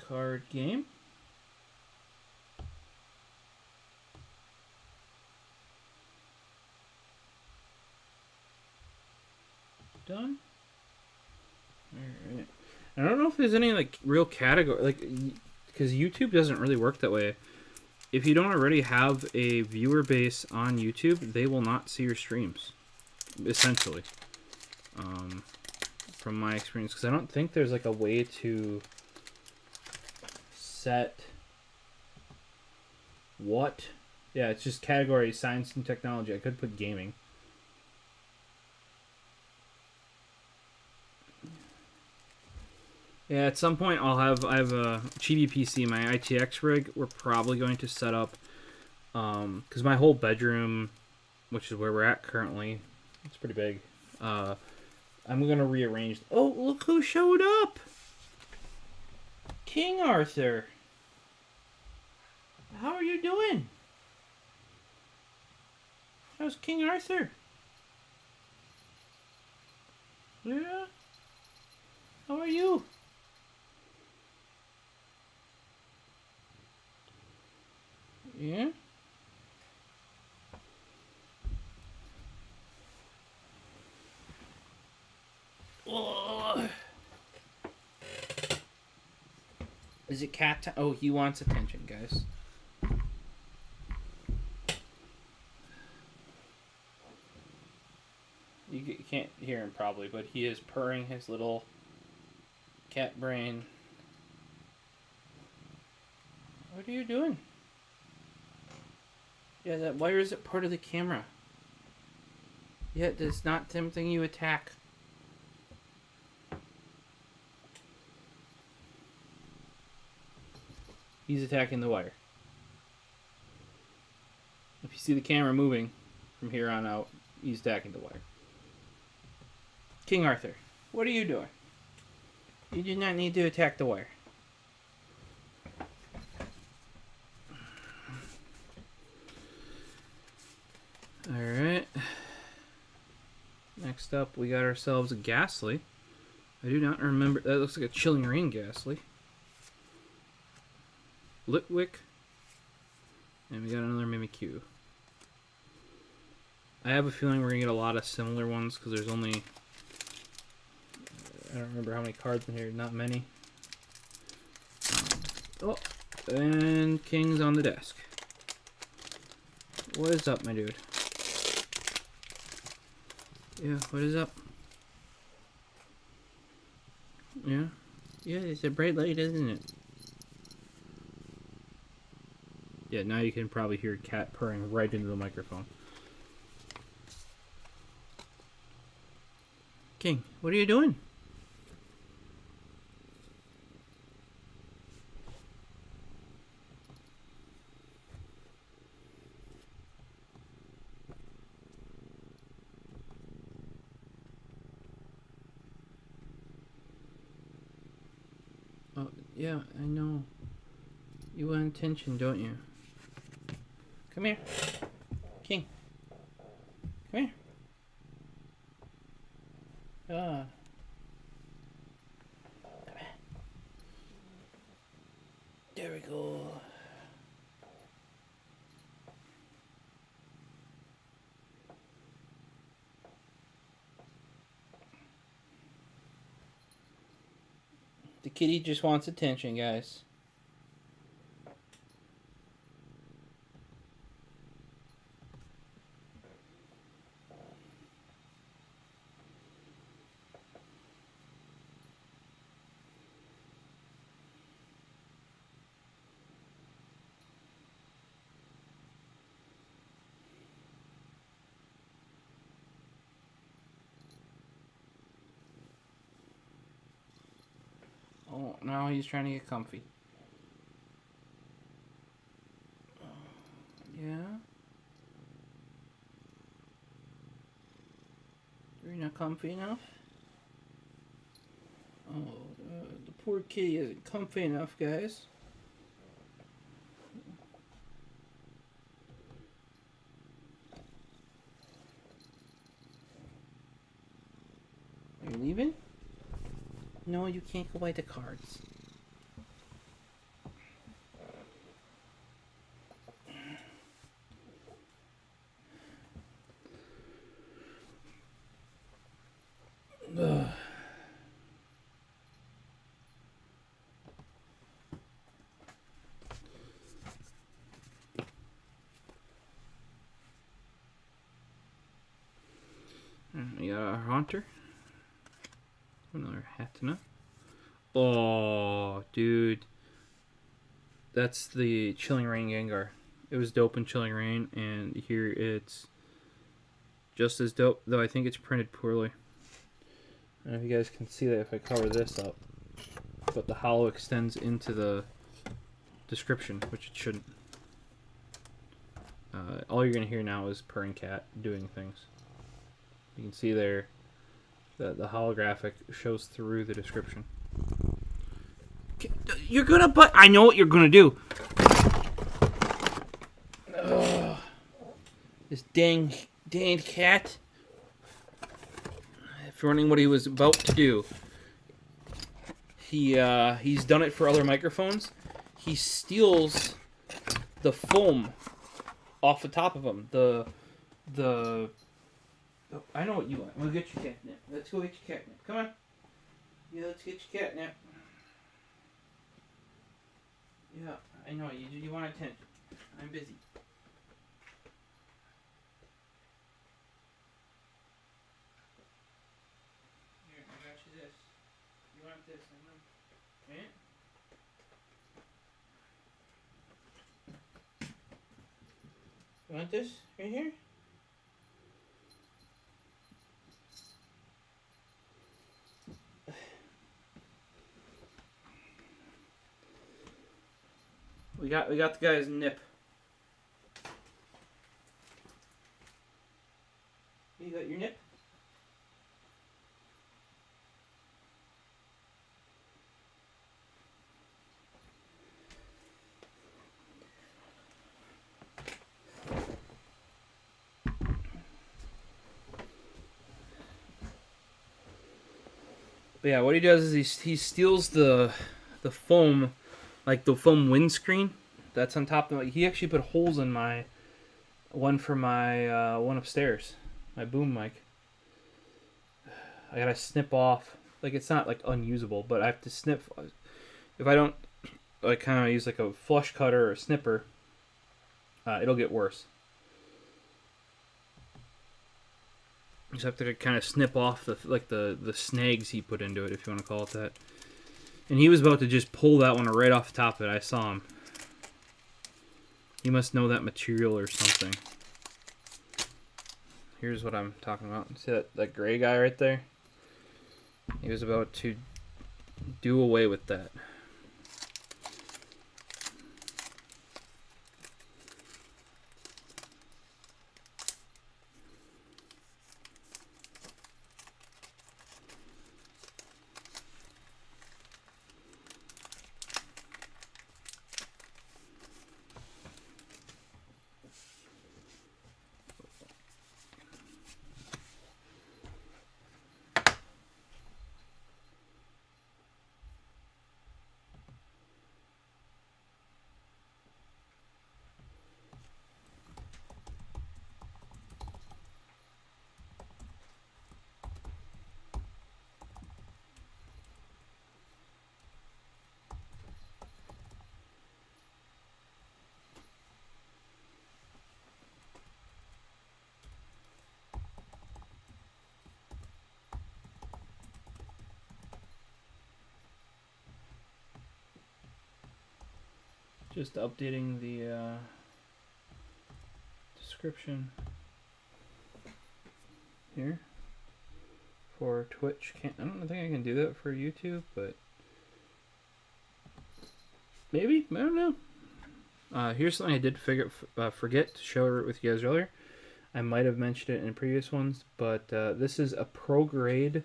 card game. Done. Alright. I don't know if there's any like real category, like, because YouTube doesn't really work that way. If you don't already have a viewer base on YouTube, they will not see your streams, essentially. From my experience, because I don't think there's like a way to set what. Yeah, it's just category science and technology. I could put gaming. Yeah, at some point I have a Chibi PC, my ITX rig. We're probably going to set up, because my whole bedroom, which is where we're at currently, it's pretty big. I'm gonna rearrange. Oh, look who showed up! King Arthur. How are you doing? How's King Arthur? Yeah. How are you? Yeah. Oh. Is it cat time? Oh, he wants attention, guys. You can't hear him probably, but he is purring his little cat brain. What are you doing? Yeah, that wire is part of the camera. Yeah, it's not something you attack. He's attacking the wire. If you see the camera moving from here on out, he's attacking the wire. King Arthur, what are you doing? You do not need to attack the wire. Alright. Next up, we got ourselves a Ghastly. I do not remember. That looks like a Chilling Reign Ghastly. Litwick. And we got another Mimikyu. I have a feeling we're going to get a lot of similar ones because there's only... I don't remember how many cards in here. Not many. Oh, and King's on the desk. What is up, my dude? Yeah, what is up? Yeah? Yeah, it's a bright light, isn't it? Yeah, now you can probably hear cat purring right into the microphone. King, what are you doing? Oh, yeah, I know. You want attention, don't you? Come here. King. Come here. Ah. Come here. There we go. The kitty just wants attention, guys. Oh, now he's trying to get comfy. Yeah? You're not comfy enough? Oh, the poor kitty isn't comfy enough, guys. You leaving? No, you can't go buy the cards. Ugh. We got our Haunter. Another Hatena. Oh, dude. That's the Chilling Reign Gengar. It was dope in Chilling Reign, and here it's just as dope, though I think it's printed poorly. I don't know if you guys can see that if I cover this up. But the hollow extends into the description, which it shouldn't. All you're going to hear now is purring cat doing things. You can see there that the holographic shows through the description. You're gonna butt. I know what you're gonna do. Ugh. This dang cat. If you're wondering what he was about to do, he's done it for other microphones. He steals the foam off the top of them. The I know what you want. We'll get your catnip. Let's go get your catnip. Come on. Yeah, let's get your catnip. Yeah, I know. You want attention. I'm busy. Here, I got you this. You want this? You want this? Right here? We got the guy's nip. You got your nip? But yeah, what he does is he steals the foam, like the foam windscreen that's on top of it. He actually put holes in my one for my one upstairs, my boom mic. I gotta snip off. Like, it's not like unusable, but I have to snip. If I don't like kind of use like a flush cutter or a snipper, it'll get worse. You just have to kind of snip off the snags he put into it, if you want to call it that. And he was about to just pull that one right off the top of it. I saw him. He must know that material or something. Here's what I'm talking about. See that gray guy right there? He was about to do away with that. Just updating the description here for Twitch. I don't think I can do that for YouTube, but maybe. I don't know. Here's something I did forget to share with you guys earlier. I might have mentioned it in previous ones, but this is a pro grade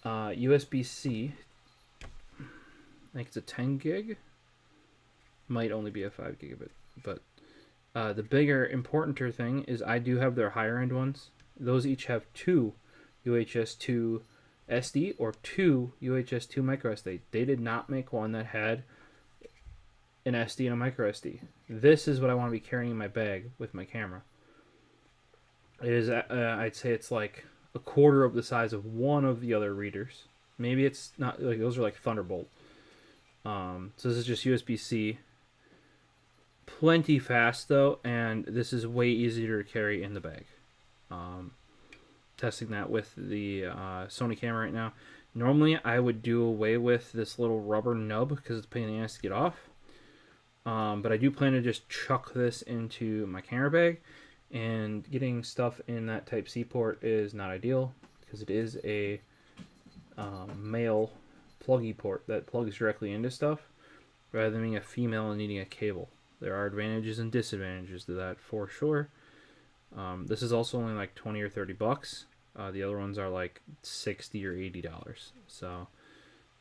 USB-C. I think it's a 10 gig. Might only be a 5 gigabit, but the bigger, importanter thing is I do have their higher end ones. Those each have two UHS 2 SD or 2 UHS 2 micro SD. They did not make one that had an SD and a micro SD. This is what I want to be carrying in my bag with my camera. It is, I'd say it's like a quarter of the size of one of the other readers. Maybe it's not, like those are like Thunderbolt. So this is just USB-C. Plenty fast though, and this is way easier to carry in the bag. Testing that with the Sony camera right now. Normally I would do away with this little rubber nub because it's a pain in the ass to get off. But I do plan to just chuck this into my camera bag, and getting stuff in that Type-C port is not ideal because it is a male pluggy port that plugs directly into stuff rather than being a female and needing a cable. There are advantages and disadvantages to that for sure. This is also only like 20 or 30 bucks. The other ones are like $60 or $80. So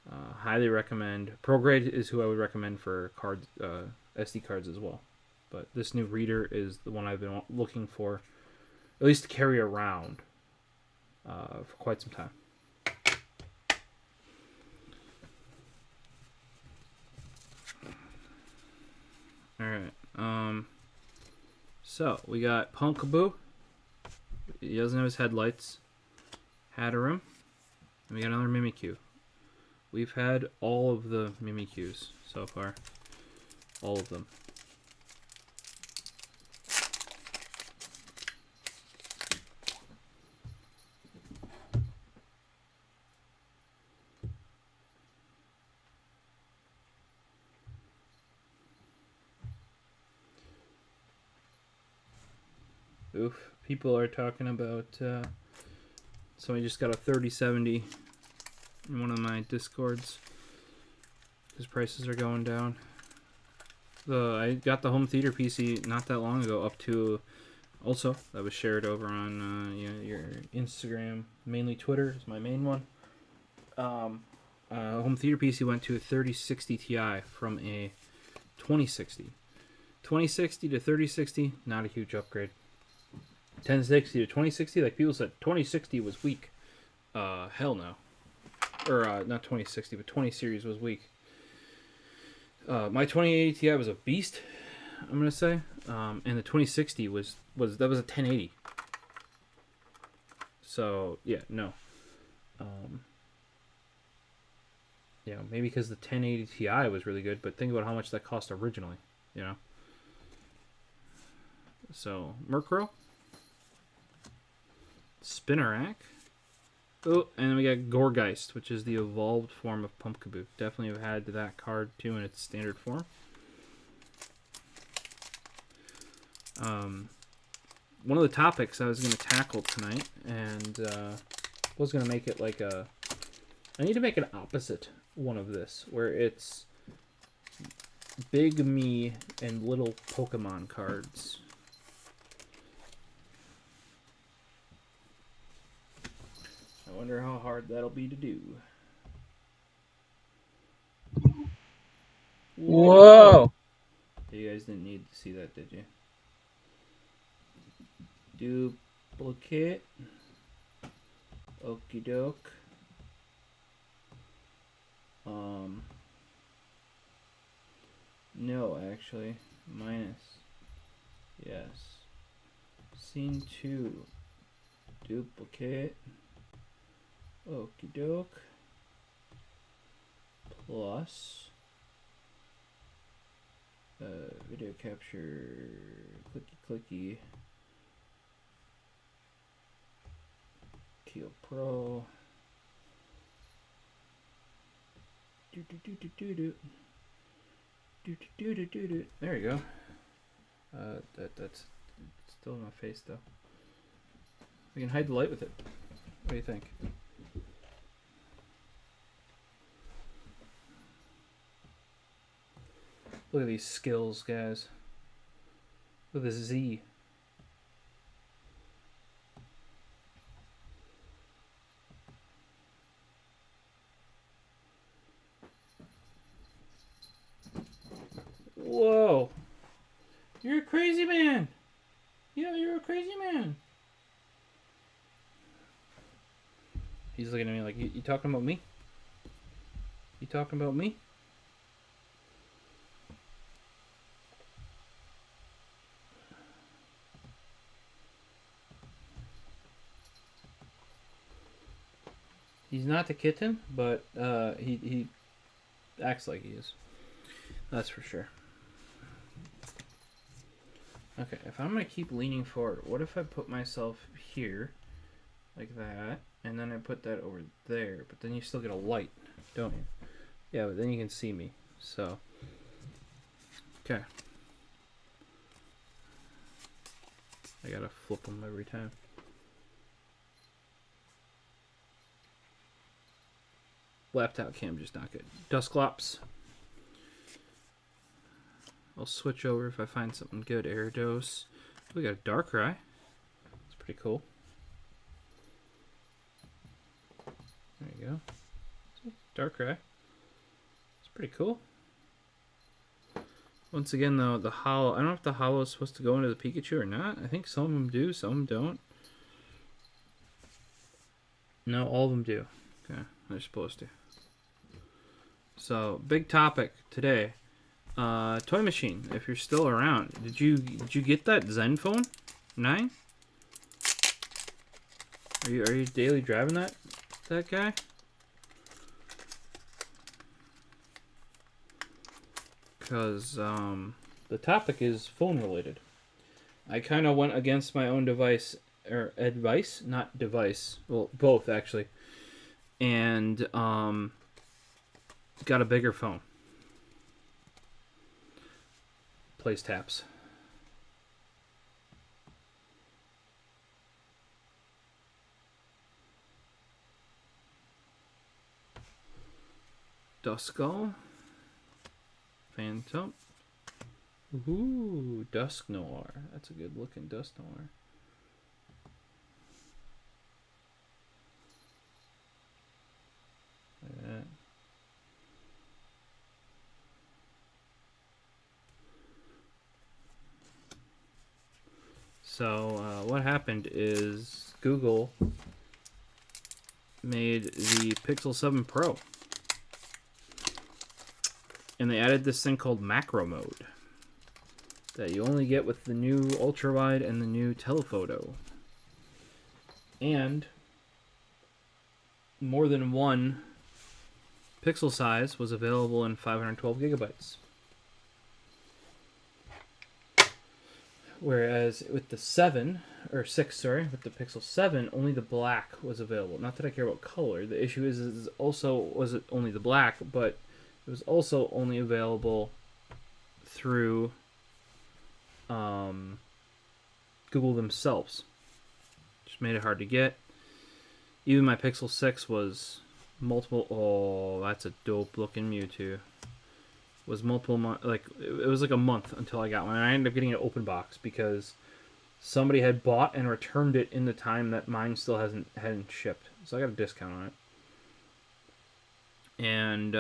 highly recommend. ProGrade is who I would recommend for cards, SD cards as well. But this new reader is the one I've been looking for, at least to carry around for quite some time. Alright, so we got Punkaboo. He doesn't have his headlights. Hatterim. And we got another Mimikyu. We've had all of the Mimikyus so far. All of them. Oof. People are talking about somebody just got a 3070 in one of my discords. His prices are going down. I got the home theater PC not that long ago, up to also that was shared over on your Instagram, mainly Twitter is my main one. Home theater PC went to a 3060 Ti from a 2060. 2060 to 3060, not a huge upgrade. 1060 to 2060, like people said 2060 was weak. Hell no. Or not 2060, but 20 series was weak. My 2080 Ti was a beast, I'm gonna say, and the 2060 was a 1080. So yeah, no. Maybe because the 1080 Ti was really good, but think about how much that cost originally, you know. So Murkrow, Spinarak. Oh, and then we got Gourgeist, which is the evolved form of Pumpkaboo. Definitely have had that card too in its standard form. One of the topics I was going to tackle tonight, and was going to make it like a... I need to make an opposite one of this, where it's big me and little Pokemon cards. I wonder how hard that'll be to do. Whoa! You guys didn't need to see that, did you? Duplicate. Okie doke. No, actually. Minus. Yes. Scene 2. Duplicate. Okie doke. Plus. Video capture. Clicky. Keel Pro. There you go. That's still in my face though. We can hide the light with it. What do you think? Look at these skills, guys. Look at this Z. Whoa. You're a crazy man. Yeah, you're a crazy man. He's looking at me like, you talking about me? You talking about me? He's not the kitten, but he acts like he is. That's for sure. Okay, if I'm going to keep leaning forward, what if I put myself here, like that, and then I put that over there, but then you still get a light, don't you? Yeah, but then you can see me, so. Okay. I gotta flip them every time. Laptop cam just not good. Dusclops. I'll switch over if I find something good. Aerodose. We got a darker eye. That's pretty cool. There you go. Darker eye. It's pretty cool. Once again, though, the hollow. I don't know if the hollow is supposed to go into the Pikachu or not. I think some of them do, some of them don't. No, all of them do. Okay, they're supposed to. So, big topic today. Toy Machine, if you're still around. Did you get that Zenfone 9? Are you daily driving that guy? Because the topic is phone related. I kind of went against my own advice, not device. Well, both actually. And got a bigger phone. Plays taps. Duskull. Phantom. Ooh, Dusk Noir. That's a good looking Dusk Noir. Like that. So what happened is Google made the Pixel 7 Pro. And they added this thing called macro mode that you only get with the new ultra wide and the new telephoto. And more than one pixel size was available in 512 gigabytes. Whereas with the 7, or 6, sorry, with the Pixel 7, only the black was available. Not that I care about color. The issue is also, was it only the black, but it was also only available through Google themselves. Just made it hard to get. Even my Pixel 6 was multiple. Oh, that's a dope looking Mewtwo. Was multiple months. Like it was like a month until I got one. And I ended up getting an open box because somebody had bought and returned it in the time that mine still hadn't shipped. So I got a discount on it. And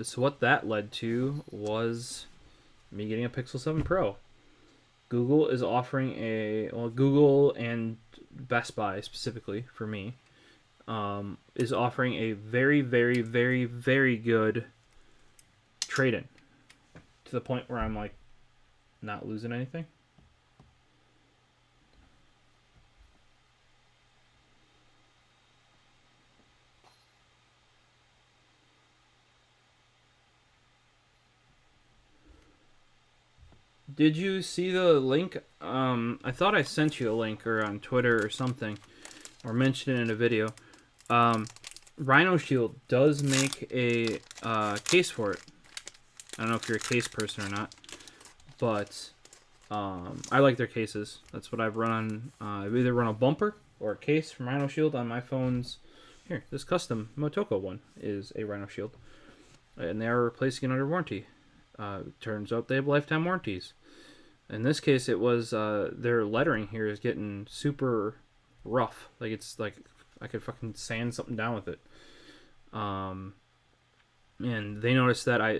so what that led to was me getting a Pixel 7 Pro. Google is offering Google and Best Buy specifically for me is offering a very, very, very, very good trade-in to the point where I'm like not losing anything. Did you see the link? I thought I sent you a link or on Twitter or something, or mentioned it in a video. Rhino Shield does make a case for it. I don't know if you're a case person or not, but I like their cases. That's what I've run on. I've either run a bumper or a case from Rhino Shield on my phones. Here, this custom Motoko one is a Rhino Shield, and they are replacing it under warranty. Turns out they have lifetime warranties. In this case, it was their lettering here is getting super rough. Like it's like I could fucking sand something down with it. And they noticed that I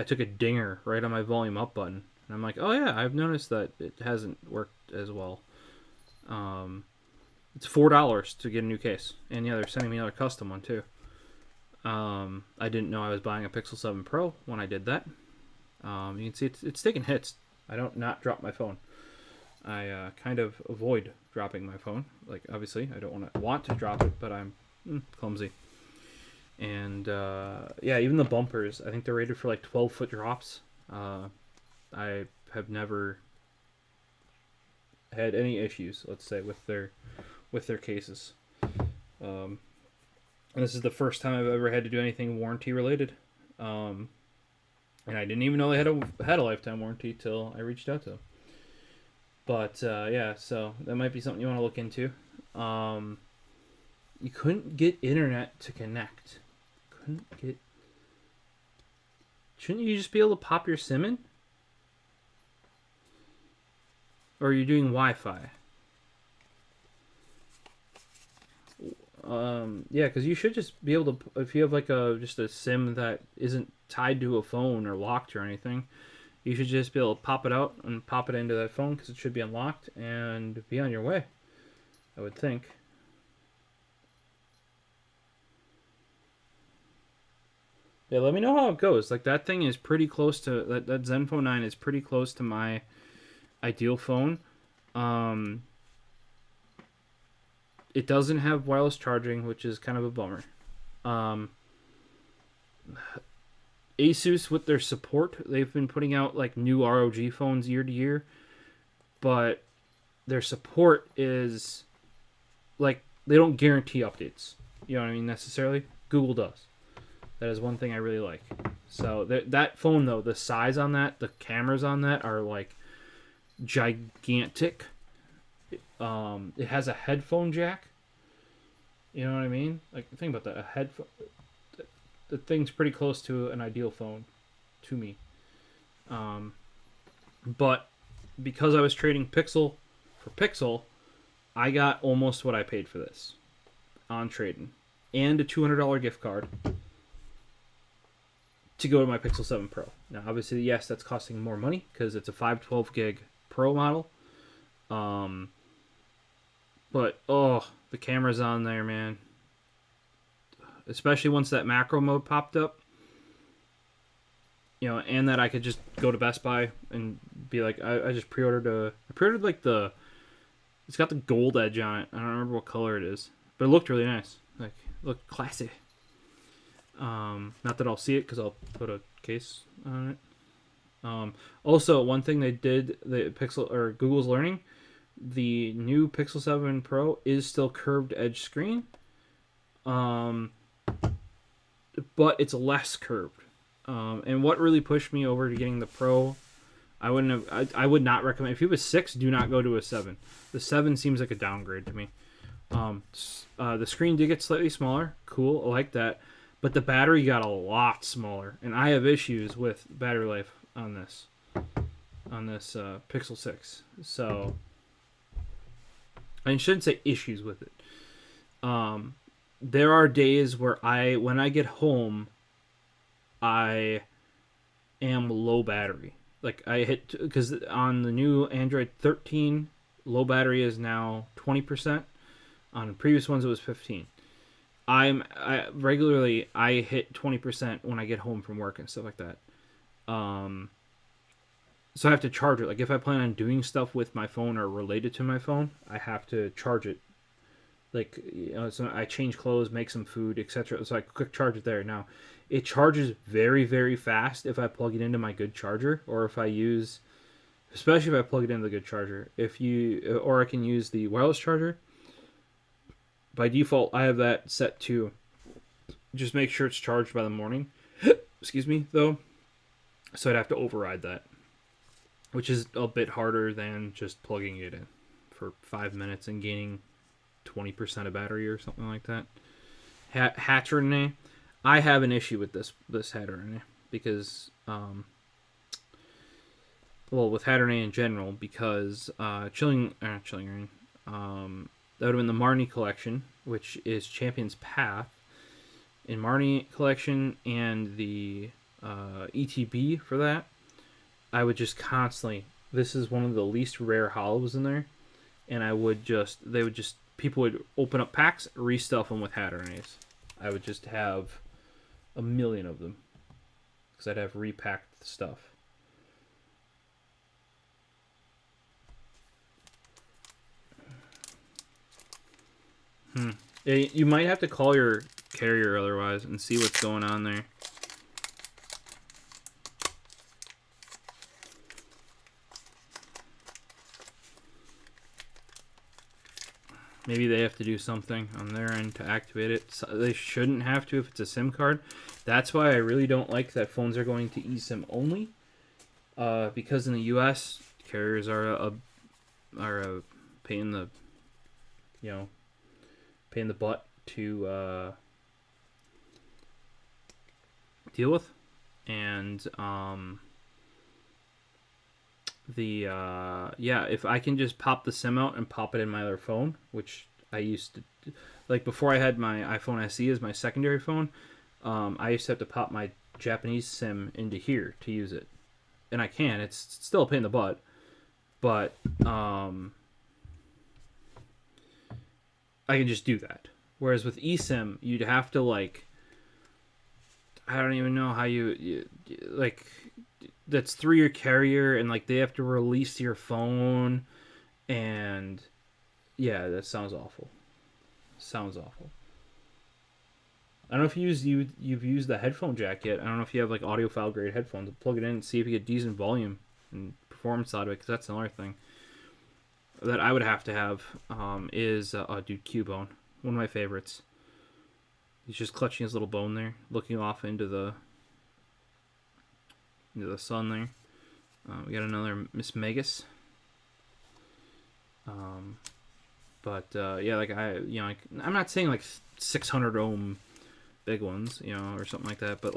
took a dinger right on my volume up button, and I'm like, oh yeah, I've noticed that it hasn't worked as well. It's $4 to get a new case, and yeah, they're sending me another custom one too. I didn't know I was buying a Pixel 7 Pro when I did that. You can see it's taking hits. I don't not drop my phone. I kind of avoid dropping my phone. Like, obviously, I don't want to drop it, but I'm clumsy. And yeah, even the bumpers, I think they're rated for like 12-foot drops. I have never had any issues, let's say, with their cases. And this is the first time I've ever had to do anything warranty related. And I didn't even know they had a lifetime warranty till I reached out to them. But yeah, so that might be something you want to look into. You couldn't get internet to connect. Shouldn't you just be able to pop your SIM in? Or are you doing Wi-Fi? Yeah, because you should just be able to, if you have like just a SIM that isn't tied to a phone or locked or anything, you should just be able to pop it out and pop it into that phone because it should be unlocked and be on your way, I would think. Yeah, let me know how it goes. Like, that thing is pretty close to, that Zenfone 9 is pretty close to my ideal phone. It doesn't have wireless charging, which is kind of a bummer. Asus, with their support, they've been putting out like new ROG phones year to year, but their support is like, they don't guarantee updates. You know what I mean? Necessarily. Google does. That is one thing I really like. So that phone, though, the size on that, the cameras on that are like gigantic. It has a headphone jack. You know what I mean? Like, think about that. A headphone. The thing's pretty close to an ideal phone, to me. But because I was trading Pixel for Pixel, I got almost what I paid for this on trading, and a $200 gift card to go to my Pixel 7 Pro. Now, obviously, yes, that's costing more money because it's a 512 gig Pro model. But, oh, the camera's on there, man. Especially once that macro mode popped up. You know, and that I could just go to Best Buy and be like, I just pre-ordered like it's got the gold edge on it. I don't remember what color it is. But it looked really nice. Like, it looked classy. Not that I'll see it because I'll put a case on it. Also, one thing they did, the Pixel or Google's learning, the new Pixel 7 Pro is still curved edge screen, but it's less curved. And what really pushed me over to getting the Pro, I would not recommend. If you have a 6, do not go to a 7. The 7 seems like a downgrade to me. The screen did get slightly smaller. Cool, I like that. But the battery got a lot smaller, and I have issues with battery life on this Pixel 6. So I shouldn't say issues with it. There are days where when I get home, I am low battery. Like, I hit, because on the new Android 13, low battery is now 20%. On the previous ones, it was 15. I regularly hit 20% when I get home from work and stuff like that. So I have to charge it. Like, if I plan on doing stuff with my phone or related to my phone, I have to charge it. Like, you know, so I change clothes, make some food, etc. So I quick charge it there. Now, it charges very, very fast if I plug it into my good charger, or if I use, especially if I plug it into the good charger. Or I can use the wireless charger. By default, I have that set to just make sure it's charged by the morning. Excuse me, though. So I'd have to override that, which is a bit harder than just plugging it in for 5 minutes and gaining 20% of battery or something like that. Hatcher, I have an issue with this Hatterene because, with Hatterene in general, because Chilling Rain, that would have been the Marnie collection, which is Champion's Path. In Marnie collection and the ETB for that, I would just constantly, this is one of the least rare hollows in there, and they would just people would open up packs, restuff them with hat grenades. I would just have a million of them because I'd have repacked stuff. You might have to call your carrier otherwise and see what's going on there. Maybe they have to do something on their end to activate it. So they shouldn't have to if it's a SIM card. That's why I really don't like that phones are going to eSIM only. Because in the U.S., carriers are a pain in the, pain in the butt to deal with, and if I can just pop the SIM out and pop it in my other phone, which I used to, like before I had my iPhone SE as my secondary phone, I used to have to pop my Japanese SIM into here to use it, and I can. It's still a pain in the butt, but I can just do that. Whereas with eSIM, you'd have to I don't even know how you that's through your carrier, and they have to release your phone, and that sounds awful. I don't know if you've used the headphone jack yet. I don't know if you have audiophile grade headphones. Plug it in and see if you get decent volume and performance out of it, because that's another thing that I would have to have is Cubone, one of my favorites. He's just clutching his little bone there, looking off into the sun there. We got another Miss Megas. I'm not saying 600 ohm big ones, or something like that, but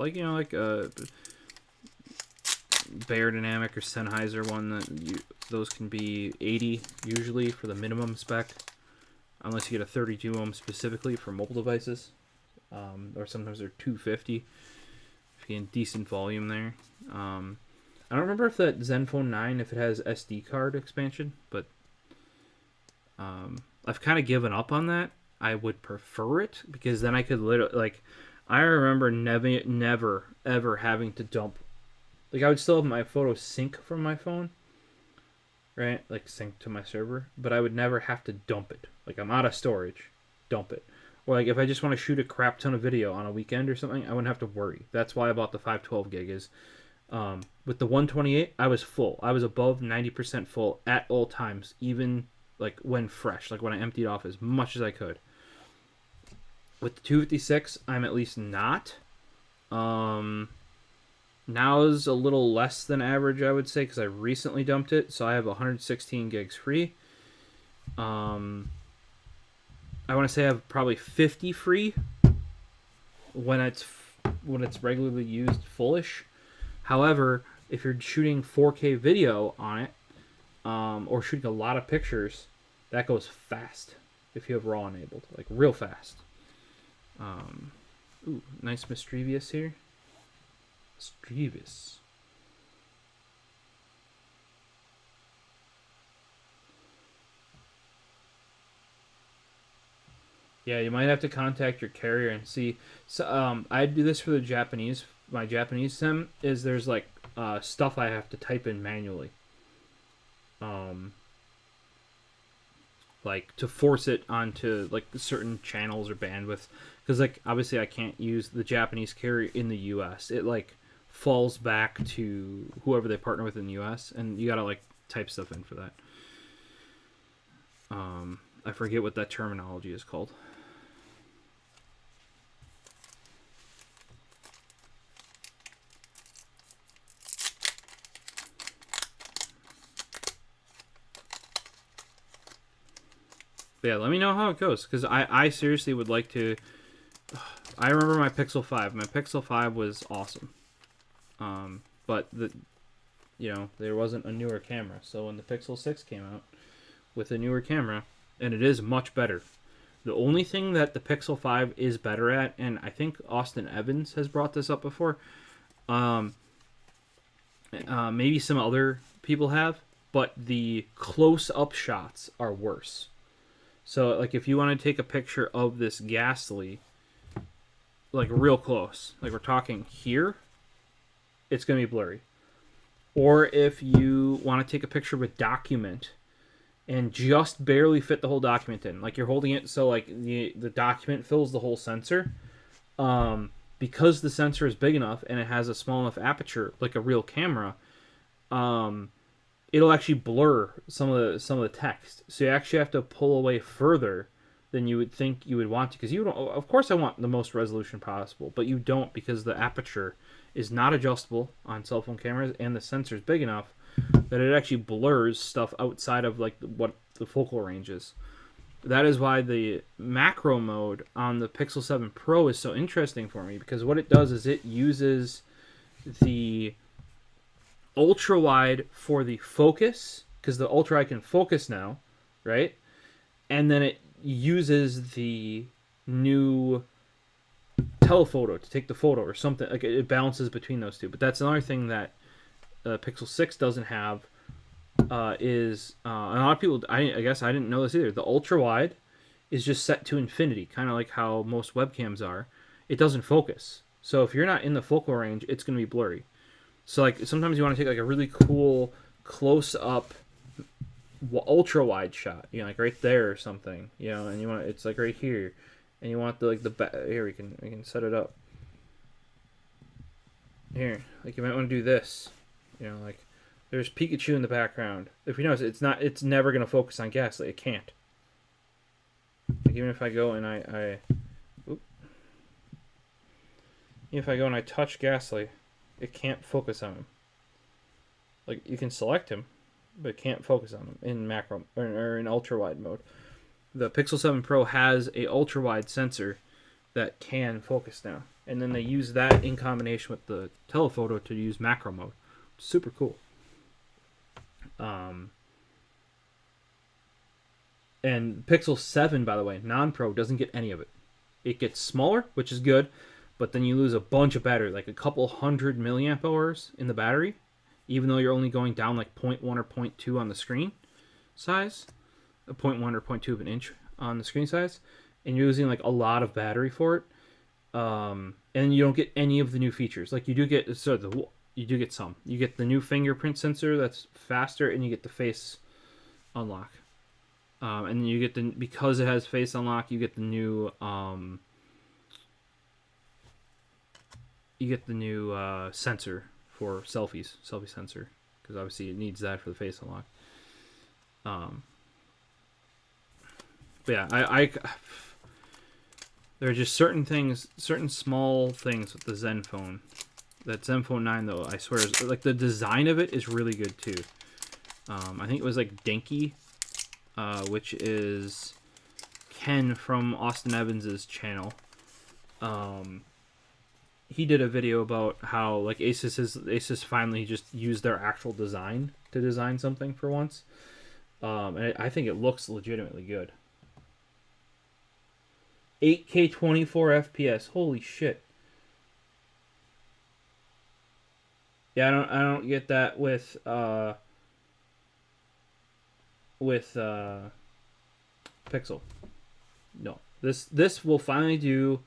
Beyerdynamic or Sennheiser one those can be 80 usually for the minimum spec, unless you get a 32 ohm specifically for mobile devices, or sometimes they're 250 if you get decent volume there. I don't remember if that Zenfone 9 if it has SD card expansion, but I've kind of given up on that. I would prefer it, because then I could literally I remember never ever having to dump. I would still have my photos sync from my phone, right? Sync to my server, but I would never have to dump it. I'm out of storage, dump it. Or if I just want to shoot a crap ton of video on a weekend or something, I wouldn't have to worry. That's why I bought the 512 gig is. With the 128, I was full. I was above 90% full at all times, even when fresh, when I emptied off as much as I could. With the 256, I'm at least not. Now is a little less than average, I would say, because I recently dumped it, so I have 116 gigs free. I want to say I have probably 50 free when it's regularly used fullish. However, if you're shooting 4K video on it, or shooting a lot of pictures, that goes fast if you have RAW enabled, real fast. Ooh, nice Mistrevious here. Strevis. Yeah, you might have to contact your carrier and see. So, I do this for the Japanese. My Japanese SIM is there's stuff I have to type in manually. To force it onto certain channels or bandwidth, because obviously I can't use the Japanese carrier in the U.S. It falls back to whoever they partner with in the U.S. and you gotta type stuff in for that. I forget what that terminology is called. But yeah, let me know how it goes, because I seriously would like to. I remember my Pixel 5. My Pixel 5 was awesome. But there wasn't a newer camera. So when the Pixel 6 came out with a newer camera, and it is much better. The only thing that the Pixel 5 is better at, and I think Austin Evans has brought this up before, maybe some other people have, but the close-up shots are worse. So like if you want to take a picture of this ghastly, like real close, like we're talking here, it's going to be blurry. Or if you want to take a picture of a document and just barely fit the whole document in, like you're holding it so like the document fills the whole sensor, because the sensor is big enough and it has a small enough aperture, like a real camera, it'll actually blur some of the text. So you actually have to pull away further than you would think you would want to, because you don't. Of course, I want the most resolution possible, but you don't, because the aperture is not adjustable on cell phone cameras, and the sensor is big enough that it actually blurs stuff outside of like what the focal range is. That is why the macro mode on the Pixel 7 Pro is so interesting for me, because what it does is it uses the ultra wide for the focus, because the ultra wide can focus now, right? And then it uses the new telephoto to take the photo or something. Like it balances between those two. But that's another thing that Pixel 6 doesn't have. Is a lot of people, I guess I didn't know this either. The ultra wide is just set to infinity, kind of like how most webcams are. It doesn't focus. So if you're not in the focal range, it's going to be blurry. So like sometimes you want to take like a really cool close up ultra wide shot, you know, like right there or something, you know, and you want it's like right here, and you want the like the here we can set it up here. Like you might want to do this, you know, like there's Pikachu in the background. If you notice, it's never gonna focus on Ghastly. It can't. Like even if I go and even if I go and I touch Ghastly, it can't focus on him. Like you can select him, but it can't focus on him in macro or in ultra wide mode. The Pixel 7 Pro has a ultra wide sensor that can focus now, and then they use that in combination with the telephoto to use macro mode. Super cool. And Pixel 7, by the way, non-Pro, doesn't get any of it. It gets smaller, which is good, but then you lose a bunch of battery, like a couple hundred milliamp hours in the battery, even though you're only going down like 0.1 or 0.2 on the screen size, a 0.1 or 0.2 of an inch on the screen size, and you're using like a lot of battery for it. And you don't get any of the new features. Like you do get, you do get some. You get the new fingerprint sensor that's faster, and you get the face unlock. And you get because it has face unlock, you get the new sensor for selfie sensor, because obviously it needs that for the face unlock. But yeah, I there are just certain things, certain small things with the Zen phone. That Zen Phone 9 though, I swear, is, like the design of it is really good too. I think it was like Denki, which is Ken from Austin Evans's channel. He did a video about how like Asus finally just used their actual design to design something for once. And I think it looks legitimately good. 8K 24 FPS. Holy shit. Yeah, I don't get that with Pixel. No. This will finally do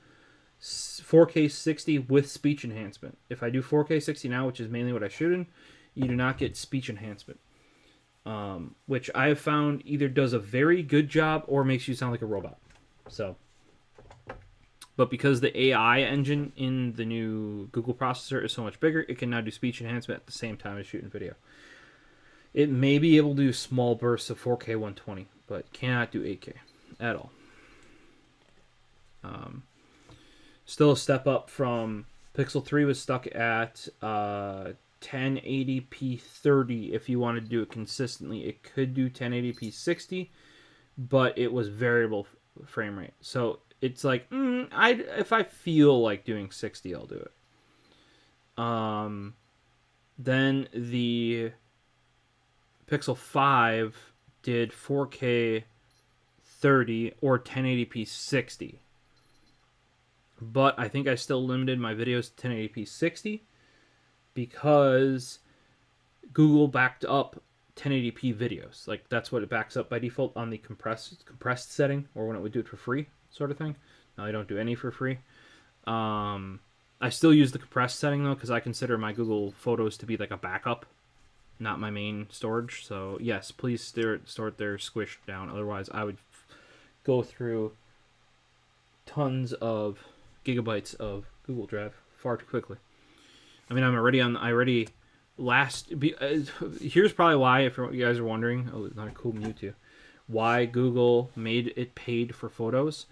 4K 60 with speech enhancement. If I do 4K 60 now, which is mainly what I shoot in, you do not get speech enhancement. Which I have found either does a very good job or makes you sound like a robot. So, but because the AI engine in the new Google processor is so much bigger, it can now do speech enhancement at the same time as shooting video. It may be able to do small bursts of 4K 120, but cannot do 8K at all. Still a step up from Pixel 3 was stuck at 1080p 30 if you wanted to do it consistently. It could do 1080p 60, but it was variable frame rate. So it's like, if I feel like doing 60, I'll do it. Then the Pixel 5 did 4K 30 or 1080p 60. But I think I still limited my videos to 1080p 60 because Google backed up 1080p videos. Like that's what it backs up by default on the compressed setting, or when it would do it for free, sort of thing. Now I don't do any for free. I still use the compressed setting though, because I consider my Google Photos to be like a backup, not my main storage. So yes, please store it there squished down. Otherwise, I would go through tons of gigabytes of Google Drive far too quickly. I mean, here's probably why, if you guys are wondering, oh, it's not a cool Mewtwo, why Google made it paid for photos.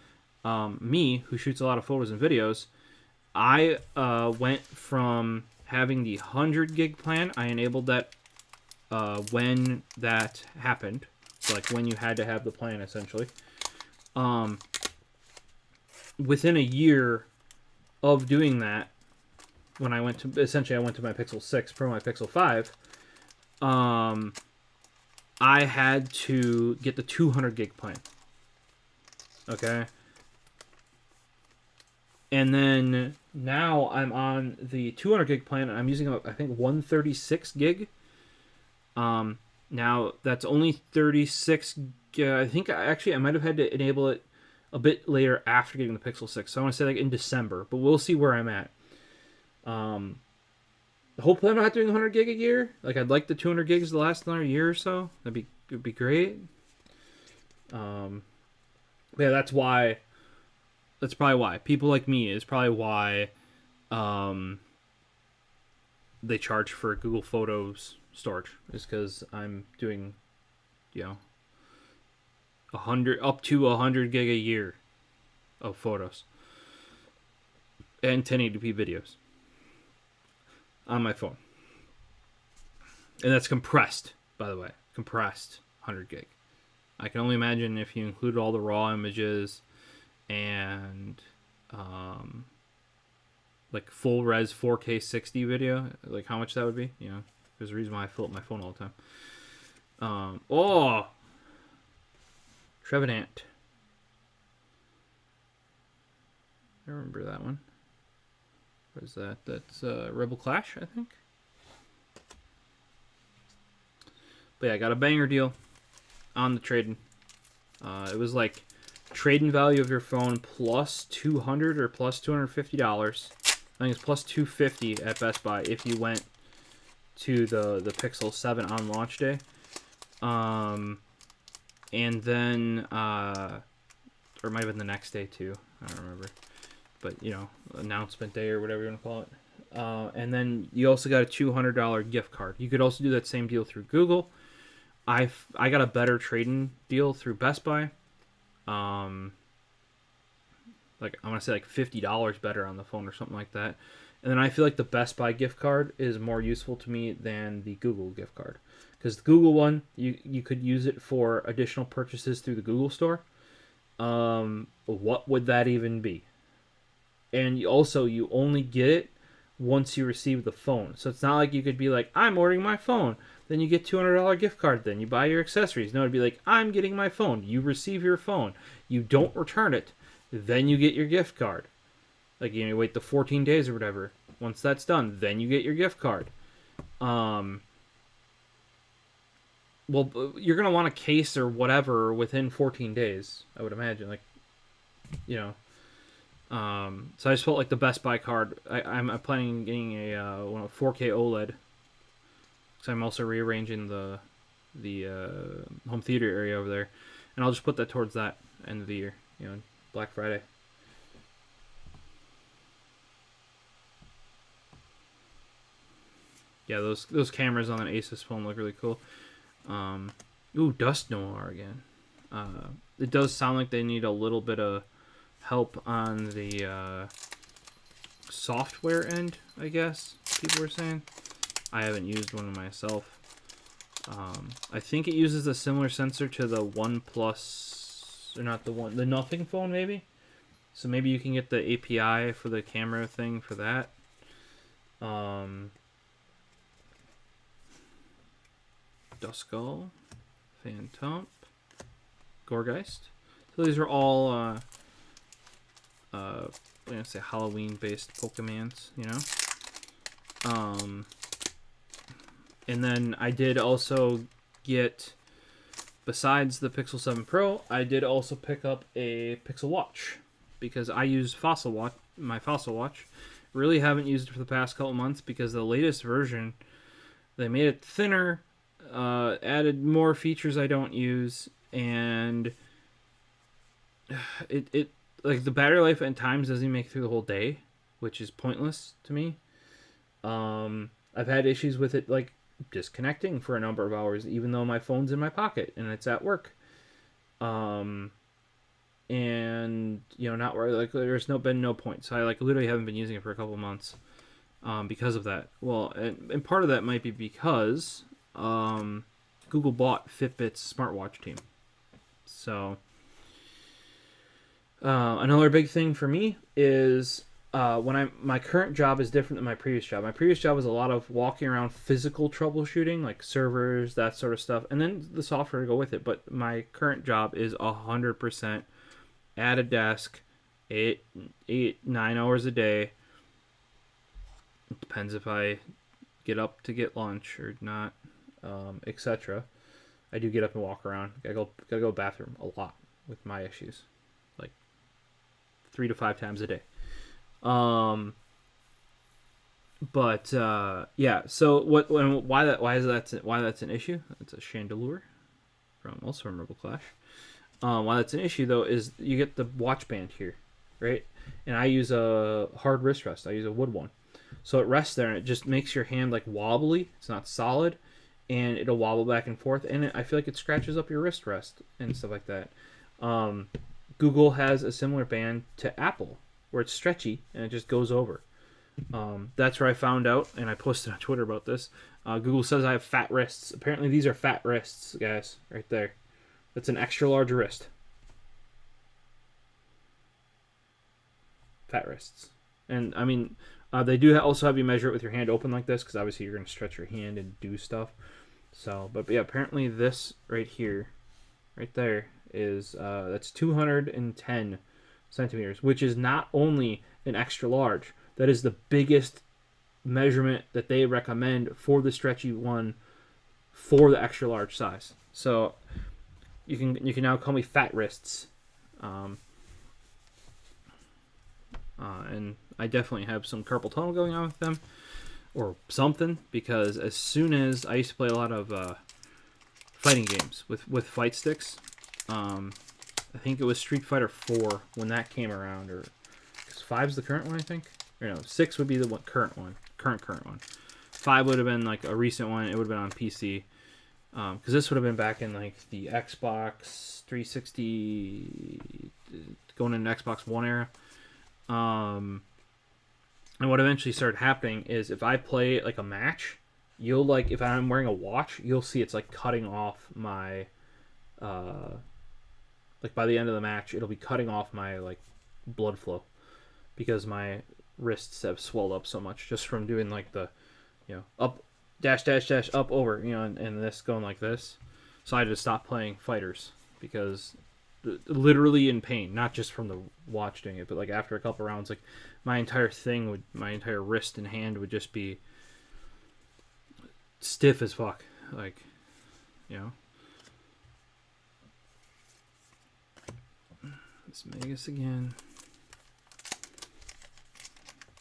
Me, who shoots a lot of photos and videos, I went from having the 100 gig plan. I enabled that when that happened, so like when you had to have the plan, essentially. Within a year of doing that, when I went to my Pixel 6 Pro, my Pixel 5, I had to get the 200 gig plan. Okay. And then now I'm on the 200 gig plan, and I'm using, I think, 136 gig. Now that's only 36. I think I might have had to enable it a bit later after getting the Pixel 6. So I want to say like in December, but we'll see where I'm at. Hopefully I'm not doing 100 gig a year. Like I'd like the 200 gigs to last another year or so. It'd be great. Yeah, that's why. That's probably why people like me is probably why they charge for Google Photos storage, is because I'm doing, 100 up to 100 gig a year of photos and 1080p videos on my phone, and that's compressed, by the way, compressed 100 gig. I can only imagine if you include all the raw images and like full res 4K 60 video, like how much that would be. There's a reason why I fill up my phone all the time. Trevenant, I remember that one. What is that? That's Rebel Clash, I think. But yeah, I got a banger deal on the trading. It was like trade-in value of your phone plus $200 or plus $250. I think it's plus $250 at Best Buy if you went to the Pixel 7 on launch day. And then or it might have been the next day too. I don't remember. But announcement day or whatever you want to call it. And then you also got a $200 gift card. You could also do that same deal through Google. I got a better trade-in deal through Best Buy. Like I want to say like $50 better on the phone or something like that. And then I feel like the Best Buy gift card is more useful to me than the Google gift card, because the Google one you could use it for additional purchases through the Google store. What would that even be? And you only get it once you receive the phone. So it's not like you could be like, I'm ordering my phone, then you get $200 gift card, then you buy your accessories. No, it'd be like, I'm getting my phone. You receive your phone. You don't return it. Then you get your gift card. Like, you wait the 14 days or whatever. Once that's done, then you get your gift card. Well, you're going to want a case or whatever within 14 days, I would imagine. Like, so I just felt like the Best Buy card. I'm planning on getting a 4K OLED. So I'm also rearranging the home theater area over there, and I'll just put that towards that end of the year, Black Friday. Yeah, those cameras on an Asus phone look really cool. Ooh, Dust Noir again. It does sound like they need a little bit of help on the software end, I guess people were saying. I haven't used one myself. I think it uses a similar sensor to the OnePlus, or not the Nothing phone maybe. So maybe you can get the API for the camera thing for that. Duskull, Phantom, Gorgeist. So these are all I'm gonna say Halloween-based Pokemons, And then I did also get, besides the Pixel 7 Pro, I did also pick up a Pixel Watch because I use my Fossil Watch. Really haven't used it for the past couple months because the latest version, they made it thinner, added more features I don't use, and it like the battery life at times doesn't make it through the whole day, which is pointless to me. I've had issues with it like disconnecting for a number of hours, even though my phone's in my pocket and it's at work. And not where like there's been no point. So I like literally haven't been using it for a couple months, because of that. Well, and part of that might be because Google bought Fitbit's smartwatch team. So another big thing for me is my current job is different than my previous job. My previous job was a lot of walking around physical troubleshooting, like servers, that sort of stuff, and then the software to go with it. But my current job is 100% at a desk, 9 hours a day. It depends if I get up to get lunch or not, etc. I do get up and walk around. Gotta go to the bathroom a lot with my issues, like 3 to 5 times a day. Yeah. So why that's an issue? It's a chandelier from Rebel Clash. Why that's an issue though is you get the watch band here, right? And I use a hard wrist rest. I use a wood one, so it rests there and it just makes your hand like wobbly. It's not solid, and it'll wobble back and forth. And I feel like it scratches up your wrist rest and stuff like that. Google has a similar band to Apple, where it's stretchy and it just goes over. That's where I found out, and I posted on Twitter about this. Google says I have fat wrists. Apparently these are fat wrists, guys, right there. That's an extra large wrist. Fat wrists. And, I mean, they do also have you measure it with your hand open like this, because obviously you're going to stretch your hand and do stuff. So, but yeah, apparently this right here, right there, is, that's 210 centimeters, which is not only an extra large, that is the biggest measurement that they recommend for the stretchy one for the extra large size. So you can now call me fat wrists, and I definitely have some carpal tunnel going on with them or something, because as soon as I used to play a lot of fighting games with fight sticks, I think it was Street Fighter 4 when that came around, or because 5's the current one, I think. Or no, 6 would be the current one. 5 would have been like a recent one. It would have been on PC. Because this would have been back in like the Xbox 360, going into Xbox One era. And what eventually started happening is if I play like a match, you'll like, if I'm wearing a watch, you'll see it's like cutting off my, like by the end of the match, it'll be cutting off my like blood flow because my wrists have swelled up so much just from doing like the, up, dash, dash, dash, up, over, and this going like this. So I had to stop playing fighters because literally in pain, not just from the watch doing it, but like after a couple rounds, like my entire wrist and hand would just be stiff as fuck. Like, let's Vegas again.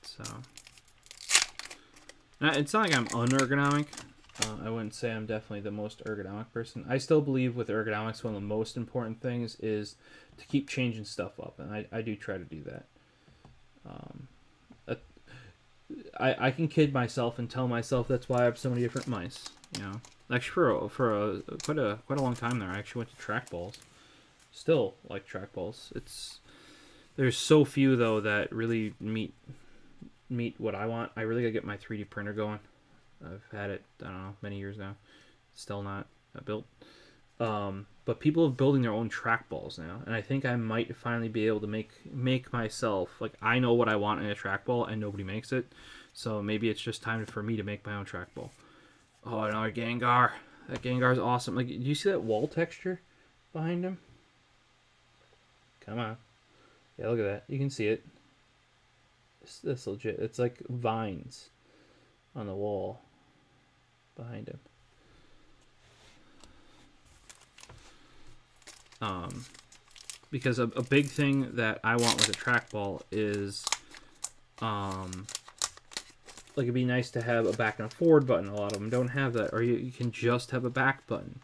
So, it's not like I'm unergonomic. I wouldn't say I'm definitely the most ergonomic person. I still believe with ergonomics, one of the most important things is to keep changing stuff up, and I do try to do that. I can kid myself and tell myself that's why I have so many different mice. Actually, for quite a long time there, I actually went to trackballs. Still like trackballs. There's so few though that really meet what I want. I really gotta get my 3D printer going. I've had it, I don't know, many years now. Still not built. But people are building their own trackballs now, and I think I might finally be able to make myself, like, I know what I want in a trackball and nobody makes it. So maybe it's just time for me to make my own trackball. Oh, another Gengar. That Gengar's awesome. Like, do you see that wall texture behind him? Come on. Yeah, look at that. You can see it. That's legit. It's like vines on the wall behind him. Because a big thing that I want with a trackball is, like, it'd be nice to have a back and a forward button. A lot of them don't have that, or you can just have a back button.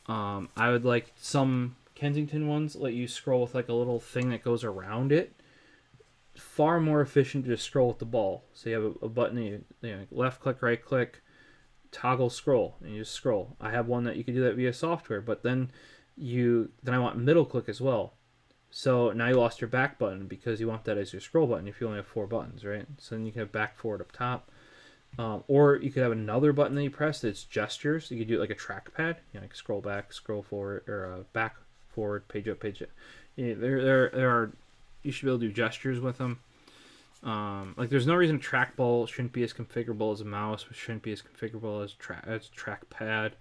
I would like some Kensington ones let you scroll with like a little thing that goes around it. Far more efficient to just scroll with the ball. So you have a button, you know, left click, right click, toggle scroll, and you just scroll. I have one that you can do that via software, but then I want middle click as well. So now you lost your back button because you want that as your scroll button if you only have 4 buttons, right? So then you can have back, forward, up top. Or you could have another button that you press that's gestures. You could do it like a trackpad, you know, like scroll back, scroll forward, or back, forward, page up, page up. Yeah, there are. You should be able to do gestures with them. Like, there's no reason trackball shouldn't be as configurable as a mouse, which shouldn't be as configurable as trackpad.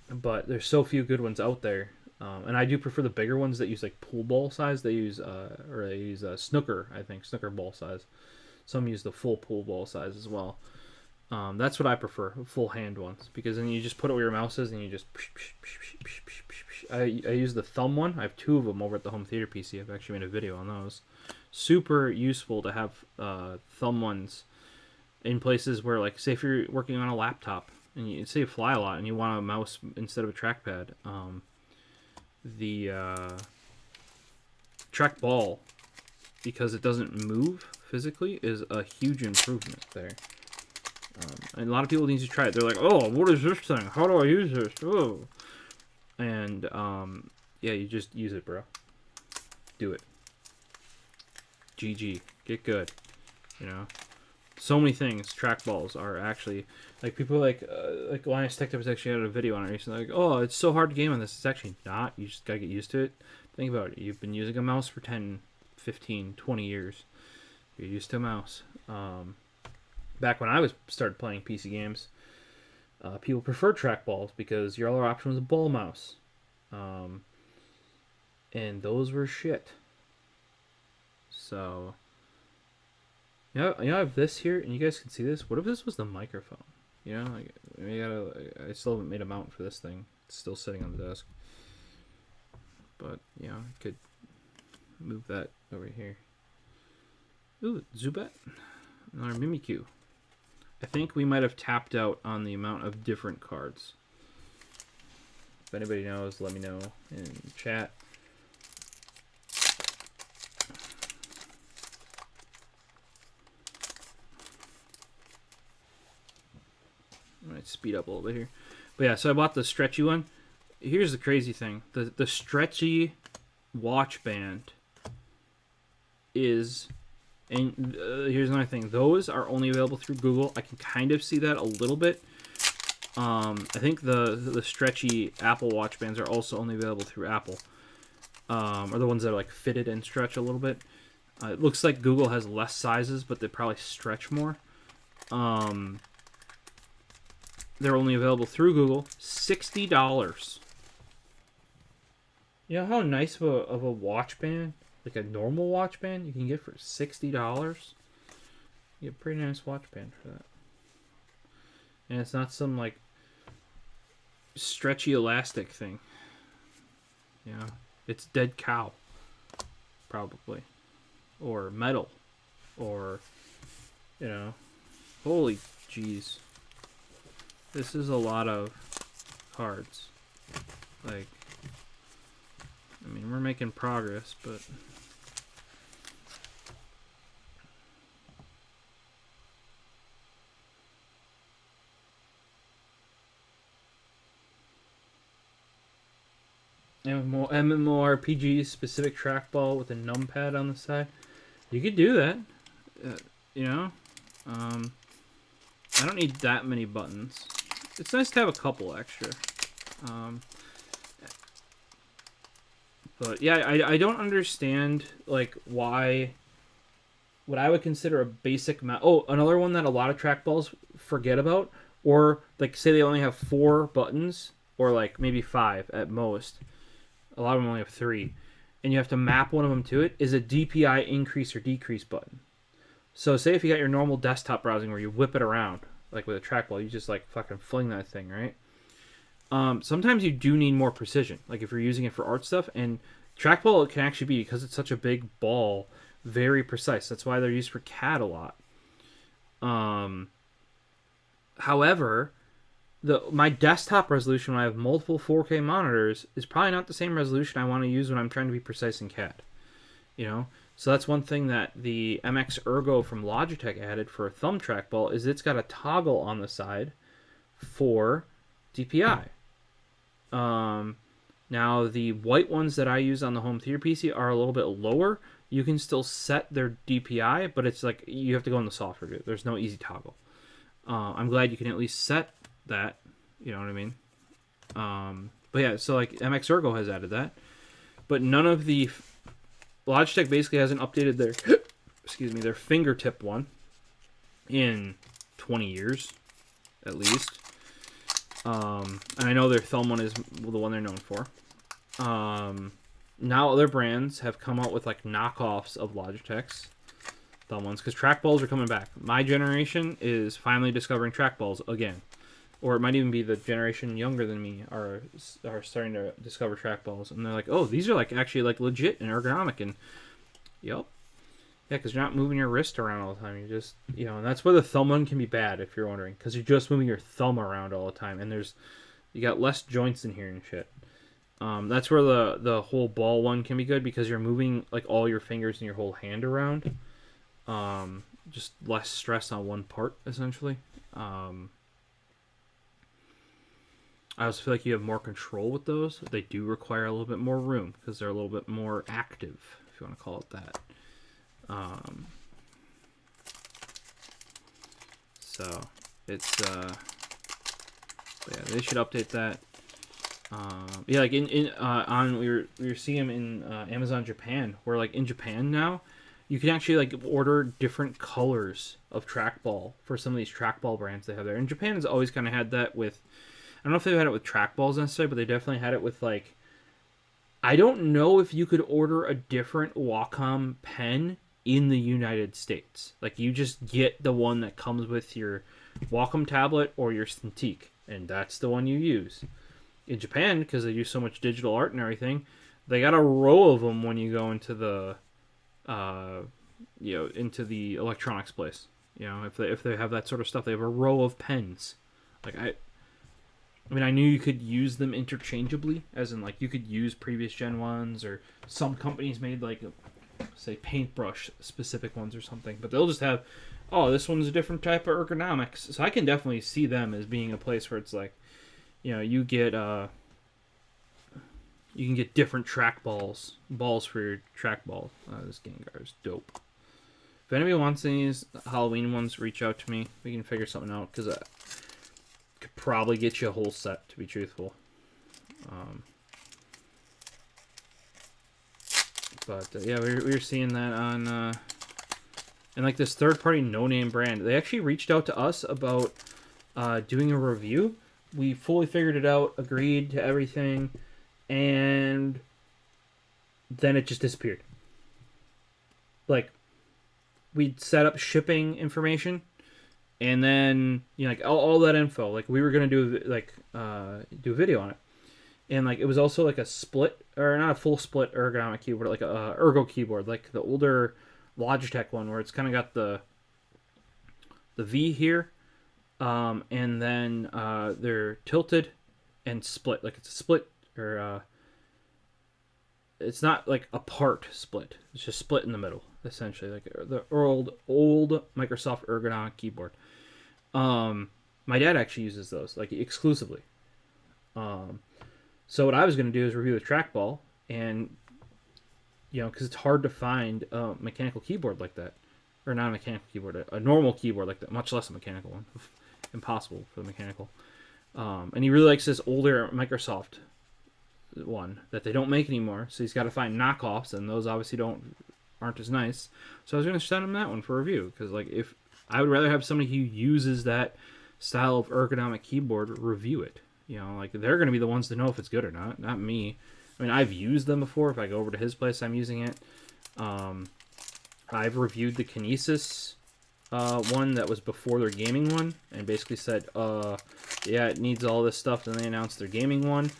But there's so few good ones out there. And I do prefer the bigger ones that use like pool ball size. They use snooker, I think, snooker ball size. Some use the full pool ball size as well. That's what I prefer, full hand ones, because then you just put it where your mouse is and you just. I use the thumb one. I have 2 of them over at the home theater PC. I've actually made a video on those. Super useful to have thumb ones in places where, like, say if you're working on a laptop and you say you fly a lot and you want a mouse instead of a trackpad. The trackball, because it doesn't move physically, is a huge improvement there. And a lot of people need to try it. They're like, "Oh, what is this thing? How do I use this?" Oh, and yeah, you just use it, bro. Do it. GG, get good. You know, so many things. Trackballs are actually, like, people like Linus Tech Tips was actually had a video on it recently. Like, "Oh, it's so hard to game on this." It's actually not. You just gotta get used to it. Think about it. You've been using a mouse for 10, 15, 20 years. You're used to a mouse. Back when I started playing PC games, people preferred trackballs because your other option was a ball mouse. And those were shit. So, I have this here, and you guys can see this. What if this was the microphone? You know, like, I still haven't made a mount for this thing. It's still sitting on the desk. But, I could move that over here. Ooh, Zubat. Another Mimikyu. I think we might have tapped out on the amount of different cards. If anybody knows, let me know in chat. I might speed up a little bit here. But yeah, so I bought the stretchy one. Here's the crazy thing. The stretchy watch band is... And here's another thing. Those are only available through Google. I can kind of see that a little bit. I think the stretchy Apple Watch bands are also only available through Apple. Or the ones that are like fitted and stretch a little bit. It looks like Google has less sizes, but they probably stretch more. They're only available through Google. $60. You know how nice of a watch band? Like a normal watch band you can get for $60. You get a pretty nice watch band for that. And it's not some like stretchy elastic thing. It's dead cow. Probably. Or metal. Or, holy jeez. This is a lot of cards. Like, I mean, we're making progress, but... MMORPG specific trackball with a numpad on the side. You could do that. I don't need that many buttons. It's nice to have a couple extra. But yeah, I don't understand like why what I would consider a basic mouse. Oh, another one that a lot of trackballs forget about, or like say they only have 4 buttons, or like maybe 5 at most. A lot of them only have 3, and you have to map one of them to it. Is a DPI increase or decrease button. So say if you got your normal desktop browsing where you whip it around like with a trackball, you just like fucking fling that thing, right? Sometimes you do need more precision, like if you're using it for art stuff. And trackball, it can actually be, because it's such a big ball, very precise. That's why they're used for CAD a lot. However, my desktop resolution when I have multiple 4K monitors is probably not the same resolution I want to use when I'm trying to be precise in CAD. You know, so that's one thing that the MX Ergo from Logitech added for a thumb trackball is it's got a toggle on the side for DPI. Now the white ones that I use on the home theater PC are a little bit lower. You can still set their DPI, but it's like you have to go in the software. There's no easy toggle. I'm glad you can at least set that. You know what I mean? But yeah, so like MX Ergo has added that, but none of the Logitech basically hasn't updated their their fingertip one in 20 years at least. And I know their thumb one is the one they're known for. Now other brands have come out with like knockoffs of Logitech's thumb ones, because trackballs are coming back. My generation is finally discovering trackballs again, or it might even be the generation younger than me are starting to discover trackballs, and they're like, oh, these are like actually like legit and ergonomic. And yep, yeah, because you're not moving your wrist around all the time. You just, and that's where the thumb one can be bad, if you're wondering, because you're just moving your thumb around all the time, and you got less joints in here and shit. That's where the whole ball one can be good, because you're moving like all your fingers and your whole hand around. Just less stress on one part, essentially. I also feel like you have more control with those. They do require a little bit more room, because they're a little bit more active, if you want to call it that. So it's yeah, they should update that. Yeah, like we were seeing them in Amazon Japan, where like in Japan now you can actually like order different colors of trackball for some of these trackball brands they have there. And Japan has always kind of had that with, I don't know if they've had it with trackballs necessarily, but they definitely had it with like, I don't know if you could order a different Wacom pen in the United States. Like you just get the one that comes with your Wacom tablet or your Cintiq, and that's the one you use. In Japan, because they do so much digital art and everything, they got a row of them when you go into the into the electronics place. If they have that sort of stuff, they have a row of pens. Like I mean, I knew you could use them interchangeably, as in like you could use previous gen ones, or some companies made like say paintbrush specific ones or something, but they'll just have, oh, this one's a different type of ergonomics. So I can definitely see them as being a place where it's like, you can get different balls for your trackball. This Gengar is dope. If anybody wants these Halloween ones, reach out to me. We can figure something out, because I could probably get you a whole set, to be truthful. But yeah, we were seeing that on and like this third-party no-name brand. They actually reached out to us about doing a review. We fully figured it out, agreed to everything, and then it just disappeared. Like, we'd set up shipping information, and then like all that info. Like we were gonna do a video on it, and like it was also like a split, or not a full split ergonomic keyboard, like a ergo keyboard, like the older Logitech one, where it's kind of got the V here. And then they're tilted and split. Like it's a split, or it's not like a part split. It's just split in the middle, essentially. Like the old Microsoft ergonomic keyboard. My dad actually uses those like exclusively. So what I was going to do is review the trackball, and because it's hard to find a mechanical keyboard like that, or not a mechanical keyboard, a normal keyboard like that, much less a mechanical one. Impossible for the mechanical. And he really likes this older Microsoft one that they don't make anymore, so he's got to find knockoffs, and those obviously aren't as nice. So I was going to send him that one for review, because like if I would rather have somebody who uses that style of ergonomic keyboard review it. Like they're going to be the ones to know if it's good or not me. I mean, I've used them before. If I go over to his place, I'm using it. I've reviewed the Kinesis one that was before their gaming one, and basically said yeah, it needs all this stuff. Then they announced their gaming one,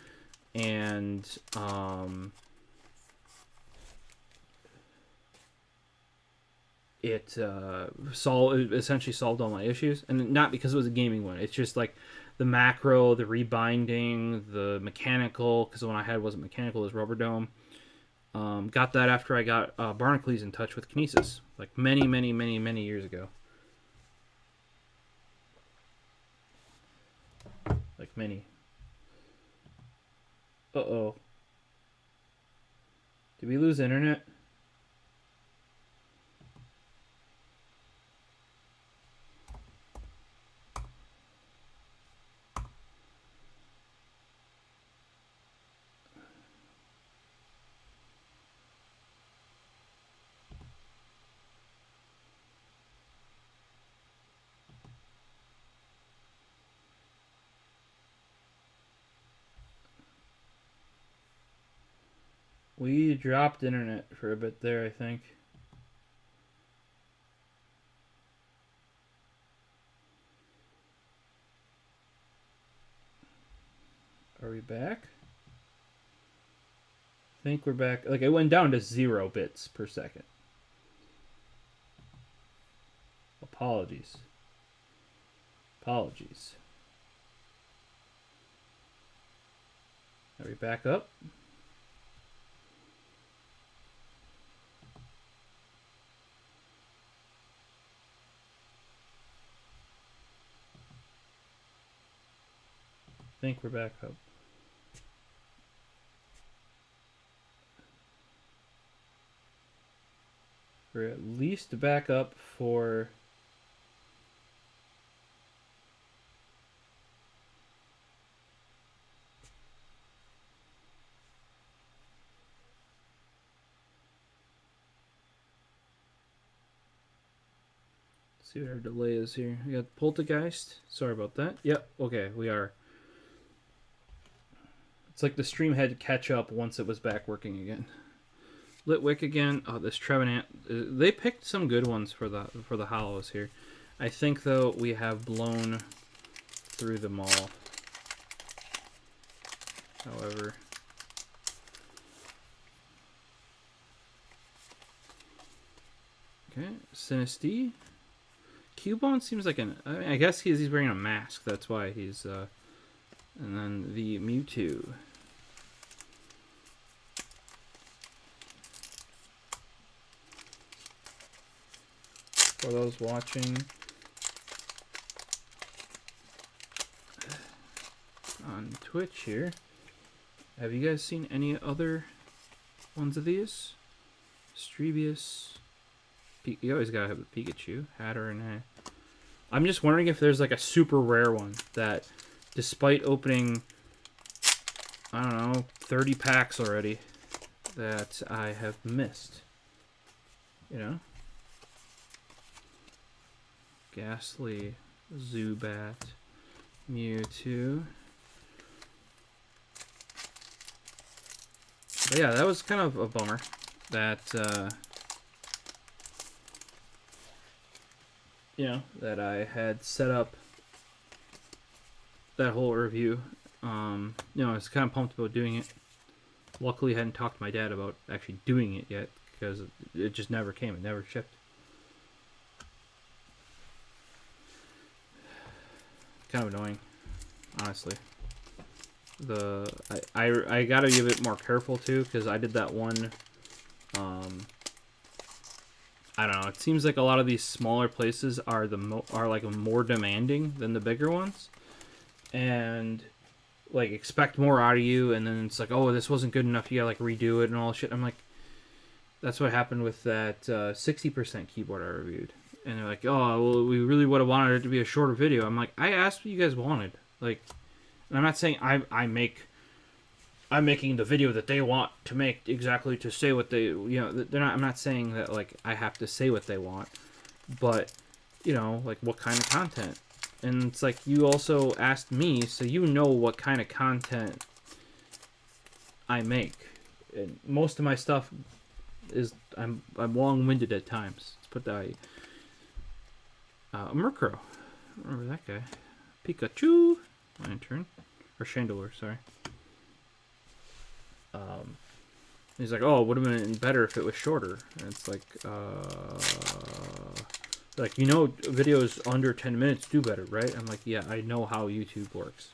and it essentially solved all my issues, and not because it was a gaming one. It's just like the macro, the rebinding, the mechanical. Because the one I had wasn't mechanical; it was rubber dome. Got that after I got Barnacules in touch with Kinesis, like many years ago. Like many. Uh-oh. Did we lose internet? We dropped internet for a bit there, I think. Are we back? I think we're back. Like, it went down to 0 bits per second. Apologies. Apologies. Are we back up? I think we're back up. We're at least back up for... Let's see what our delay is here. We got Poltergeist. Sorry about that. Yep, okay, we are. It's like the stream had to catch up once it was back working again. Litwick again. Oh, this Trevenant. They picked some good ones for the hollows here. I think though we have blown through them all. However, okay, Sinistea. Cubone seems like an. I mean, I guess he's wearing a mask. That's why he's. And then the Mewtwo. For those watching on Twitch here, have you guys seen any other ones of these? Strebius. You always gotta have a Pikachu, Hatter, and I'm just wondering if there's like a super rare one that, despite opening, I don't know, 30 packs already, that I have missed. You know? Ghastly, Zubat, Mewtwo. But yeah, that was kind of a bummer. That, you know, that I had set up that whole review. You know, I was kind of pumped about doing it. Luckily, I hadn't talked to my dad about actually doing it yet, because it just never came. It never shipped. Kind of annoying, honestly. I gotta be a bit more careful too, because I did that one. I don't know. It seems like a lot of these smaller places are like more demanding than the bigger ones, and like expect more out of you, and then it's like, oh, this wasn't good enough. You gotta like redo it and all shit. I'm like, that's what happened with that 60% keyboard I reviewed. And they're like, oh, well, we really would have wanted it to be a shorter video. I'm like, I asked what you guys wanted. Like, and I'm not saying I'm making the video that they want to make exactly to say what they, you know, they're not. I'm not saying that like I have to say what they want, but you know, like what kind of content. And it's like you also asked me, so you know what kind of content I make. And most of my stuff is I'm long-winded at times. Let's put that way. Murkrow. Remember that guy. Pikachu. lantern or chandelier, sorry. He's like, oh, it would have been better if it was shorter. And it's like, videos under 10 minutes do better, right? I'm like, yeah, I know how YouTube works.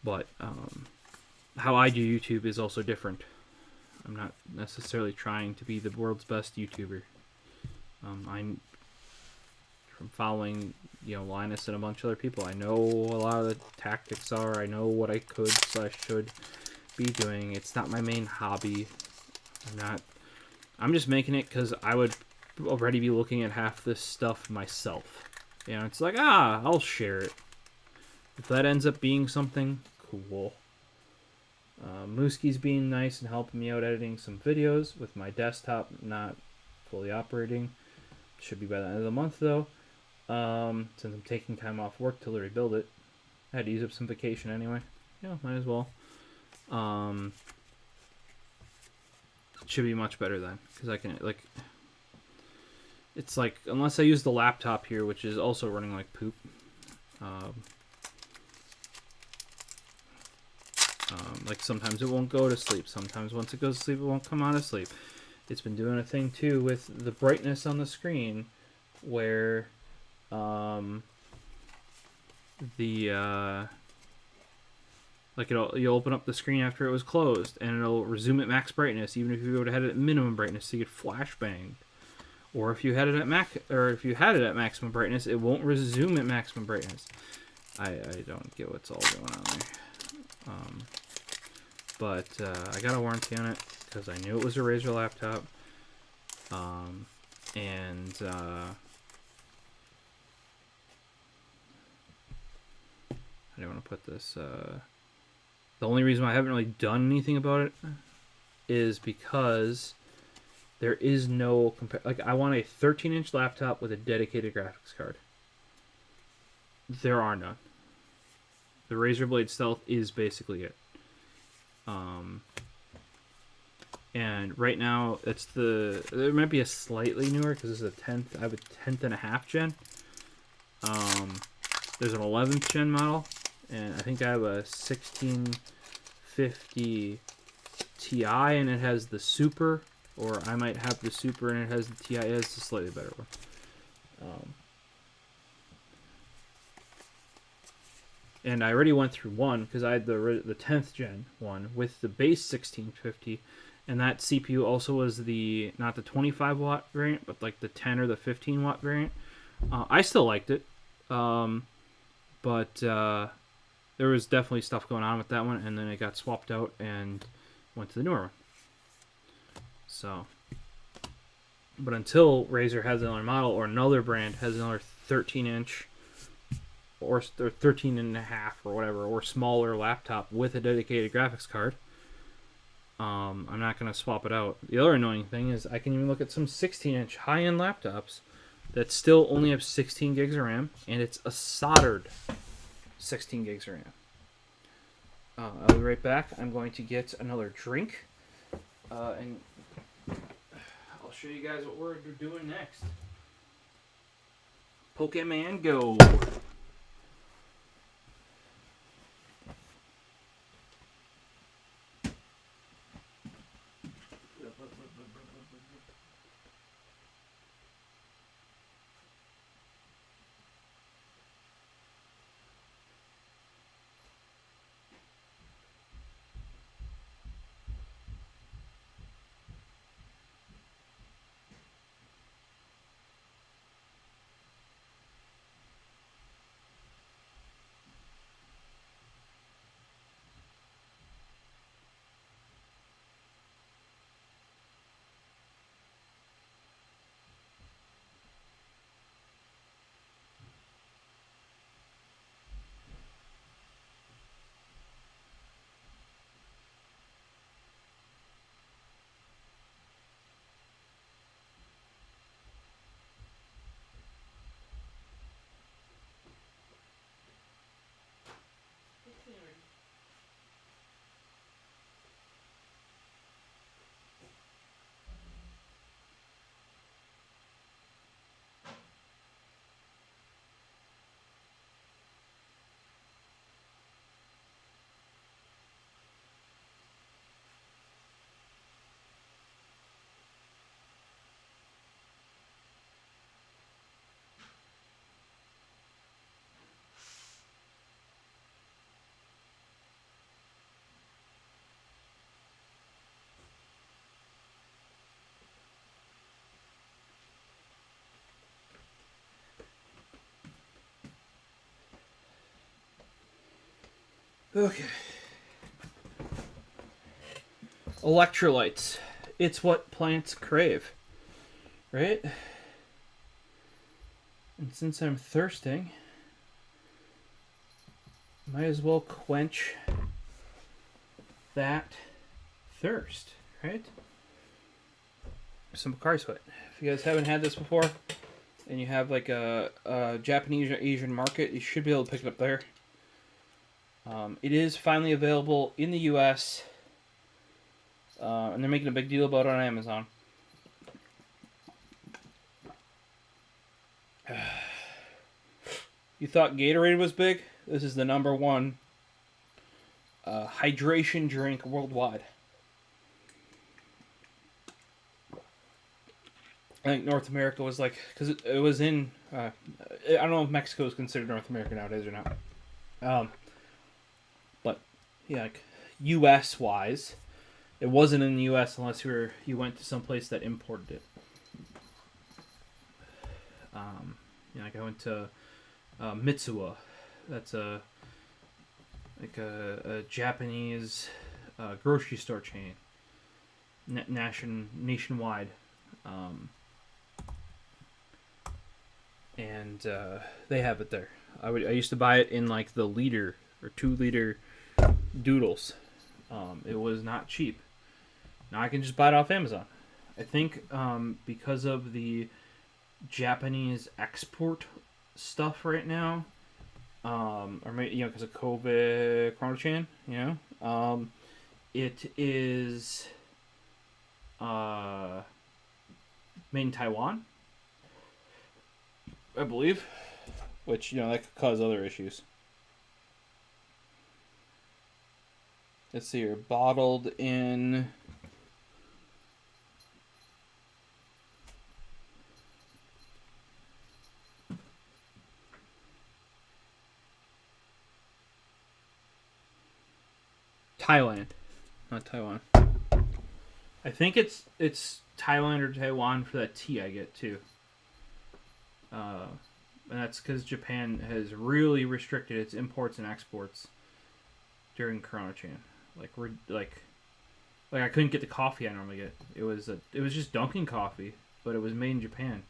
But how I do YouTube is also different. I'm not necessarily trying to be the world's best YouTuber. I'm from following, Linus and a bunch of other people. I know a lot of the tactics are. I know what I could/should be doing. It's not my main hobby. I'm just making it because I would already be looking at half this stuff myself. It's like, I'll share it. If that ends up being something, cool. Mooskie's being nice and helping me out editing some videos with my desktop not fully operating. Should be by the end of the month though. Since I'm taking time off work to rebuild it. I had to use up some vacation anyway. Might as well. It should be much better then, because I can, it's like, unless I use the laptop here, which is also running like poop. Sometimes it won't go to sleep. Sometimes once it goes to sleep, it won't come out of sleep. It's been doing a thing too with the brightness on the screen, where you'll open up the screen after it was closed, and it'll resume at max brightness, even if you would have had it at minimum brightness, so you get flashbanged. Or if you had it at maximum brightness, it won't resume at maximum brightness. I don't get what's all going on there. But I got a warranty on it because I knew it was a Razer laptop. I don't want to put this. The only reason why I haven't really done anything about it is because there is no I want a 13-inch laptop with a dedicated graphics card. There are none. The Razer Blade Stealth is basically it. And right now there might be a slightly newer because this is a 10th. I have a 10th and a half gen. There's an 11th gen model, and I think I have a 1650 Ti, and it has the Super, or I might have the Super and it has the Ti. It's a slightly better one. And I already went through one because I had the 10th gen one with the base 1650, and that CPU also was not the 25 watt variant, but like the 10 or the 15 watt variant. I still liked it, but there was definitely stuff going on with that one, and then it got swapped out and went to the newer one. So, but until Razer has another model or another brand has another 13-inch or 13 and a half or whatever, or smaller laptop with a dedicated graphics card, I'm not going to swap it out. The other annoying thing is I can even look at some 16-inch high-end laptops that still only have 16 gigs of RAM, and it's a soldered 16 gigs of RAM. I'll be right back. I'm going to get another drink, and I'll show you guys what we're doing next. Pokemon Go. Okay. Electrolytes. It's what plants crave, right? And since I'm thirsting, might as well quench that thirst, right? Some Pocari Sweat. If you guys haven't had this before, and you have like a Japanese or Asian market, you should be able to pick it up there. It is finally available in the U.S., and they're making a big deal about it on Amazon. You thought Gatorade was big? This is the number one hydration drink worldwide. I think North America was like, because it was in, I don't know if Mexico is considered North America nowadays or not. But yeah, like U.S. wise, it wasn't in the U.S. unless you went to some place that imported it. Like I went to Mitsuwa. That's a Japanese grocery store chain, nationwide, and they have it there. I used to buy it in like the liter or 2 liter doodles. It was not cheap. Now I can just buy it off Amazon. I think because of the Japanese export stuff right now, or maybe because of COVID, Chrono-chan, it is made in Taiwan, I believe, which that could cause other issues. Let's see here, bottled in Thailand, not Taiwan. I think it's Thailand or Taiwan for that tea I get too. And that's because Japan has really restricted its imports and exports during Chrono-chan. Like I couldn't get the coffee I normally get. It was just Dunkin' coffee, but it was made in Japan.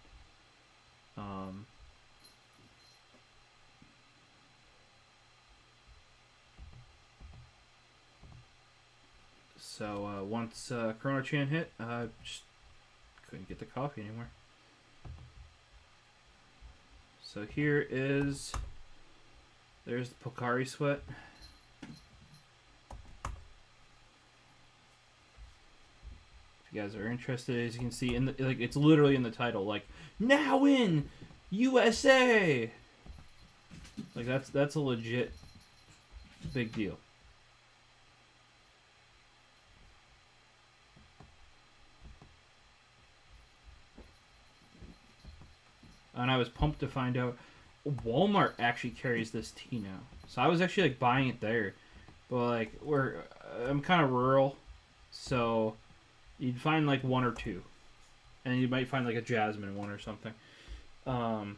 So once Chrono-chan hit, just couldn't get the coffee anymore. So there's the Pocari Sweat. If you guys are interested, as you can see, it's literally in the title, like now in USA. Like that's a legit big deal. And I was pumped to find out Walmart actually carries this tea now. So I was actually like buying it there, but like I'm kind of rural, so you'd find like one or two, and you might find like a jasmine one or something. Far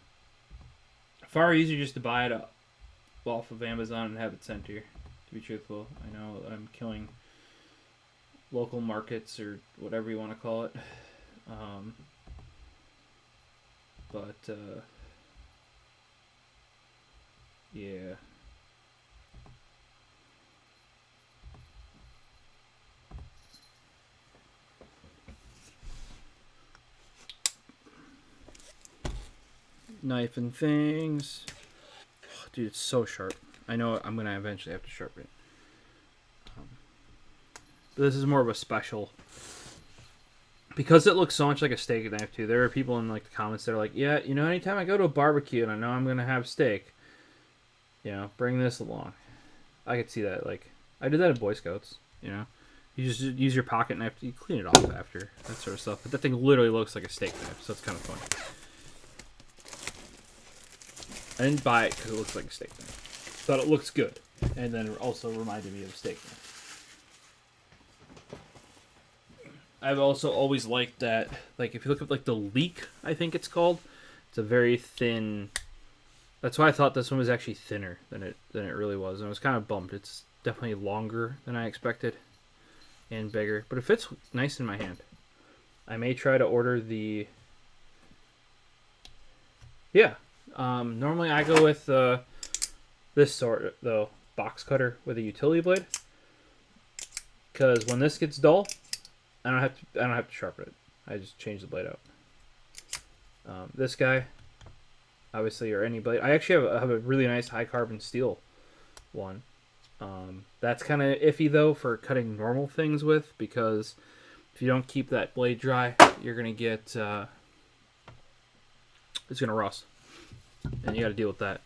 easier just to buy it off of Amazon and have it sent here. To be truthful, I know I'm killing local markets or whatever you want to call it. But yeah. Knife and things. Oh, dude, it's so sharp. I know I'm gonna eventually have to sharpen it. But this is more of a special. Because it looks so much like a steak knife too. There are people in like the comments that are like, yeah, anytime I go to a barbecue and I know I'm gonna have steak, bring this along. I could see that. Like, I did that in Boy Scouts. You just use your pocket knife. You clean it off after that sort of stuff. But that thing literally looks like a steak knife, so it's kind of funny. I didn't buy it because it looks like a steak knife. Thought it looks good, and then it also reminded me of a steak knife. I've also always liked that, like, if you look at, like, the Leek, I think it's called, it's a very thin, that's why I thought this one was actually thinner than it really was, and I was kind of bummed. It's definitely longer than I expected and bigger, but it fits nice in my hand. I may try to order the. Yeah, normally I go with this sort though, box cutter with a utility blade, because when this gets dull, I don't have to sharpen it. I just change the blade out. This guy, obviously, or any blade. I actually have a really nice high carbon steel one. That's kind of iffy though for cutting normal things with, because if you don't keep that blade dry, you're gonna get it's gonna rust, and you got to deal with that.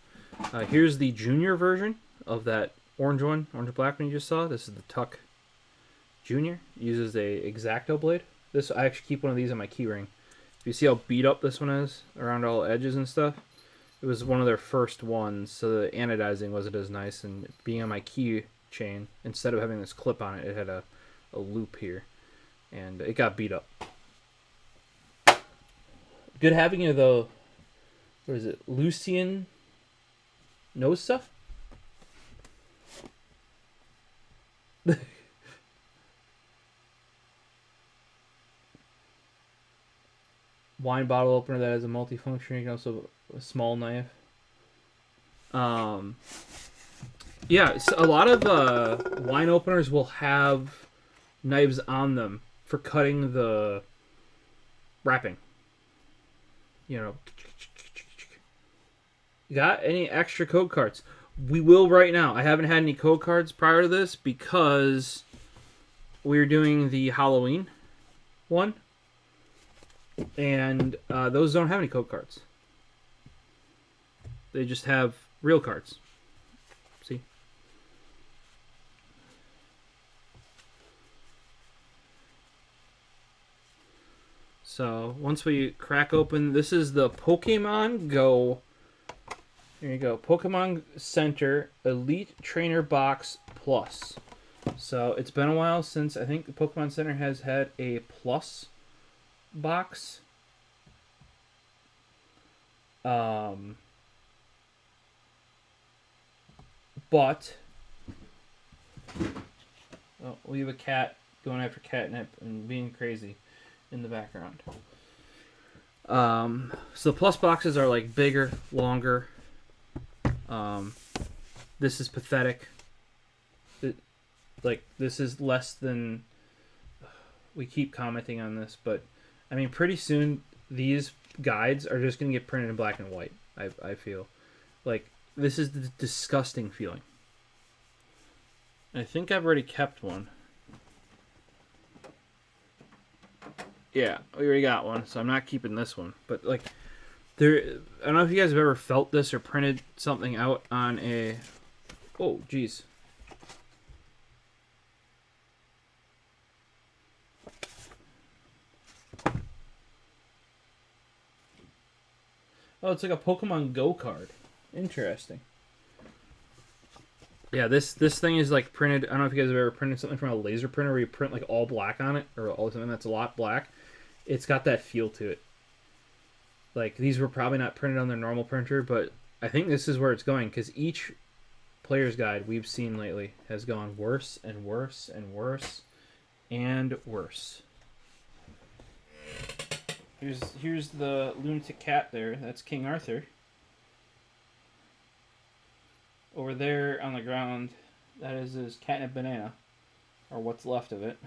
Here's the junior version of that orange and black one you just saw. This is the Tuck Junior. It uses a X-Acto blade. This I actually keep one of these on my keyring. You see how beat up this one is around all edges and stuff? It was one of their first ones, so the anodizing wasn't as nice, and being on my key chain, instead of having this clip on it, it had a loop here, and it got beat up. Good having it though. What is it? Lucian nose stuff? Wine bottle opener that has a multifunction. You can also a small knife. Yeah, so a lot of wine openers will have knives on them for cutting the wrapping. You know, got any extra code cards? We will right now. I haven't had any code cards prior to this because we're doing the Halloween one. And those don't have any code cards. They just have real cards. See? So once we crack open, this is the Pokemon Go. Here you go. Pokemon Center Elite Trainer Box Plus. So it's been a while since I think the Pokemon Center has had a Plus box. But we have a cat going after catnip and being crazy in the background. So the plus boxes are like bigger, longer. This is pathetic. This is less than. We keep commenting on this, but I mean, pretty soon these guides are just gonna get printed in black and white. I feel like this is the disgusting feeling. I think I've already kept one. Yeah, we already got one, so I'm not keeping this one. But like, I don't know if you guys have ever felt this or printed something out on a. Oh, geez. Oh, it's like a Pokemon Go card. Interesting. Yeah, this thing is like printed. I don't know if you guys have ever printed something from a laser printer where you print like all black on it, or all something that's a lot black. It's got that feel to it. Like, these were probably not printed on their normal printer, but I think this is where it's going, because each player's guide we've seen lately has gone worse and worse and worse and worse. Here's the lunatic cat there. That's King Arthur. Over there on the ground, that is his catnip banana, or what's left of it.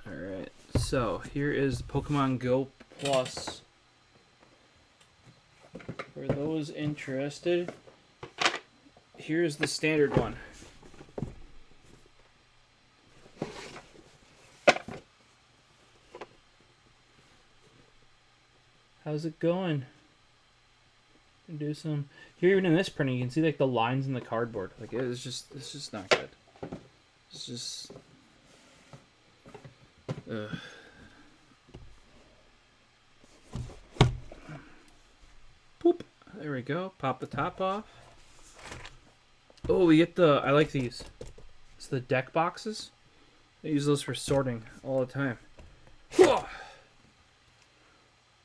Alright, so here is Pokemon Go Plus. For those interested, here's the standard one. How's it going? Do some here. Even in this printing, you can see like the lines in the cardboard. Like it's just not good. It's just. Poop. There we go. Pop the top off. Oh, we get the. I like these. It's the deck boxes. I use those for sorting all the time.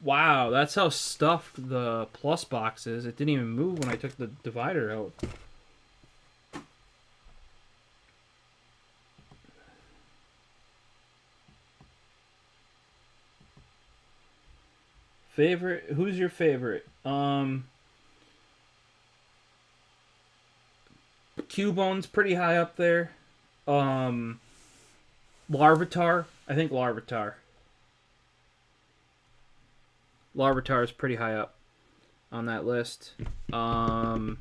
Wow, that's how stuffed the plus box is. It didn't even move when I took the divider out. Favorite? Who's your favorite? Cubone's pretty high up there. Um, Larvitar. I think Larvitar. Larvitar is pretty high up on that list. Trying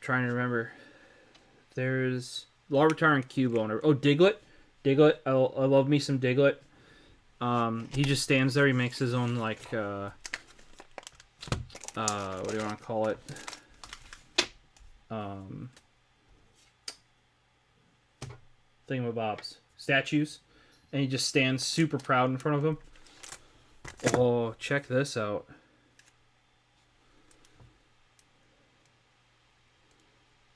to remember. There's Larvitar and Cubone. Oh, Diglett. Diglett. I love me some Diglett. He just stands there. He makes his own, like, what do you want to call it? Thingamabobs. Statues. And he just stands super proud in front of him. Oh, check this out.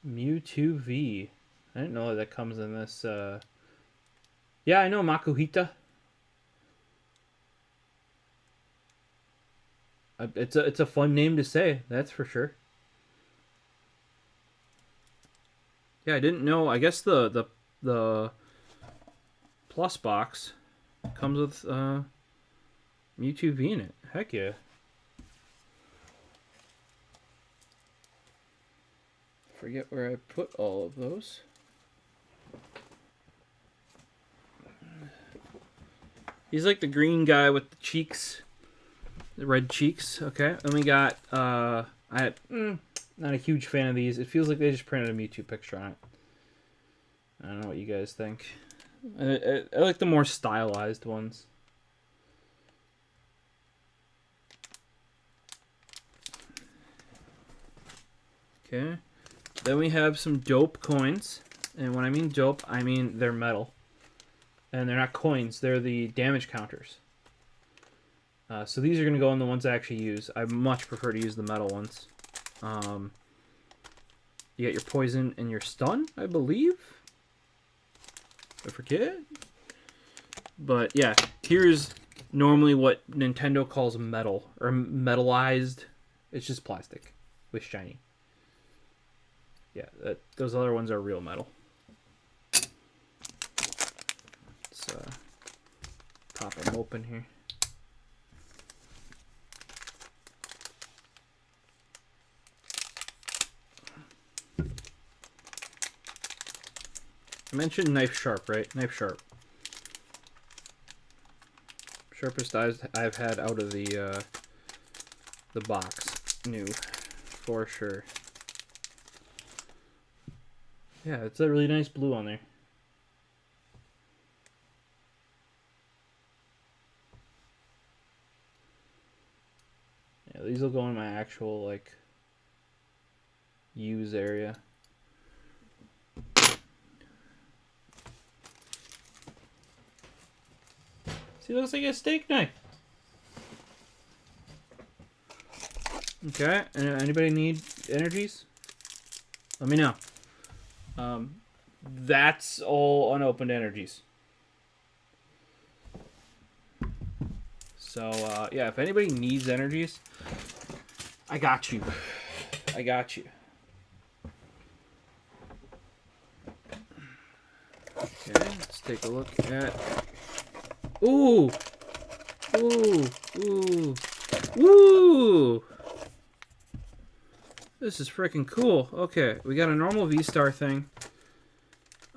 Mewtwo V. I didn't know that comes in this. Yeah, I know Makuhita. It's a fun name to say, that's for sure. Yeah, I didn't know. I guess the plus box comes with Mewtwo V in it. Heck yeah. Forget where I put all of those. He's like the green guy with the cheeks. The red cheeks. Okay. Then we got not a huge fan of these. It feels like they just printed a Mewtwo picture on it. I don't know what you guys think. I like the more stylized ones. Okay. Then we have some dope coins. And when I mean dope, I mean they're metal. And they're not coins. They're the damage counters. So these are going to go in the ones I actually use. I much prefer to use the metal ones. You get your poison and your stun, I believe. I forget. But yeah, here's normally what Nintendo calls metal. Or metallized. It's just plastic with shiny. Yeah, those other ones are real metal. Let's pop them open here. I mentioned knife sharp, right? Knife sharp. Sharpest I've had out of the box. New. For sure. Yeah, it's a really nice blue on there. Yeah, these will go in my actual, like, use area. See, it looks like a steak knife. Okay, anybody need energies? Let me know. That's all unopened energies. So, yeah, if anybody needs energies, I got you. I got you. Okay, let's take a look at... Ooh! Ooh! Ooh! Woo! This is freaking cool. Okay, we got a normal V-Star thing.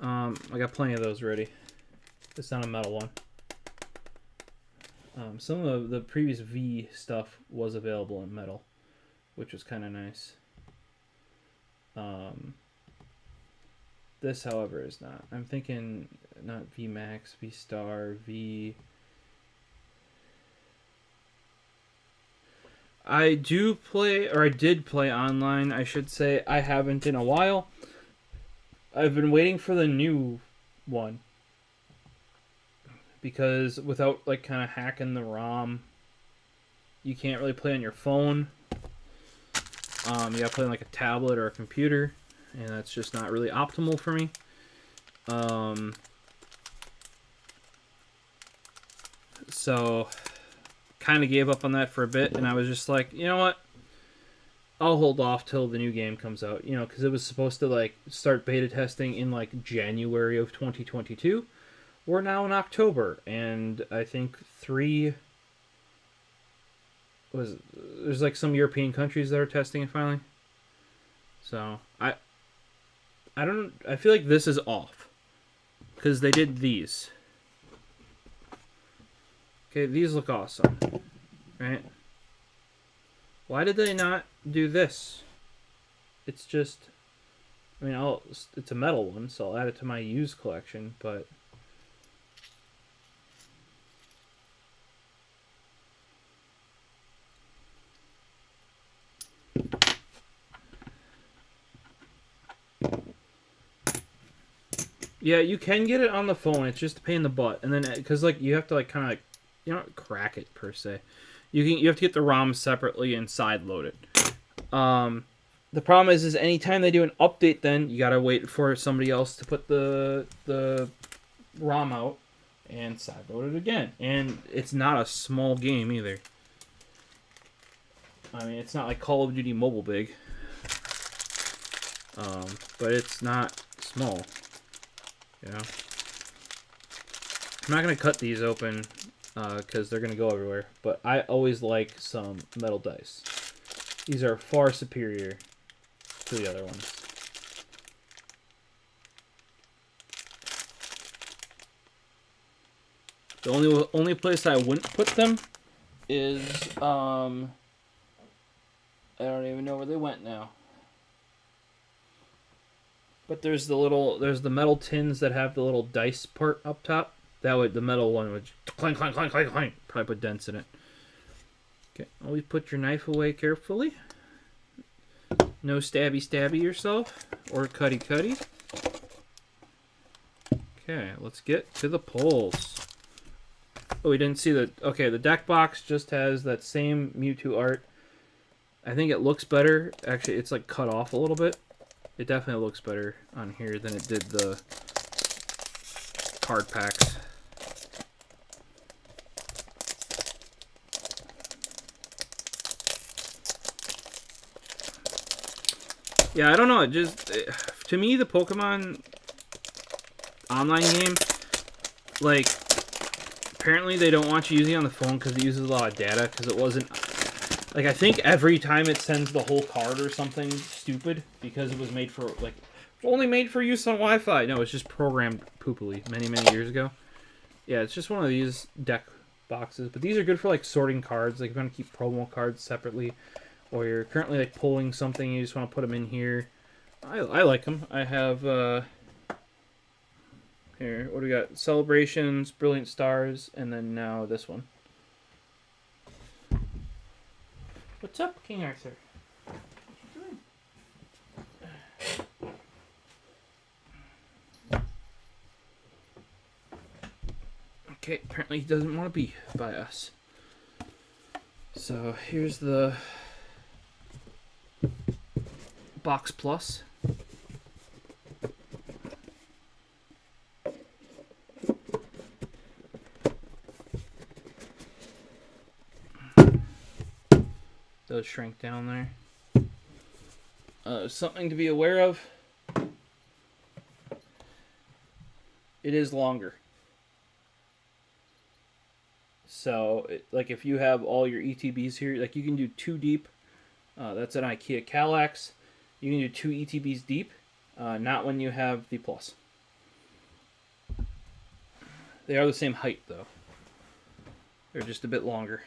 I got plenty of those ready. It's not a metal one. Some of the previous V stuff was available in metal, which was kind of nice. This, however, is not. I'm thinking not V Max, V Star, V. I do play, or I did play online, I should say. I haven't in a while. I've been waiting for the new one. Because without, like, kind of hacking the ROM, you can't really play on your phone. You gotta play on, like, a tablet or a computer. And that's just not really optimal for me. So, kind of gave up on that for a bit, and I was just like, you know what? I'll hold off till the new game comes out. You know, because it was supposed to like start beta testing in like January of 2022. We're now in October, and I think there's like some European countries that are testing it finally. So I feel like this is off because they did these. Okay, these look awesome, right? Why did they not do this? It's just, I mean, it's a metal one, so I'll add it to my used collection, but yeah, you can get it on the phone. It's just a pain in the butt, and then because like you have to like kind of like you don't crack it per se. You have to get the ROM separately and side load it. The problem is anytime they do an update, then you gotta wait for somebody else to put the ROM out and side load it again, and it's not a small game either. I mean, it's not like Call of Duty Mobile big, but it's not small. You know, I'm not gonna cut these open because they're gonna go everywhere. But I always like some metal dice. These are far superior to the other ones. The only place I wouldn't put them is I don't even know where they went now. But there's the metal tins that have the little dice part up top. That would the metal one would clank clank clank clank clank. Probably put dents in it. Okay, always put your knife away carefully. No stabby yourself or cutty. Okay, let's get to the pulls. Oh, we didn't see the... Okay, the deck box just has that same Mewtwo art. I think it looks better. Actually, it's like cut off a little bit. It definitely looks better on here than it did the card packs. Yeah, I don't know. It just... To me, the Pokemon online game, like... Apparently they don't want you using it on the phone because it uses a lot of data, because it wasn't... Like, I think every time it sends the whole card or something stupid, because it was made for, like... Only made for use on Wi-Fi. No, it's just programmed poopily many years ago. Yeah, it's just one of these deck boxes. But these are good for, like, sorting cards. Like, if you want to keep promo cards separately, or you're currently, like, pulling something, you just want to put them in here. I like them. I have... Here, what do we got? Celebrations, Brilliant Stars, and then now this one. What's up, King Arthur? What you doing? Okay, apparently he doesn't want to be by us. So here's the Box Plus. Does shrink down there. Something to be aware of. It is longer. So, like if you have all your ETBs here, like you can do 2 deep. That's an IKEA Kallax. You can do 2 ETBs deep. Not when you have the Plus. They are the same height though. They're just a bit longer.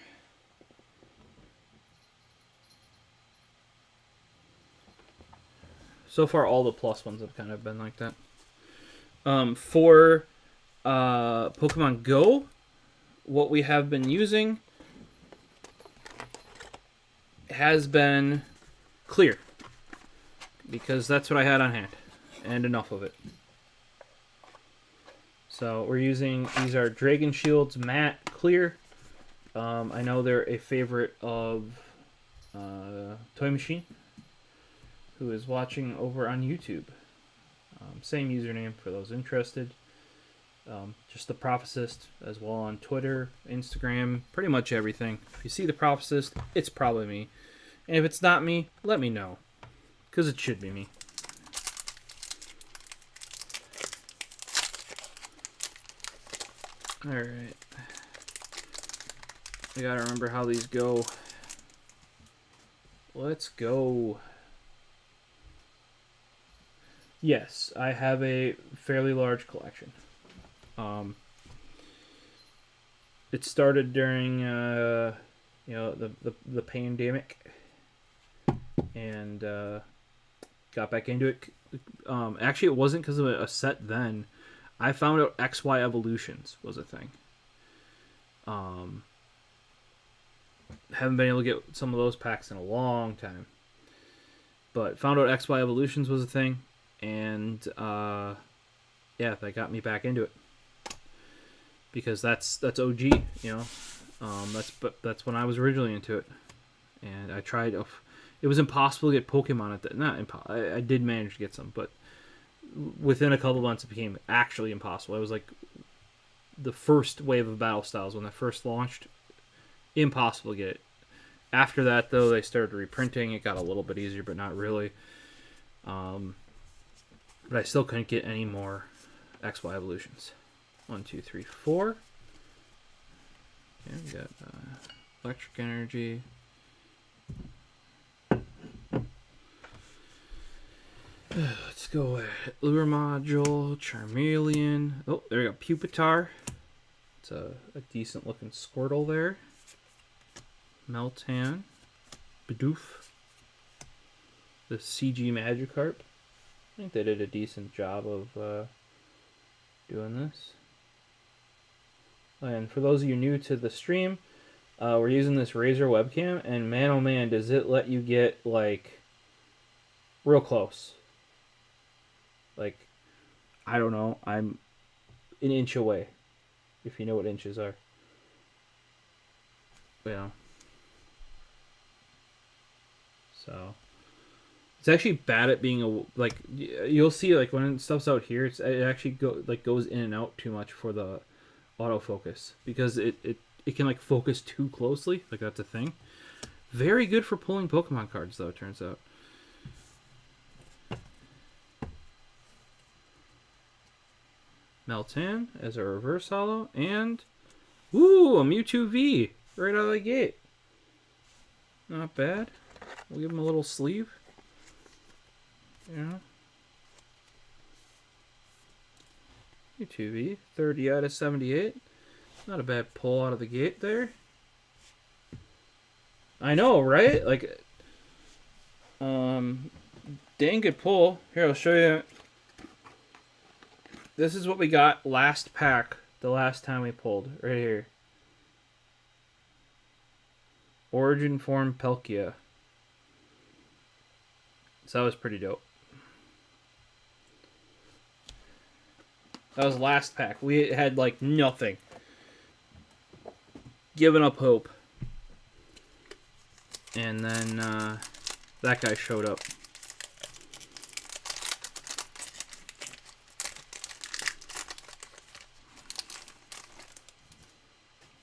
So far, all the Plus ones have kind of been like that. For Pokemon Go, what we have been using has been clear. Because that's what I had on hand. And enough of it. So we're using, these are Dragon Shields Matte Clear. I know they're a favorite of Toy Machine, who is watching over on YouTube. Same username for those interested. Just TheProfosist as well on Twitter, Instagram, pretty much everything. If you see TheProfosist, it's probably me. And if it's not me, let me know. Because it should be me. Alright. I gotta remember how these go. Let's go. Yes, I have a fairly large collection. It started during, the pandemic, and got back into it. Actually, it wasn't because of a set then. I found out XY Evolutions was a thing. Haven't been able to get some of those packs in a long time, but found out XY Evolutions was a thing, and yeah, that got me back into it. Because that's OG, that's when I was originally into it, and I tried. It was impossible to get Pokemon at that. Not impossible. I did manage to get some, but within a couple months, it became actually impossible. It was like the first wave of battle styles when that first launched. Impossible to get it. After that, though, they started reprinting. It got a little bit easier, but not really. But I still couldn't get any more XY Evolutions. 1, 2, 3, 4. Okay, we got electric energy. Let's go with Lure Module, Charmeleon. Oh, there we go. Pupitar. It's a decent looking Squirtle there. Meltan. Bidoof. The CG Magikarp. I think they did a decent job of doing this. And for those of you new to the stream, we're using this Razer webcam, and man oh man, does it let you get, like, real close. Like, I don't know, I'm an inch away, if you know what inches are. Yeah. So, it's actually bad at being like, you'll see, like, when stuff's out here, it actually goes in and out too much for the autofocus, because it can, like, focus too closely. Like, that's a thing. Very good for pulling Pokemon cards, though, it turns out. Meltan as a reverse holo, and ooh, a Mewtwo V right out of the gate. Not bad. We'll give him a little sleeve. Yeah. Mewtwo V, 30 out of 78. Not a bad pull out of the gate there. I know, right? Like, dang good pull. Here, I'll show you. This is what we got last pack, the last time we pulled, right here. Origin Form Palkia. So that was pretty dope. That was last pack. We had, like, nothing. Giving up hope. And then that guy showed up.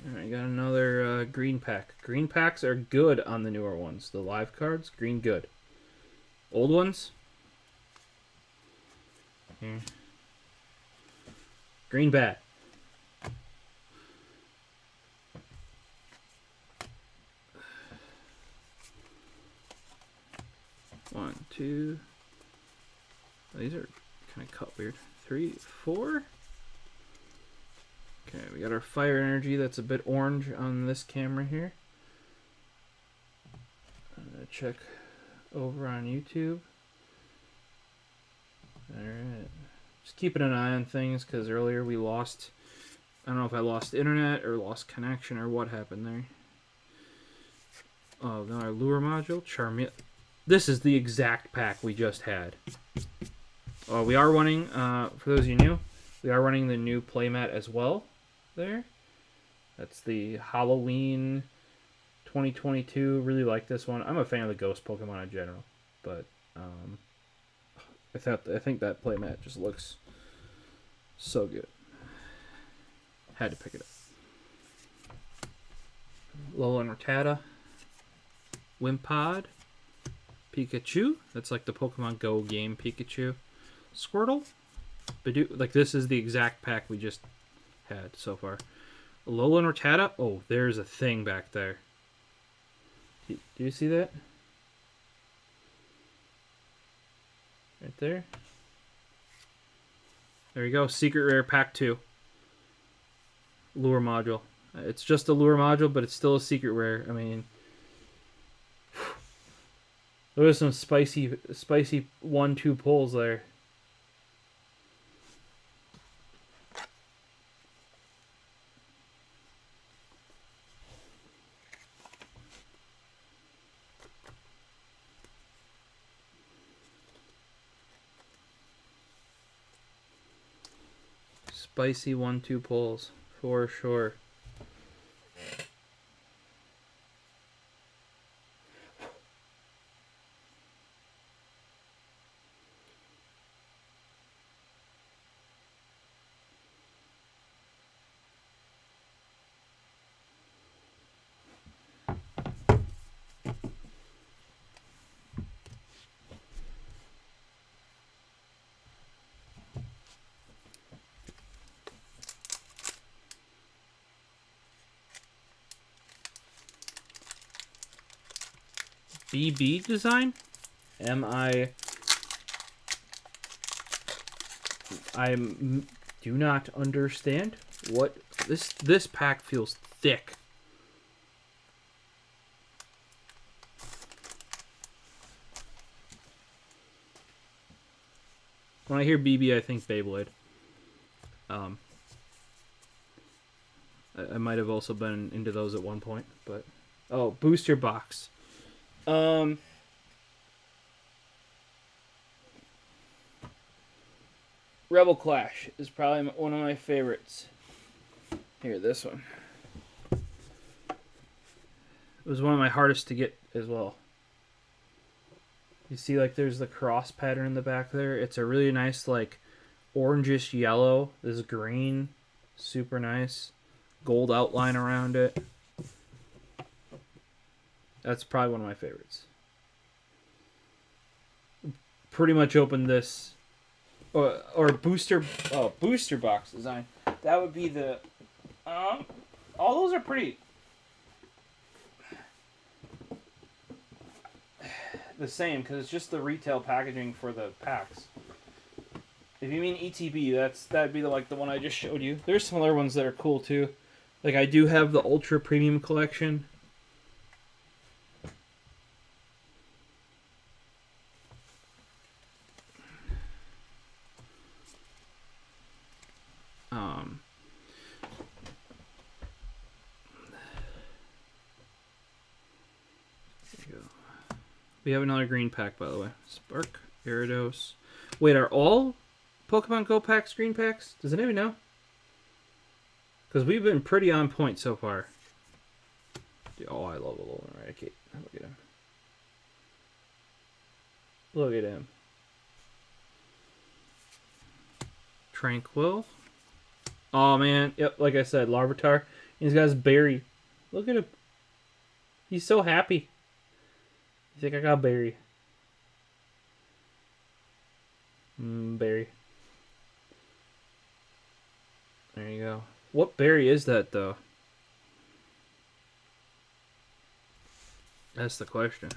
Alright, got another green pack. Green packs are good on the newer ones. The live cards, green good. Old ones? Here. Green bad. One, two. These are kind of cut weird. 3, 4. Okay, we got our fire energy that's a bit orange on this camera here. I'm gonna check over on YouTube. Alright. Just keeping an eye on things, because earlier we lost, I don't know if I lost internet or lost connection or what happened there. Oh, then our lure module, Charmeleon. This is the exact pack we just had. We are running, for those of you new, we are running the new playmat as well. There. That's the Halloween 2022. Really like this one. I'm a fan of the ghost Pokemon in general, but I think that playmat just looks so good. Had to pick it up. Lola and Rattata. Wimpod. Pikachu. That's like the Pokemon Go game Pikachu. Squirtle. Bidoo. Like, this is the exact pack we just had so far. Lola and Rattata. Oh, there's a thing back there. Do you see that? Right there. There you go. Secret Rare Pack 2. Lure module. It's just a lure module, but it's still a secret rare. I mean, there was some spicy 1-2 pulls there. Spicy 1-2 pulls for sure. BB design? I do not understand what this pack feels thick. When I hear BB, I think Beyblade. I might have also been into those at one point, but oh, booster box. Rebel Clash is probably one of my favorites. Here, this one. It was one of my hardest to get as well. You see, like, there's the cross pattern in the back there. It's a really nice, like, orangish yellow. This green, super nice. Gold outline around it. That's probably one of my favorites. Pretty much opened this, or booster box design. That would be the. All those are pretty. The same, because it's just the retail packaging for the packs. If you mean ETB, that'd be the one I just showed you. There's some other ones that are cool too. Like, I do have the Ultra Premium Collection. There you go. We have another green pack, by the way. Spark, Gyarados. Wait, are all Pokemon Go packs green packs? Does anybody know? Because we've been pretty on point so far. Oh, I love a little Eradicate. Look at him. Look at him. Tranquil. Oh, man. Yep, like I said, Larvitar. He's got his berry. Look at him. He's so happy. He's like, I got berry. Berry. There you go. What berry is that, though? That's the question.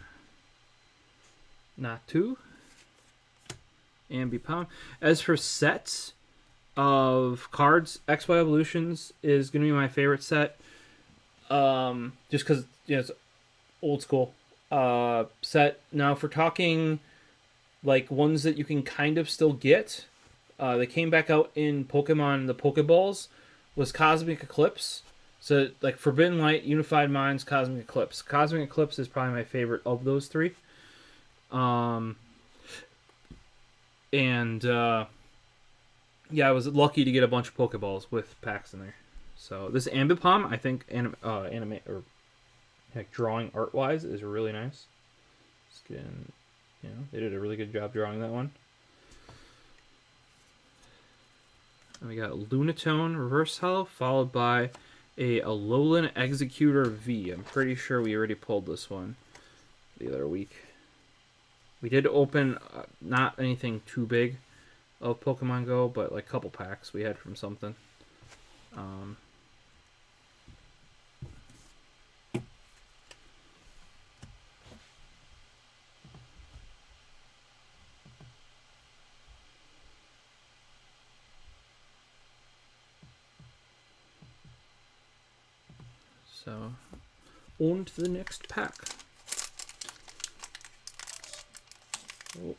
Natu. Ambipom. As for sets of cards, XY Evolutions is going to be my favorite set. Just because, it's old school set. Now, if we're talking like ones that you can kind of still get, they came back out in Pokemon, the Pokeballs, was Cosmic Eclipse. So, like, Forbidden Light, Unified Minds, Cosmic Eclipse. Cosmic Eclipse is probably my favorite of those three. I was lucky to get a bunch of Pokeballs with packs in there. So, this Ambipom, I think, drawing art-wise is really nice. Skin, they did a really good job drawing that one. And we got Lunatone Reverse Hollow, followed by a Alolan Executor V. I'm pretty sure we already pulled this one the other week. We did open not anything too big of Pokemon Go, but like a couple packs we had from something. So, on to the next pack. Oh,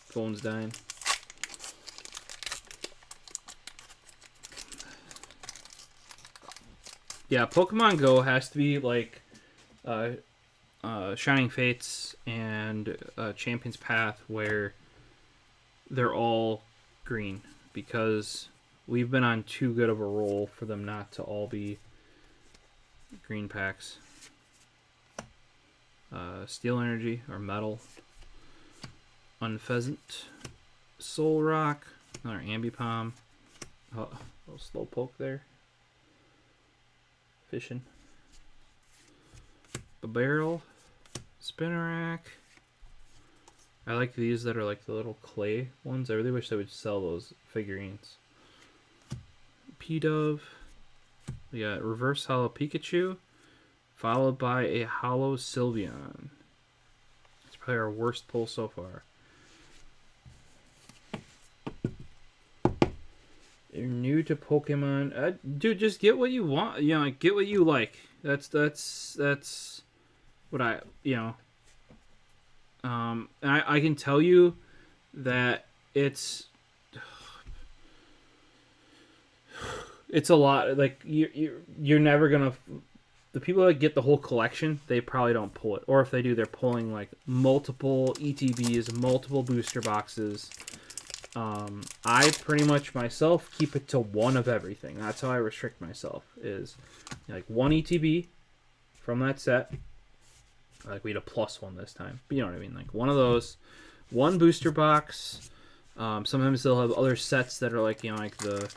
phone's dying. Yeah, Pokemon Go has to be like Shining Fates and Champion's Path, where they're all green, because we've been on too good of a roll for them not to all be green packs. Steel Energy or Metal, Unpheasant, Soul Rock, another Ambipom, a little Slowpoke there, Fishing, a Barrel, Spinarak. I like these that are like the little clay ones. I really wish they would sell those figurines. P-Dove. We got Reverse Hollow Pikachu, followed by a Hollow Sylveon. It's probably our worst pull so far. You're new to Pokemon, dude. Just get what you want. You know, like, get what you like. That's what I, you know. And I can tell you that it's a lot. Like you're never gonna. The people that get the whole collection, they probably don't pull it, or if they do, they're pulling like multiple ETBs, multiple booster boxes. I pretty much myself keep it to one of everything. That's how I restrict myself, is like one ETB from that set. Like we had a +1 this time, but you know what I mean. Like one of those, one booster box. Sometimes they'll have other sets that are like, you know, like the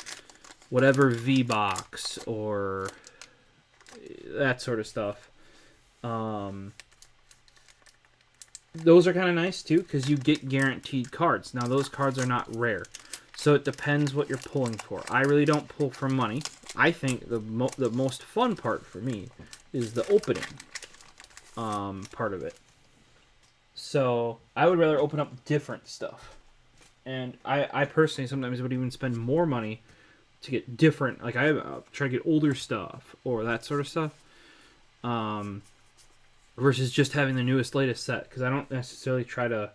whatever V box or that sort of stuff. Those are kind of nice too, because you get guaranteed cards. Now those cards are not rare, so it depends what you're pulling for. I really don't pull for money. I think the most fun part for me is the opening part of it. So I would rather open up different stuff, and I personally sometimes would even spend more money to get different. Like I try to get older stuff or that sort of stuff. Versus just having the newest, latest set, because I don't necessarily try to,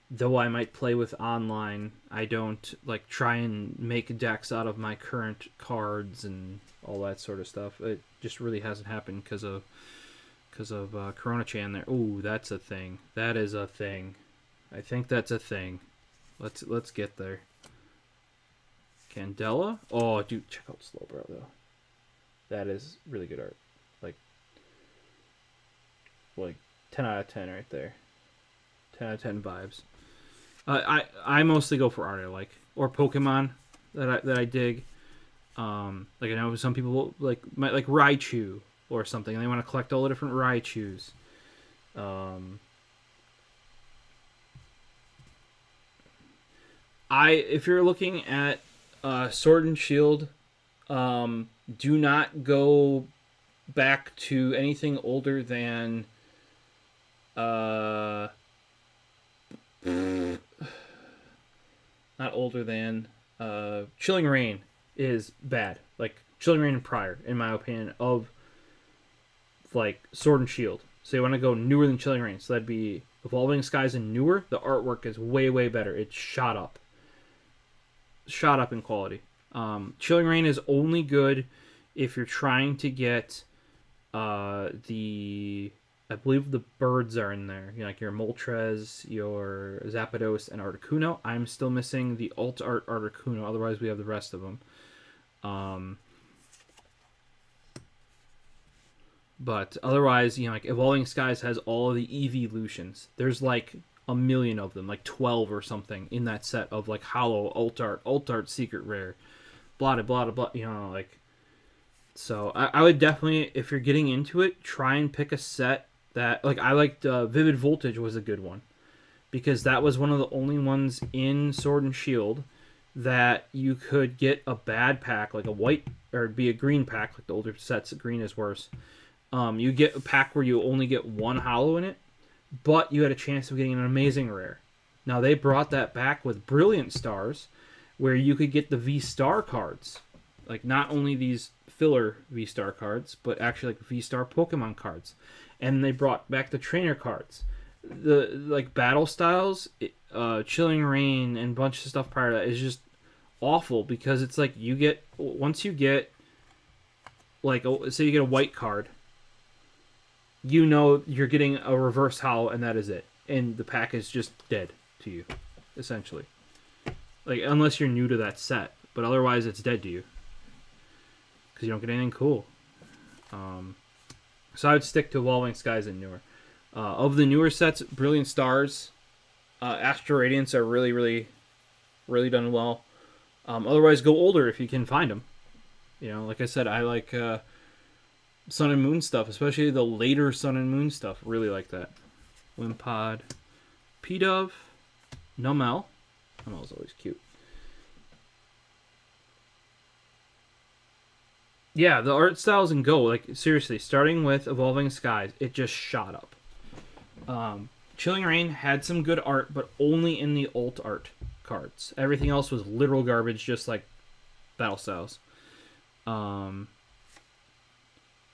though I might play with online, I don't like try and make decks out of my current cards and all that sort of stuff. It just really hasn't happened because of Corona Chan there. Ooh, that's a thing. That is a thing. I think that's a thing. Let's get there. Candela. Oh, dude, check out Slowbro though. That is really good art. Like 10 out of 10 right there. 10 out of 10 vibes. I mostly go for art I like, or Pokemon that I dig. Like I know some people might like Raichu or something, and they want to collect all the different Raichus. If you're looking at Sword and Shield, do not go back to anything older than not older than Chilling Reign is bad. Like Chilling Reign and prior, in my opinion, of like Sword and Shield. So you want to go newer than Chilling Reign. So that'd be Evolving Skies and newer. The artwork is way better. It's shot up in quality. Chilling Reign is only good if you're trying to get I believe the birds are in there. You know, like your Moltres, your Zapdos, and Articuno. I'm still missing the Alt Art Articuno. Otherwise, we have the rest of them. But otherwise, you know, like Evolving Skies has all of the evolutions. There's like a million of them, like 12 or something in that set of like Hollow, Alt Art Secret Rare. blah blah blah blah. You know, like so. I would definitely, if you're getting into it, try and pick a set that like I liked. Vivid Voltage was a good one because that was one of the only ones in Sword and Shield that you could get a bad pack, like a white or it'd be a green pack, like the older sets. Green is worse. You get a pack where you only get one holo in it, but you had a chance of getting an amazing rare. Now they brought that back with Brilliant Stars, where you could get the V-Star cards, like not only these filler V-Star cards, but actually like V-Star Pokemon cards, and they brought back the trainer cards, the like battle styles, Chilling Reign, and a bunch of stuff prior to that is just awful because it's like you get once you get like say you get a white card, you know you're getting a reverse holo and that is it, and the pack is just dead to you, essentially. Like unless you're new to that set, but otherwise it's dead to you because you don't get anything cool. So I would stick to Evolving Skies and newer. Of the newer sets, Brilliant Stars, Astral Radiance are really, really, really done well. Otherwise, go older if you can find them. You know, like I said, I like Sun and Moon stuff, especially the later Sun and Moon stuff. Really like that. Wimpod, P-Dove, Numel. Numel's always cute. Yeah, the art styles in Go, like seriously, starting with Evolving Skies, it just shot up. Chilling Reign had some good art, but only in the alt art cards. Everything else was literal garbage, just like battle styles.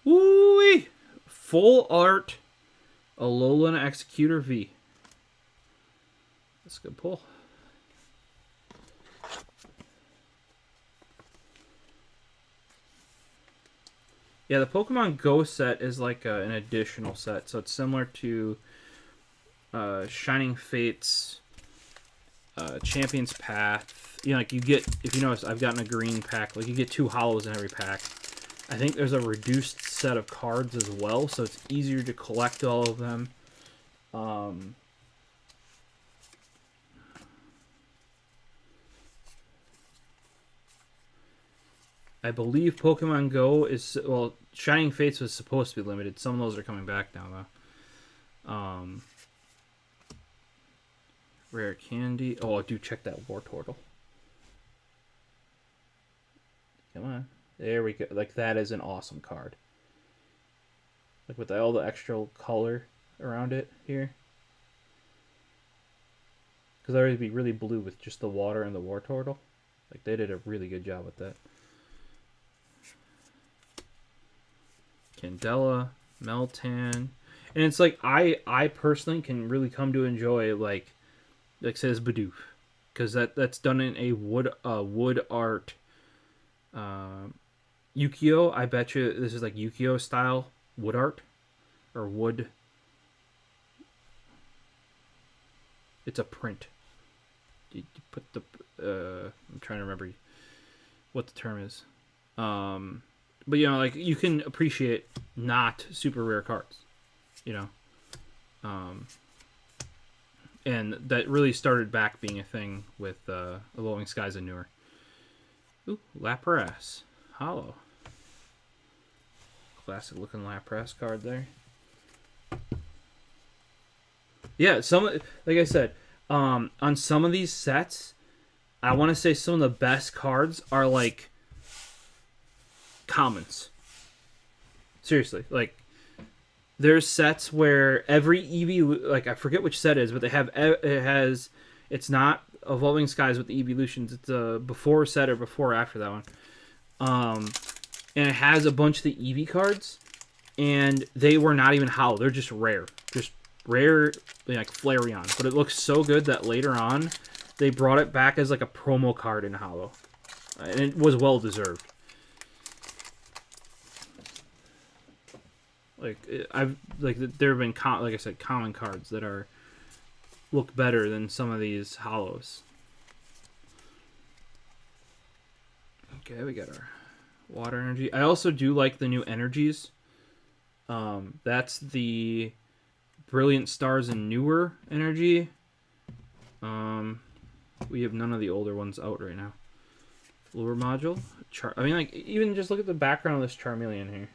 Woo-wee! Full art Alolan Executor V. That's a good pull. Yeah, the Pokemon Go set is like an additional set, so it's similar to Shining Fates, Champion's Path. You know, like you get, if you notice, I've gotten a green pack. Like you get 2 holos in every pack. I think there's a reduced set of cards as well, so it's easier to collect all of them. I believe Pokemon Go is, well, Shining Fates was supposed to be limited. Some of those are coming back now, though. Rare Candy. Oh, dude, check that War Turtle. Come on. There we go. Like, that is an awesome card. Like, with all the extra color around it here. Because that would be really blue with just the water and the War Turtle. Like, they did a really good job with that. Candela, Meltan. And it's like, I personally can really come to enjoy, like says Bidoof. Because that's done in a wood art. Yu-Gi-Oh! I bet you this is like Yu-Gi-Oh! Style wood art. Or wood. It's a print. You put the... I'm trying to remember what the term is. But, you know, like, you can appreciate not super rare cards. You know? And that really started back being a thing with Evolving Skies and newer. Ooh, Lapras. Hollow. Classic looking Lapras card there. Yeah, like I said, on some of these sets, I want to say some of the best cards are like commons. Seriously, like there's sets where every EV, like I forget which set it is, but it's not Evolving Skies with the evolutions. It's a before set or before or after that one. And it has a bunch of the Eevee cards, and they were not even hollow. They're just rare. Just rare, like Flareon. But it looks so good that later on, they brought it back as like a promo card in hollow. And it was well deserved. Like, there have been, like I said, common cards that look better than some of these hollows. Okay, we got our water energy. I also do like the new energies. That's the Brilliant Stars and newer energy. We have none of the older ones out right now. lure module. I mean, like, even just look at the background of this Charmeleon here.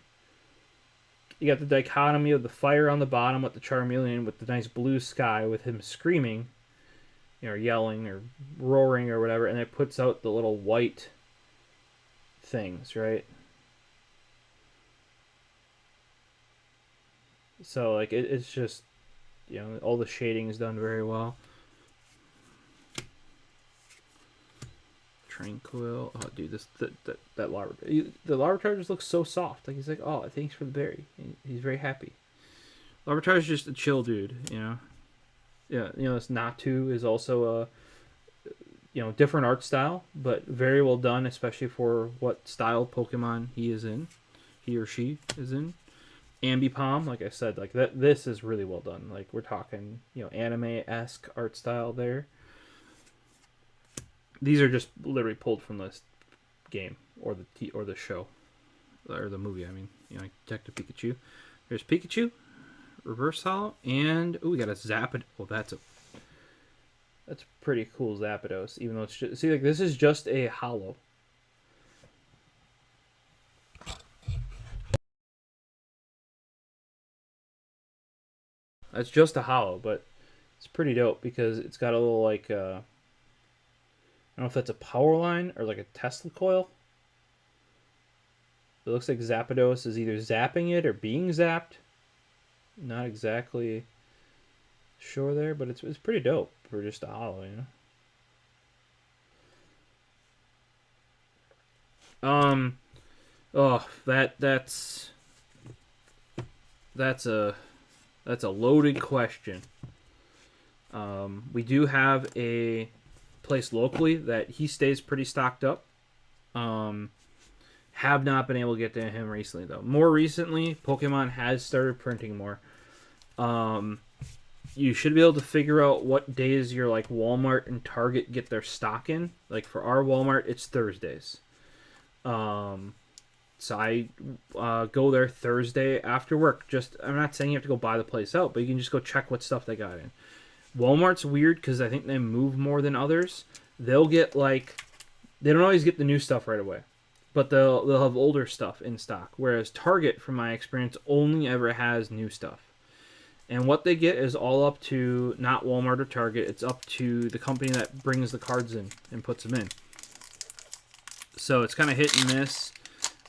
You got the dichotomy of the fire on the bottom with the Charmeleon with the nice blue sky with him screaming, or yelling, or roaring, or whatever, and it puts out the little white things, right? So, like, it's just, all the shading is done very well. Tranquil. Oh, dude, that Larvitar. The Larvitar just looks so soft. Like, he's like, oh, thanks for the berry. He's very happy. Larvitar is just a chill dude, Yeah, this Natu is also a, different art style, but very well done, especially for what style Pokemon he or she is in. Ambipom, like I said, like this is really well done. Like, we're talking, anime-esque art style there. These are just literally pulled from this game or the show or the movie. I mean, like Detective Pikachu. There's Pikachu, Reverse Hollow, and we got a Zapdos. Well, that's pretty cool Zapdos. Even though it's just, see, like, this is just a hollow. That's just a hollow, but it's pretty dope because it's got a little, like, I don't know if that's a power line or like a Tesla coil. It looks like Zapdos is either zapping it or being zapped. Not exactly sure there, but it's pretty dope for just a hollow, Oh, that's a loaded question. We do have a place locally that he stays pretty stocked up. Have not been able to get to him recently, though. More recently, Pokemon has started printing more. You should be able to figure out what days your, like, Walmart and Target get their stock in. Like, for our Walmart, it's Thursdays. So I go there Thursday after work. I'm not saying you have to go buy the place out, but you can just go check what stuff they got in. Walmart's weird because I think they move more than others. They'll get, like, they don't always get the new stuff right away, but they'll have older stuff in stock. Whereas Target, from my experience, only ever has new stuff. And what they get is all up to not Walmart or Target. It's up to the company that brings the cards in and puts them in. So it's kind of hit and miss.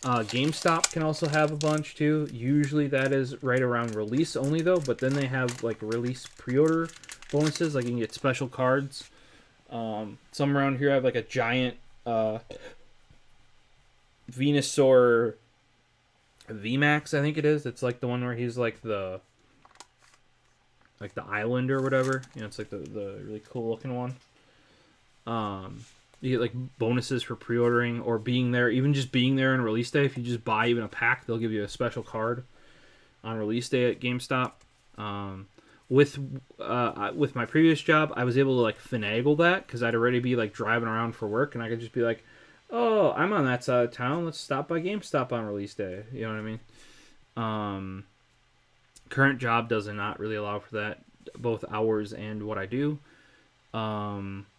GameStop can also have a bunch too. Usually that is right around release only though, but then they have, like, release pre-order bonuses. Like, you can get special cards. Some around here have, like, a giant Venusaur VMAX, I think it is. It's like the one where he's like the island or whatever. It's like the really cool looking one. You get, like, bonuses for pre-ordering or being there, even just being there on release day. If you just buy even a pack, they'll give you a special card on release day at GameStop. With my previous job, I was able to, like, finagle that because I'd already be, like, driving around for work, and I could just be like, oh, I'm on that side of town. Let's stop by GameStop on release day. You know what I mean? Current job does not really allow for that, both hours and what I do.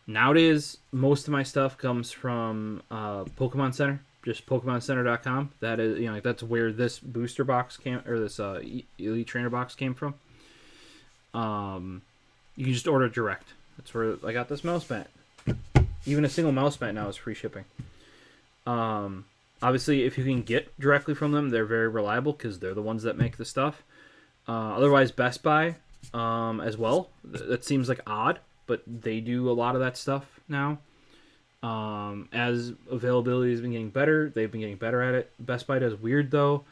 Nowadays, most of my stuff comes from Pokemon Center, just PokemonCenter.com. That is, like, that's where this booster box came, or this Elite Trainer box came from. You can just order direct. That's where I got this mouse mat. Even a single mouse mat now is free shipping. Obviously, if you can get directly from them, they're very reliable because they're the ones that make the stuff. Otherwise, Best Buy as well. That seems like odd, but they do a lot of that stuff now. As availability has been getting better, they've been getting better at it. Best Buy does weird, though.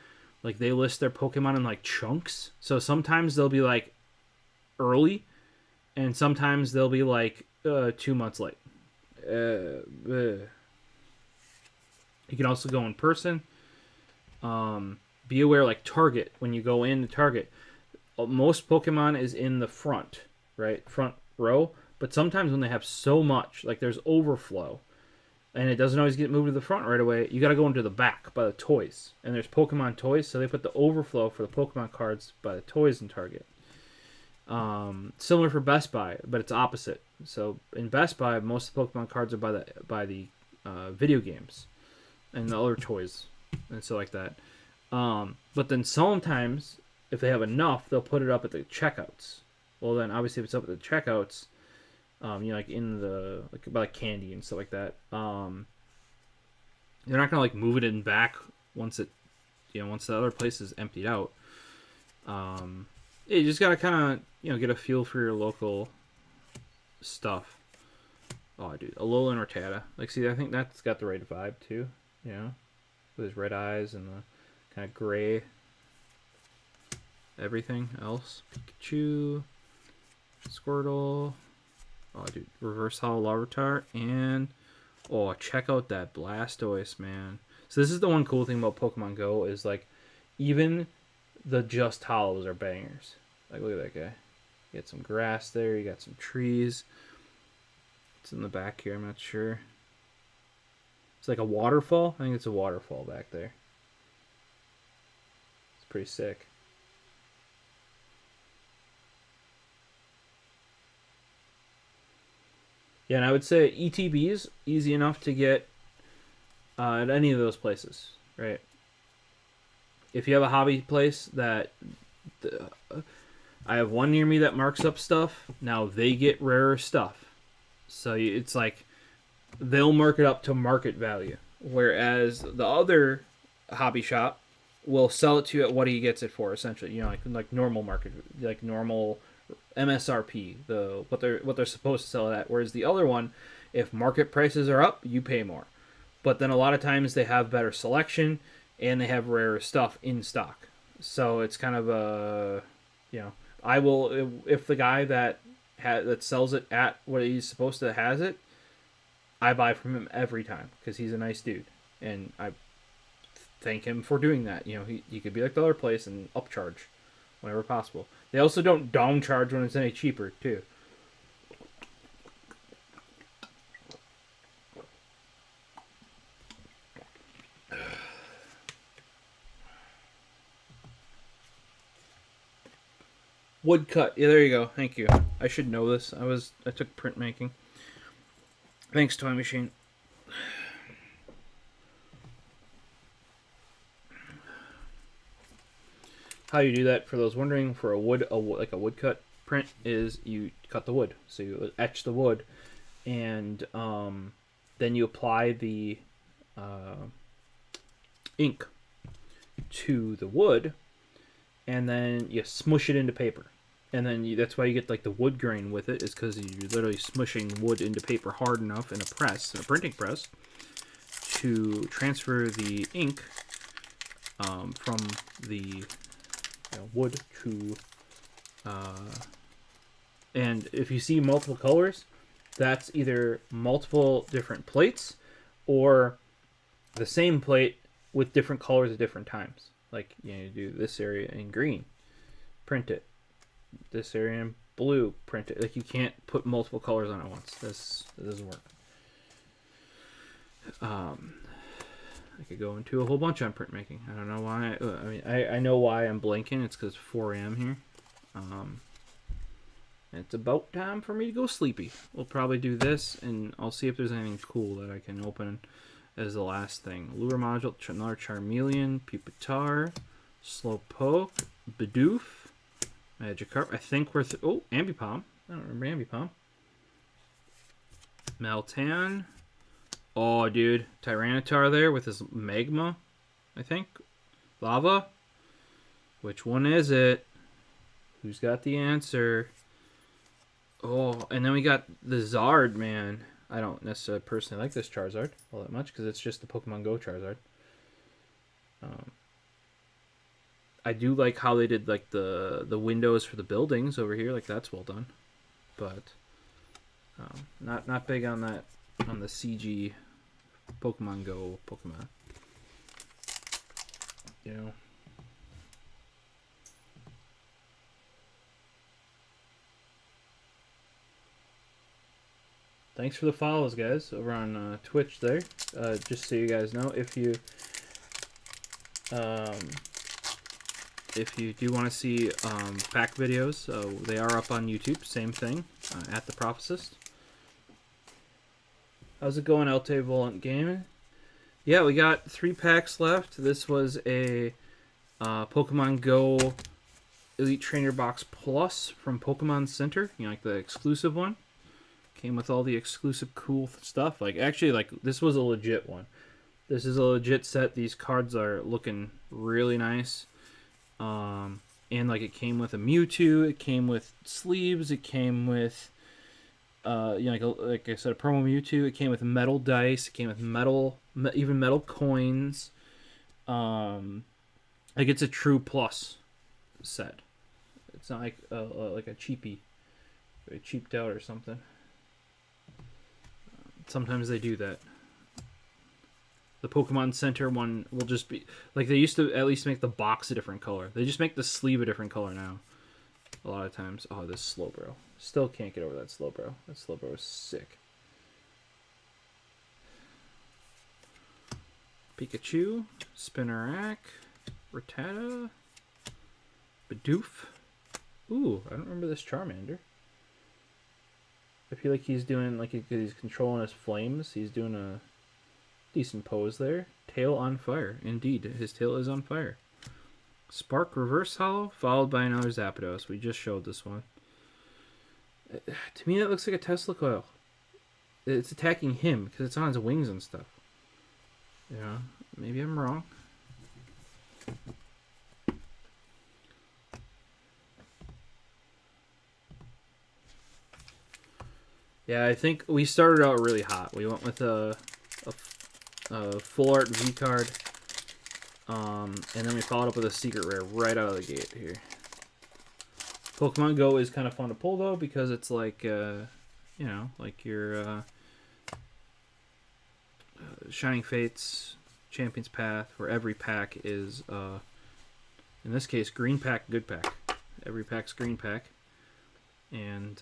Like, they list their Pokemon in, like, chunks. So sometimes they'll be, like, early, and sometimes they'll be, like, 2 months late. You can also go in person. Be aware, like, Target, when you go into Target, most Pokemon is in the front, right? Front row. But sometimes when they have so much, like, there's overflow, and it doesn't always get moved to the front right away, you got to go into the back by the toys. And there's Pokemon toys, so they put the overflow for the Pokemon cards by the toys in Target. Similar for Best Buy, but it's opposite. So in Best Buy, most of the Pokemon cards are by the video games and the other toys and stuff like that. But then sometimes, if they have enough, they'll put it up at the checkouts. Well, then obviously, if it's up at the checkouts, like in the like candy and stuff like that, they're not gonna like move it in back once once the other place is emptied out. You just gotta kind of get a feel for your local stuff. Oh, dude, Alolan Rattata. Like, see, I think that's got the right vibe too. With his red eyes and the kind of gray. Everything else, Pikachu, Squirtle. Oh, dude, Reverse Hollow Larvitar, and check out that Blastoise, man. So this is the one cool thing about Pokemon Go is like, even the just hollows are bangers. Like, look at that guy. You got some grass there. You got some trees. It's in the back here. I'm not sure. It's like a waterfall. I think it's a waterfall back there. It's pretty sick. Yeah, and I would say ETBs easy enough to get at any of those places, right? If you have a hobby place that I have one near me that marks up stuff. Now they get rarer stuff, so it's like they'll mark it up to market value, whereas the other hobby shop will sell it to you at what he gets it for, essentially. Like normal market, like normal MSRP, what they're supposed to sell it at. Whereas the other one, if market prices are up, you pay more. But then a lot of times they have better selection and they have rarer stuff in stock. So it's kind of a, I will, if the guy that sells it at what he's supposed to has it, I buy from him every time because he's a nice dude, and I thank him for doing that. He could be like the other place and upcharge whenever possible. They also don't downcharge when it's any cheaper, too. Woodcut. Yeah, there you go. Thank you. I should know this. I took printmaking. Thanks, Toy Machine. How you do that, for those wondering, for like a woodcut print, is you cut the wood. So you etch the wood, and then you apply the ink to the wood, and then you smush it into paper. And then that's why you get like the wood grain with it, is because you're literally smushing wood into paper hard enough in a printing press, to transfer the ink from the wood to and if you see multiple colors, that's either multiple different plates or the same plate with different colors at different times. Like, you do this area in green, print it. This area in blue, print it. Like, you can't put multiple colors on it once. That doesn't work. I could go into a whole bunch on printmaking. I don't know why. I know why I'm blanking. It's because 4 a.m. here. It's about time for me to go sleepy. We'll probably do this, and I'll see if there's anything cool that I can open as the last thing. Lure Module, another Charmeleon, Pupitar, Slowpoke, Bidoof, Magikarp. I think we're... Ambipom. I don't remember Ambipom. Meltan. Oh, dude. Tyranitar there with his magma, I think. Lava. Which one is it? Who's got the answer? Oh, and then we got the Zard, man. I don't necessarily personally like this Charizard all that much because it's just the Pokemon Go Charizard. I do like how they did like the windows for the buildings over here. Like, that's well done. But not big on that, on the CG Pokemon Go Pokemon. Thanks for the follows, guys, over on Twitch there. Just so you guys know, if you do want to see pack videos, they are up on YouTube. Same thing, at TheProfosist. How's it going, LT Volant Gaming? Yeah, we got 3 packs left. This was a Pokemon Go Elite Trainer Box Plus from Pokemon Center. You know, like the exclusive one. Came with all the exclusive cool stuff. Like, actually, like, this was a legit one. This is a legit set. These cards are looking really nice. And, like, it came with a Mewtwo. It came with sleeves. It came with, you know, like I said, a promo Mewtwo. It came with metal dice. It came with even metal coins. Like, it's a true plus set. It's not like a cheapie, very cheaped out or something. Sometimes they do that. The Pokemon Center one will just be like they used to at least make the box a different color. They just make the sleeve a different color now. A lot of times. Oh, this Slowbro. Still can't get over that Slowbro. That Slowbro is sick. Pikachu, Spinarak, Rattata, Bidoof. Ooh, I don't remember this Charmander. I feel like he's doing, like, he's controlling his flames. He's doing a decent pose there. Tail on fire. Indeed, his tail is on fire. Spark Reverse Hollow, followed by another Zapdos. We just showed this one. To me, that looks like a Tesla coil. It's attacking him because it's on his wings and stuff. Yeah, maybe I'm wrong. Yeah, I think we started out really hot. We went with a full art V card, and then we followed up with a secret rare right out of the gate here. Pokemon Go is kind of fun to pull though because it's like, you know, like your Shining Fates, Champion's Path, where every pack is, in this case, green pack, good pack. Every pack's green pack, and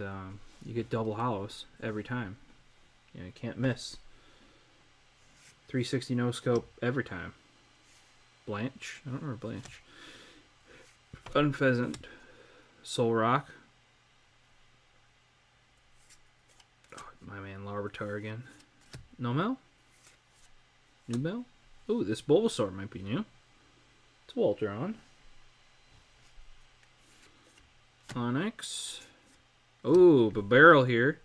you get double hollows every time. You know, you can't miss. 360 no scope every time. Blanche, I don't remember Blanche. Unpheasant, Soul Rock. Oh, my man Larvitar again. Numel? Numel? Ooh, this Bulbasaur might be new. It's Voltron. Onyx. Ooh, Barrel here.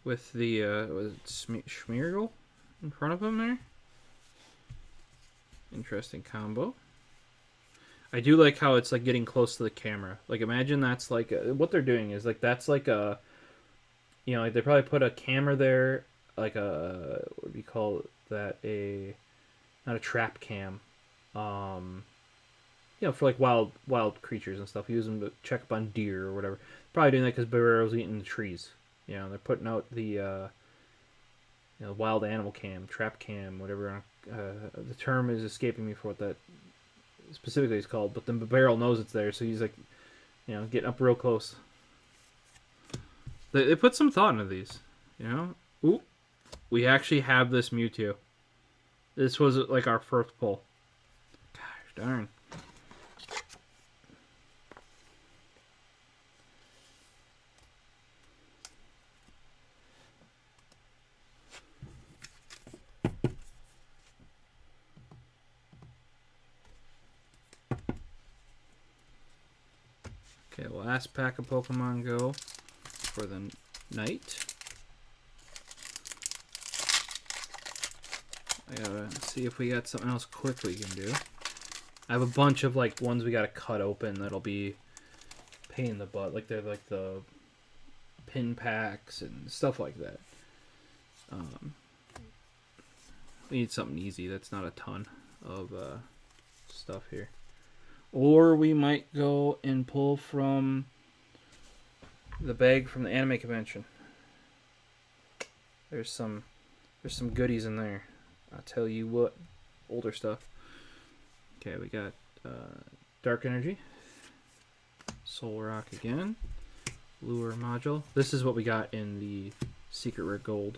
With the, was it Schmeargle in front of him there? Interesting combo. I do like how it's like getting close to the camera. Like imagine that's like what they're doing is like that's like a, you know, like they probably put a camera there, like a, what do you call that, a not a trap cam, you know, for like wild creatures and stuff. Use them to check up on deer or whatever. Probably doing that because Barrero's eating the trees. You know, they're putting out the you know, wild animal cam, trap cam, whatever. The term is escaping me for what that specifically is called, but the barrel knows it's there, so he's like, you know, getting up real close. They put some thought into these, you know. Ooh, we actually have this Mewtwo. This was like our first pull. Gosh darn. Okay, last pack of Pokemon Go for the night. I gotta see if we got something else quick we can do. I have a bunch of like ones we gotta cut open that'll be pain in the butt. Like they're like the pin packs and stuff like that. We need something easy. That's not a ton of stuff here. Or we might go and pull from the bag from the anime convention. There's some goodies in there. I'll tell you what. Older stuff. Okay, we got Dark Energy. Soul Rock again. Lure Module. This is what we got in the Secret Rare Gold.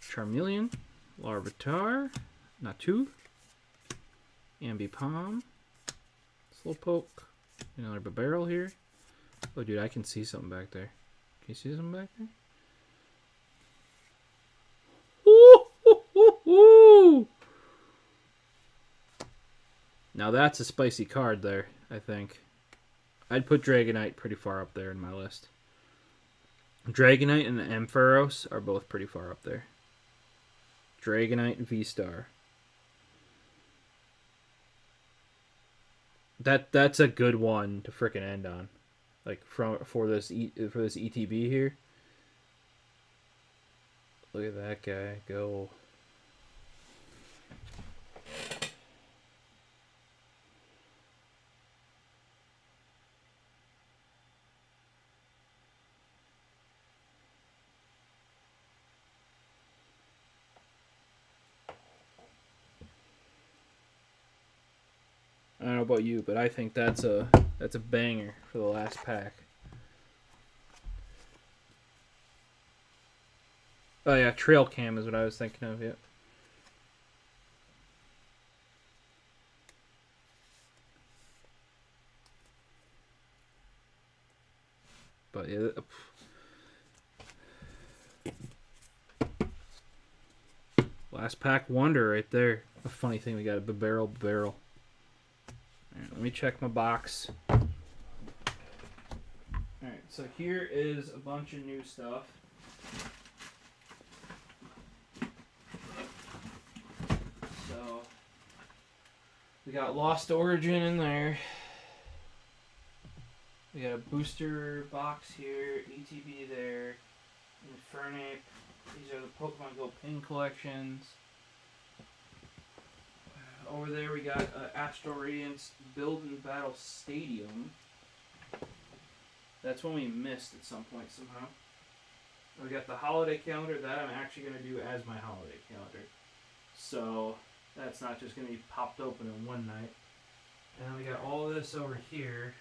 Charmeleon. Larvitar. Natu. Ambipom. Slowpoke. Another barrel here. Oh, dude, I can see something back there. Can you see something back there? Woo! Now that's a spicy card there, I think. I'd put Dragonite pretty far up there in my list. Dragonite and the Ampharos are both pretty far up there. Dragonite V-Star. That's a good one to frickin' end on. Like for this ETB here. Look at that guy go. I don't know about you, but I think that's a banger for the last pack. Oh yeah, Trail Cam is what I was thinking of. Yep. But yeah. Last pack wonder right there. A funny thing, we got a barrel. Right, let me check my box. Alright, so here is a bunch of new stuff. So, we got Lost Origin in there. We got a booster box here, ETB there, Infernape. These are the Pokemon Go pin collections. Over there we got Astral Radiance Build and Battle Stadium. That's one we missed at some point somehow. We got the holiday calendar that I'm actually going to do as my holiday calendar. So that's not just going to be popped open in one night. And then we got all this over here.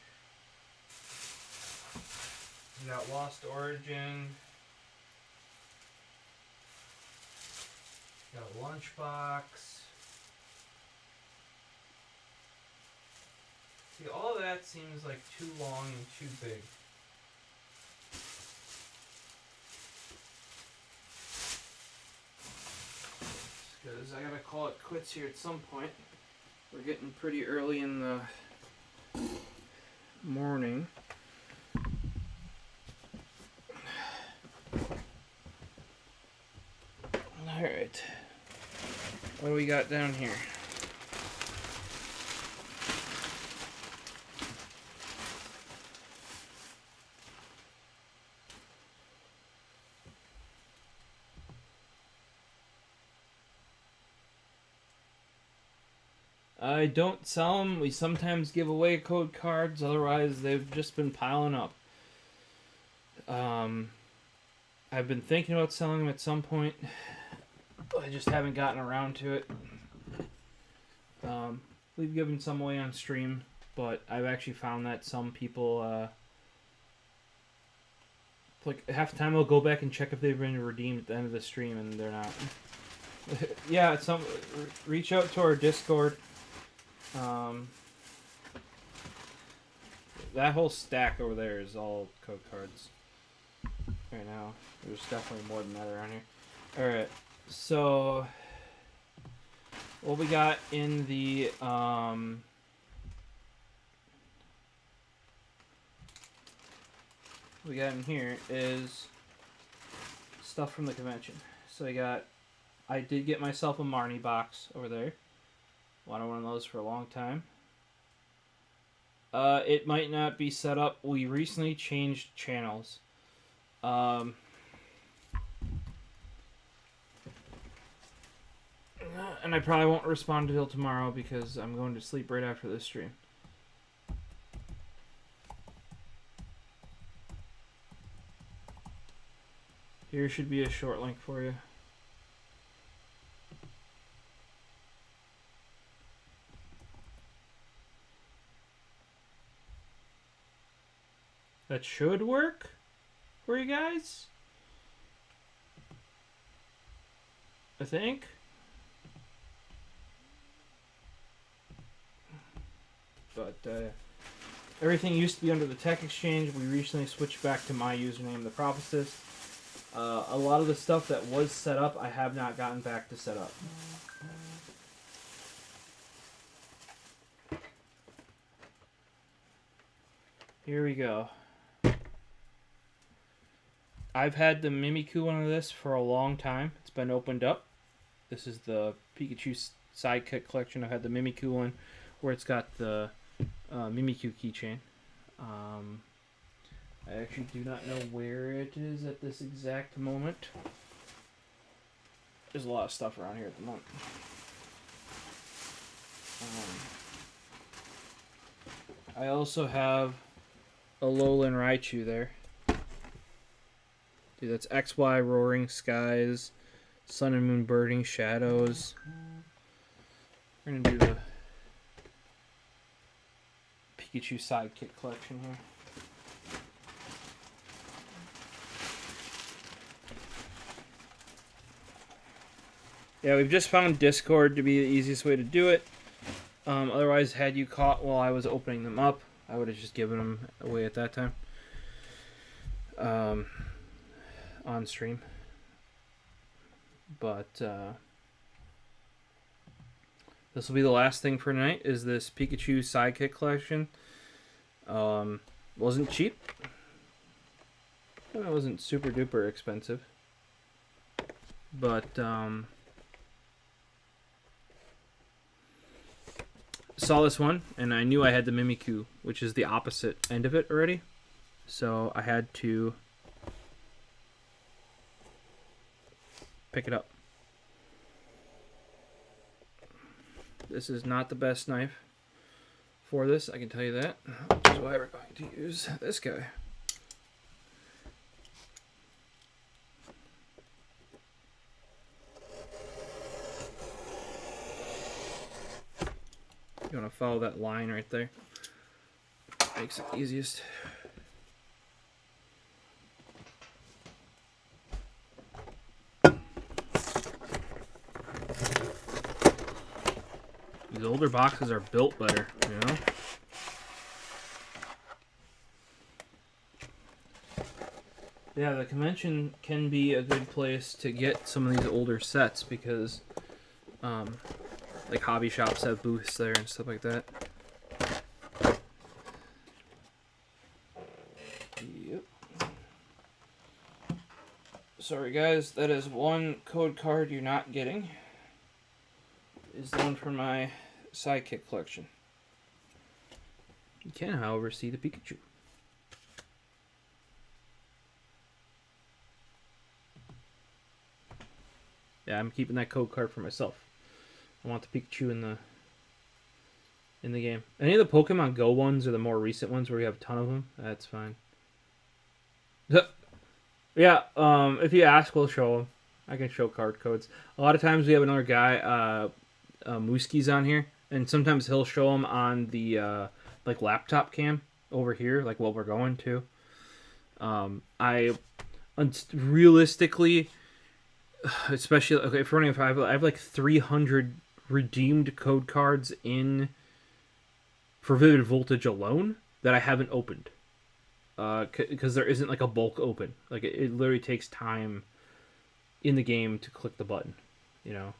We got Lost Origin. Got Lunchbox. See, all of that seems like too long and too big. Because I gotta call it quits here at some point. We're getting pretty early in the morning. Alright. What do we got down here? I don't sell them. We sometimes give away code cards. Otherwise, they've just been piling up. I've been thinking about selling them at some point. I just haven't gotten around to it. We've given some away on stream, but I've actually found that some people, like half the time, they'll go back and check if they've been redeemed at the end of the stream, and they're not. Yeah, reach out to our Discord. That whole stack over there is all code cards right now. There's definitely more than that around here. Alright, so what we got in the we got in here is stuff from the convention. So I did get myself a Marnie box over there. Wanted one of those for a long time. It might not be set up. We recently changed channels. And I probably won't respond until tomorrow because I'm going to sleep right after this stream. Here should be a short link for you. That should work for you guys, I think. But everything used to be under the Tech Exchange. We recently switched back to my username, TheProfosist. A lot of the stuff that was set up, I have not gotten back to set up. Here we go. I've had the Mimikyu one of this for a long time. It's been opened up. This is the Pikachu Sidekick collection. I've had the Mimikyu one where it's got the Mimikyu keychain. I actually do not know where it is at this exact moment. There's a lot of stuff around here at the moment. I also have a Alolan Raichu there. Dude, that's XY Roaring Skies, Sun and Moon Birding Shadows. We're gonna do the Pikachu Sidekick collection here. Yeah, we've just found Discord to be the easiest way to do it. Otherwise, had you caught while I was opening them up, I would have just given them away at that time. On stream. But this will be the last thing for tonight, is this Pikachu Sidekick collection. Wasn't cheap. It wasn't super duper expensive. But saw this one, and I knew I had the Mimikyu, which is the opposite end of it already. So I had to pick it up. This is not the best knife for this, I can tell you that. Which is why we're going to use this guy. You want to follow that line right there. Makes it easiest. These older boxes are built better, you know? Yeah, the convention can be a good place to get some of these older sets because like hobby shops have booths there and stuff like that. Yep. Sorry guys, that is one code card you're not getting. Is the one for my Sidekick collection. You can, however, see the Pikachu. Yeah, I'm keeping that code card for myself. I want the Pikachu in the game. Any of the Pokemon Go ones or the more recent ones where you have a ton of them, that's fine. Yeah, if you ask, we'll show them. I can show card codes. A lot of times we have another guy, Mooski's on here, and sometimes he'll show them on the like laptop cam over here, like while we're going to. Realistically, especially okay for running 5, I have like 300 redeemed code cards in for Vivid Voltage alone that I haven't opened because there isn't like a bulk open. Like it literally takes time in the game to click the button, you know.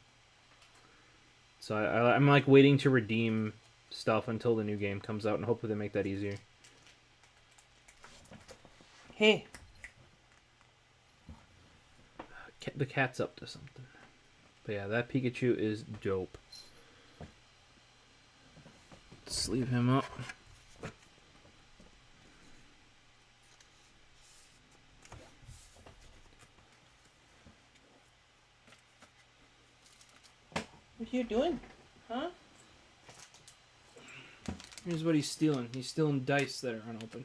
So I'm like waiting to redeem stuff until the new game comes out, and hopefully they make that easier. Hey, the cat's up to something. But yeah, that Pikachu is dope. Sleeve him up. What are you doing? Huh? Here's what he's stealing. He's stealing dice that are unopened.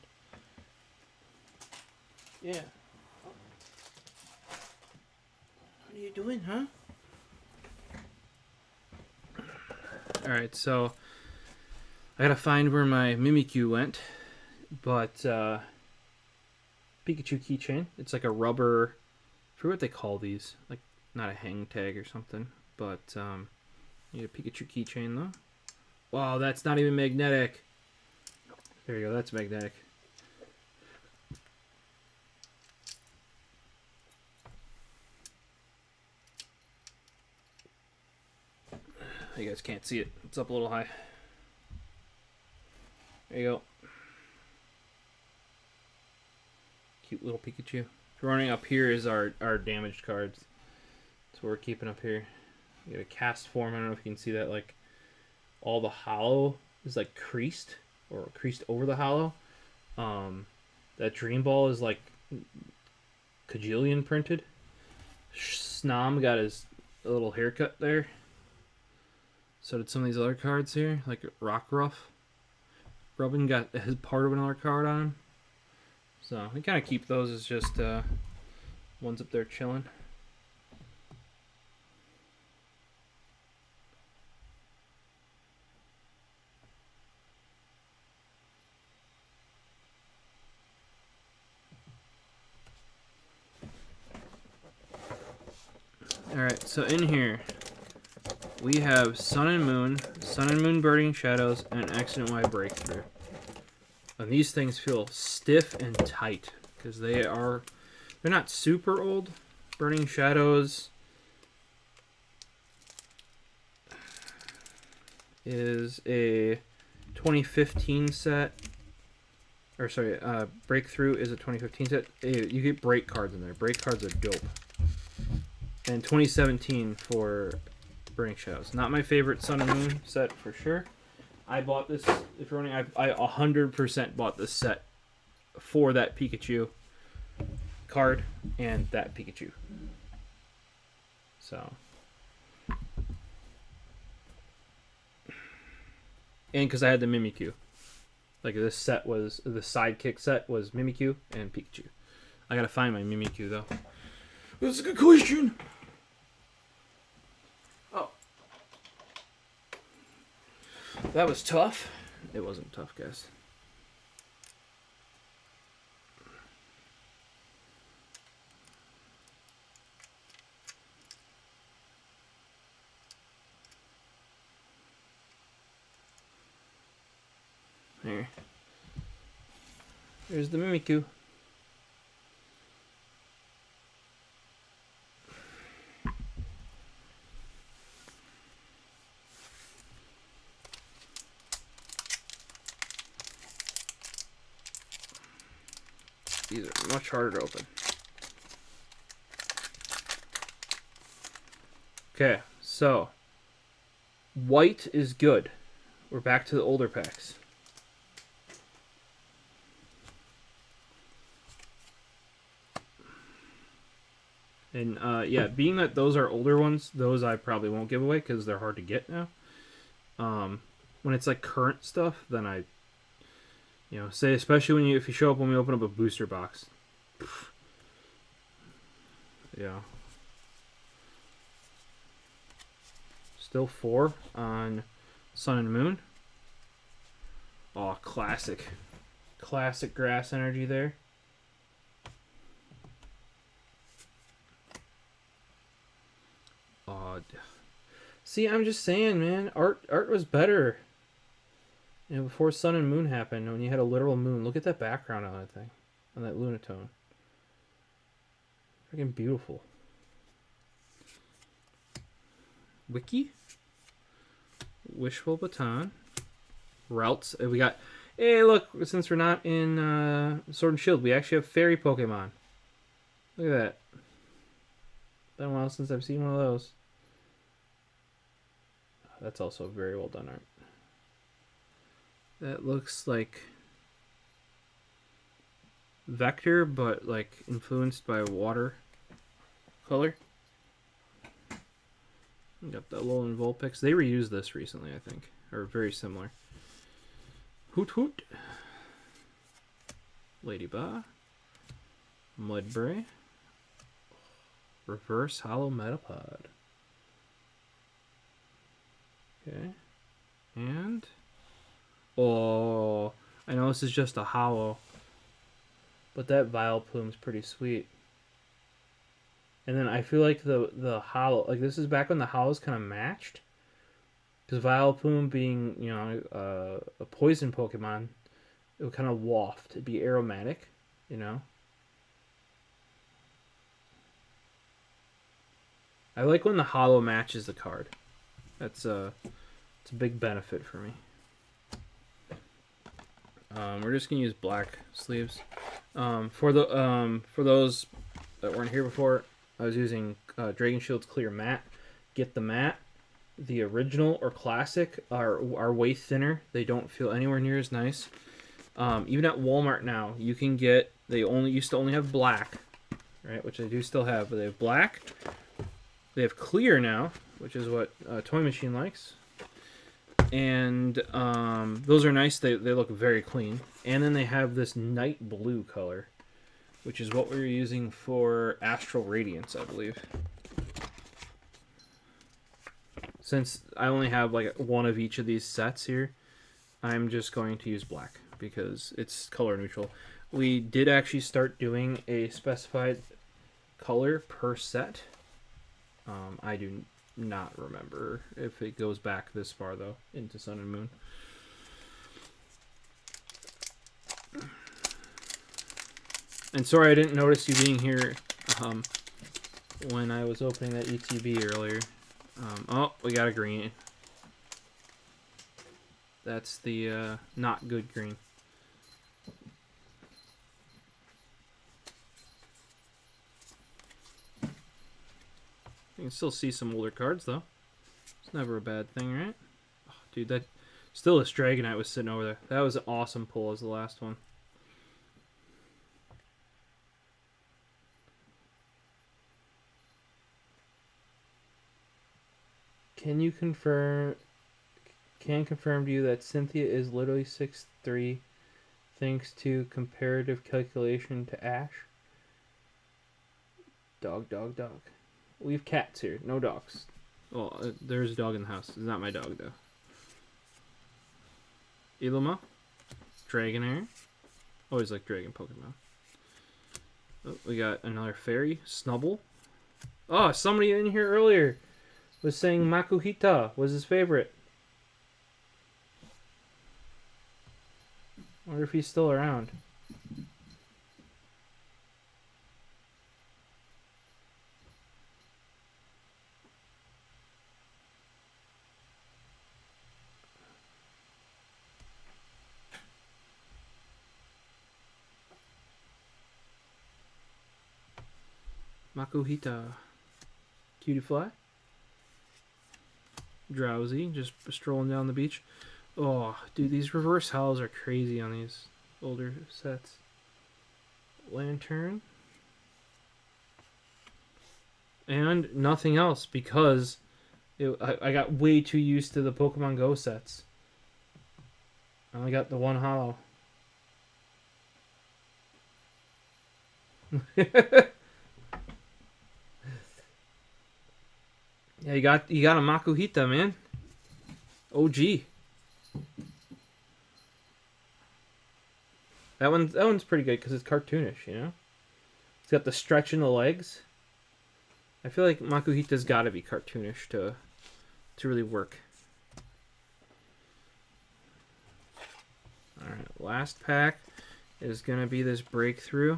Yeah. What are you doing, huh? Alright, so I gotta find where my Mimikyu went. But Pikachu keychain. It's like a rubber, I forget what they call these. Like not a hang tag or something. But you need a Pikachu keychain though. Wow, that's not even magnetic. There you go, that's magnetic. You guys can't see it. It's up a little high. There you go. Cute little Pikachu. Running up here is our damaged cards. That's what we're keeping up here. You got a cast form. I don't know if you can see that. Like, all the hollow is like creased or creased over the hollow. That Dream Ball is like Kajillion printed. Snom got his little haircut there. So did some of these other cards here, like Rockruff. Rubbin got his part of another card on him. So we kind of keep those as just ones up there chilling. Alright, so in here we have Sun and Moon Burning Shadows, and an Accident Y Breakthrough. And these things feel stiff and tight because they're not super old. Burning Shadows is a 2015 set. Or sorry, Breakthrough is a 2015 set. You get break cards in there. Break cards are dope. And 2017 for Burning Shadows. Not my favorite Sun and Moon set for sure. I bought this, if you're wondering, I 100% bought this set for that Pikachu card and that Pikachu. So. And because I had the Mimikyu. Like this set was, the sidekick set was Mimikyu and Pikachu. I gotta find my Mimikyu though. That's a good question. Oh. That was tough. It wasn't tough, guys. There. There's the Mimikyu. These are much harder to open. Okay, so white is good. We're back to the older packs. And yeah, being that those are older ones, those I probably won't give away because they're hard to get now. When it's like current stuff, then I, say especially if you show up when we open up a booster box. Yeah. Still 4 on Sun and Moon. Oh, classic. Classic grass energy there. Oh, see, I'm just saying, man. Art was better. Before Sun and Moon happened, when you had a literal moon. Look at that background on that thing. On that Lunatone. Freaking beautiful. Wiki. Wishful Baton. Routes. We got... Hey, look. Since we're not in Sword and Shield, we actually have fairy Pokemon. Look at that. Been a while since I've seen one of those. That's also very well done art. That looks like Vector, but like influenced by water color. Got the Alolan Vulpix. They reused this recently, I think, or very similar. Hoot Hoot, Ladybug, Mudbray, Reverse Hollow Metapod. Okay, and oh, I know this is just a hollow, but that Vileplume's pretty sweet. And then I feel like the hollow, like this is back when the hollows kind of matched. Because Vileplume being, a poison Pokemon, it would kind of waft. It'd be aromatic, I like when the hollow matches the card. It's a big benefit for me. We're just gonna use black sleeves. For those that weren't here before, I was using Dragon Shield's Clear Matte. Get the matte. The original or classic are way thinner. They don't feel anywhere near as nice. Even at Walmart now, you can get. They only used to only have black, right? Which they do still have, but they have black. They have clear now, which is what Toy Machine likes. And those are nice. They look very clean. And then they have this night blue color, which is what we were using for Astral Radiance, I believe. Since I only have like one of each of these sets here, I'm just going to use black because it's color neutral. We did actually start doing a specified color per set. I do not remember if it goes back this far though into Sun and Moon. And sorry I didn't notice you being here when I was opening that ETB earlier. Oh, we got a green. That's the not good green. You can still see some older cards, though. It's never a bad thing, right? Oh, dude, that... Still this Dragonite was sitting over there. That was an awesome pull as the last one. Can confirm to you that Cynthia is literally 6'3", thanks to comparative calculation to Ash? Dog. We have cats here, no dogs. Well, there's a dog in the house. It's not my dog, though. Iluma. Dragonair. Always like Dragon Pokemon. Oh, we got another fairy. Snubble. Oh, somebody in here earlier was saying Makuhita was his favorite. I wonder if he's still around. Makuhita. Cutie fly. Drowsy, just strolling down the beach. Oh, dude, these reverse howls are crazy on these older sets. Lantern. And nothing else because I got way too used to the Pokemon Go sets. I only got the one hollow. Yeah, you got a Makuhita, man. OG. That one's pretty good because it's cartoonish, you know? It's got the stretch in the legs. I feel like Makuhita's got to be cartoonish to really work. Alright, last pack is going to be this breakthrough.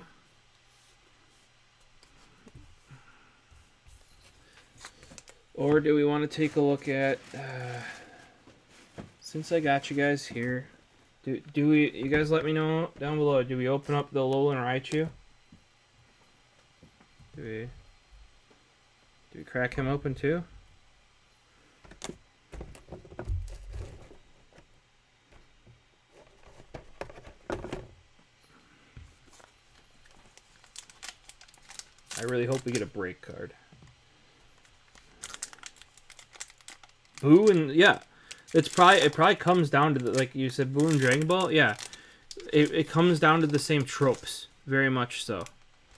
Or do we want to take a look at... since I got you guys here, do we? You guys let me know down below. Do we open up the Alolan Raichu? Do we crack him open too? I really hope we get a break card. Boo and yeah, it probably comes down to like you said, Boo and Dragon Ball. Yeah, it comes down to the same tropes, very much so.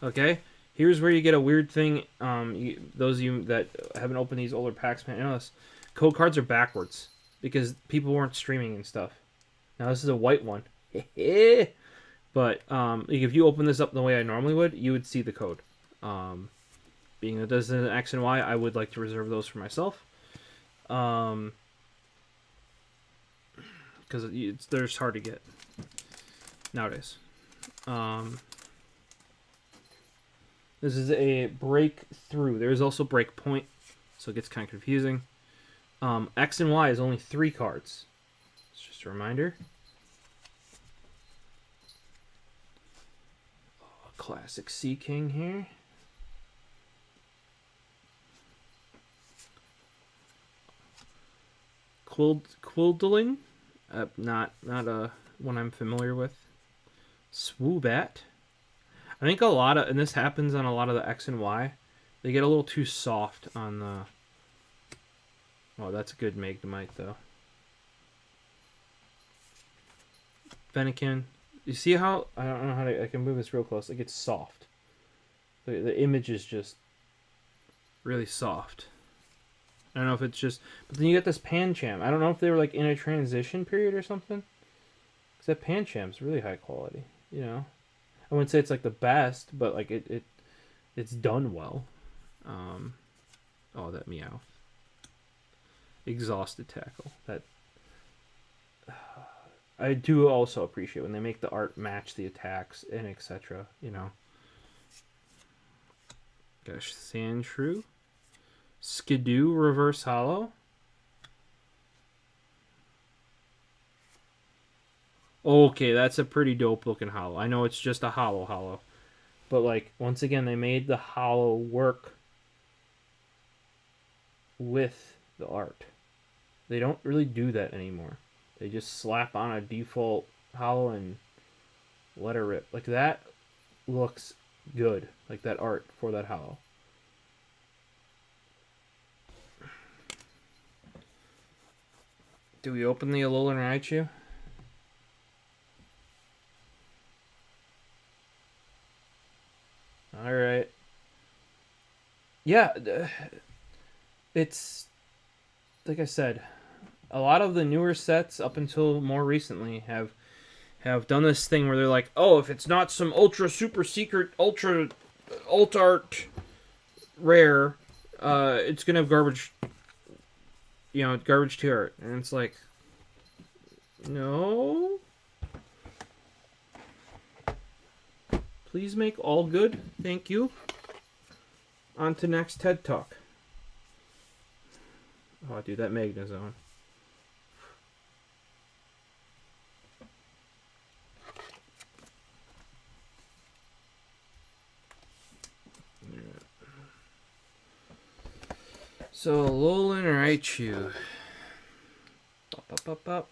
Okay, here's where you get a weird thing. Those of you that haven't opened these older packs, man, you know this. Code cards are backwards because people weren't streaming and stuff. Now this is a white one, but like if you open this up the way I normally would, you would see the code. Being that this is an X and Y, I would like to reserve those for myself. Because they're just hard to get nowadays. This is a breakthrough. There is also breakpoint, so it gets kind of confusing. X and Y is only 3 cards. It's just a reminder. Classic Sea King here. Quildling, not a one I'm familiar with. Swoobat. I think a lot of, and this happens on a lot of the X and Y, they get a little too soft on the. Oh, that's a good Magnemite though. Fennekin. You see how I don't know how to. I can move this real close. It gets soft. The image is just really soft. I don't know if it's just, but then you get this Pancham. I don't know if they were like in a transition period or something. Because that Pancham's really high quality. You know, I wouldn't say it's like the best, but like it's done well. Oh, that meow. Exhausted tackle. That I do also appreciate when they make the art match the attacks and etc. You know. Gosh, Sandshrew. Skidoo reverse hollow. Okay, that's a pretty dope looking hollow. I know it's just a hollow. But like once again they made the hollow work with the art. They don't really do that anymore. They just slap on a default hollow and let her rip. Like that looks good. Like that art for that hollow. Do we open the Alolan Raichu? Alright. Yeah, it's like I said, a lot of the newer sets up until more recently have done this thing where they're like, oh, if it's not some ultra super secret ultra alt art rare, it's gonna have garbage, garbage tier art, and it's like, no, please make all good, thank you. On to next TED Talk. Oh, dude, that Magnezone. So, Alolan Raichu. Up.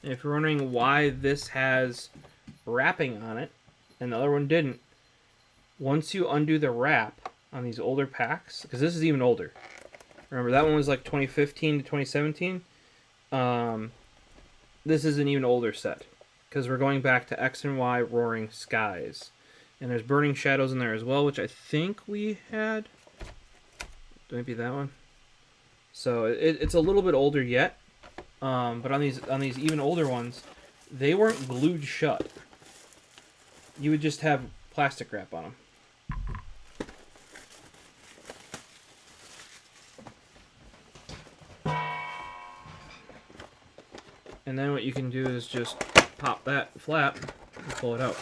And if you're wondering why this has wrapping on it and the other one didn't, once you undo the wrap on these older packs, because this is even older. Remember, that one was like 2015 to 2017. This is an even older set. Because we're going back to X and Y Roaring Skies. And there's Burning Shadows in there as well, which I think we had. Maybe that one. So it's a little bit older yet. But on these even older ones, they weren't glued shut. You would just have plastic wrap on them. And then what you can do is just pop that flap and pull it out.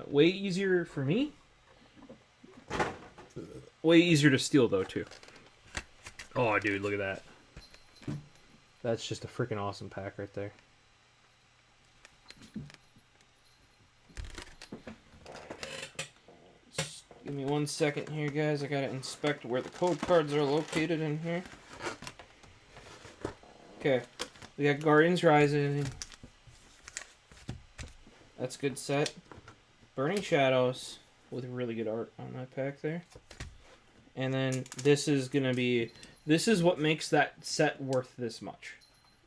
Way easier for me. Way easier to steal though too. Oh, dude, look at that. That's just a freaking awesome pack right there. Just give me 1 second here, guys. I gotta inspect where the code cards are located in here. Okay, we got Guardians Rising. That's a good set. Burning Shadows with really good art on that pack there. And then this is gonna be, this is what makes that set worth this much,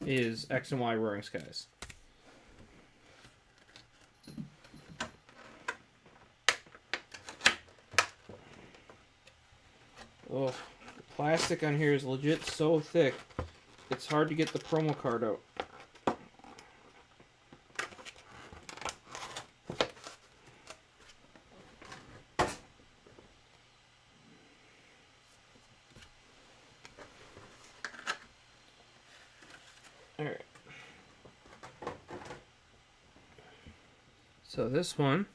is X and Y Roaring Skies. Oh, the plastic on here is legit so thick, it's hard to get the promo card out. Alright. So this one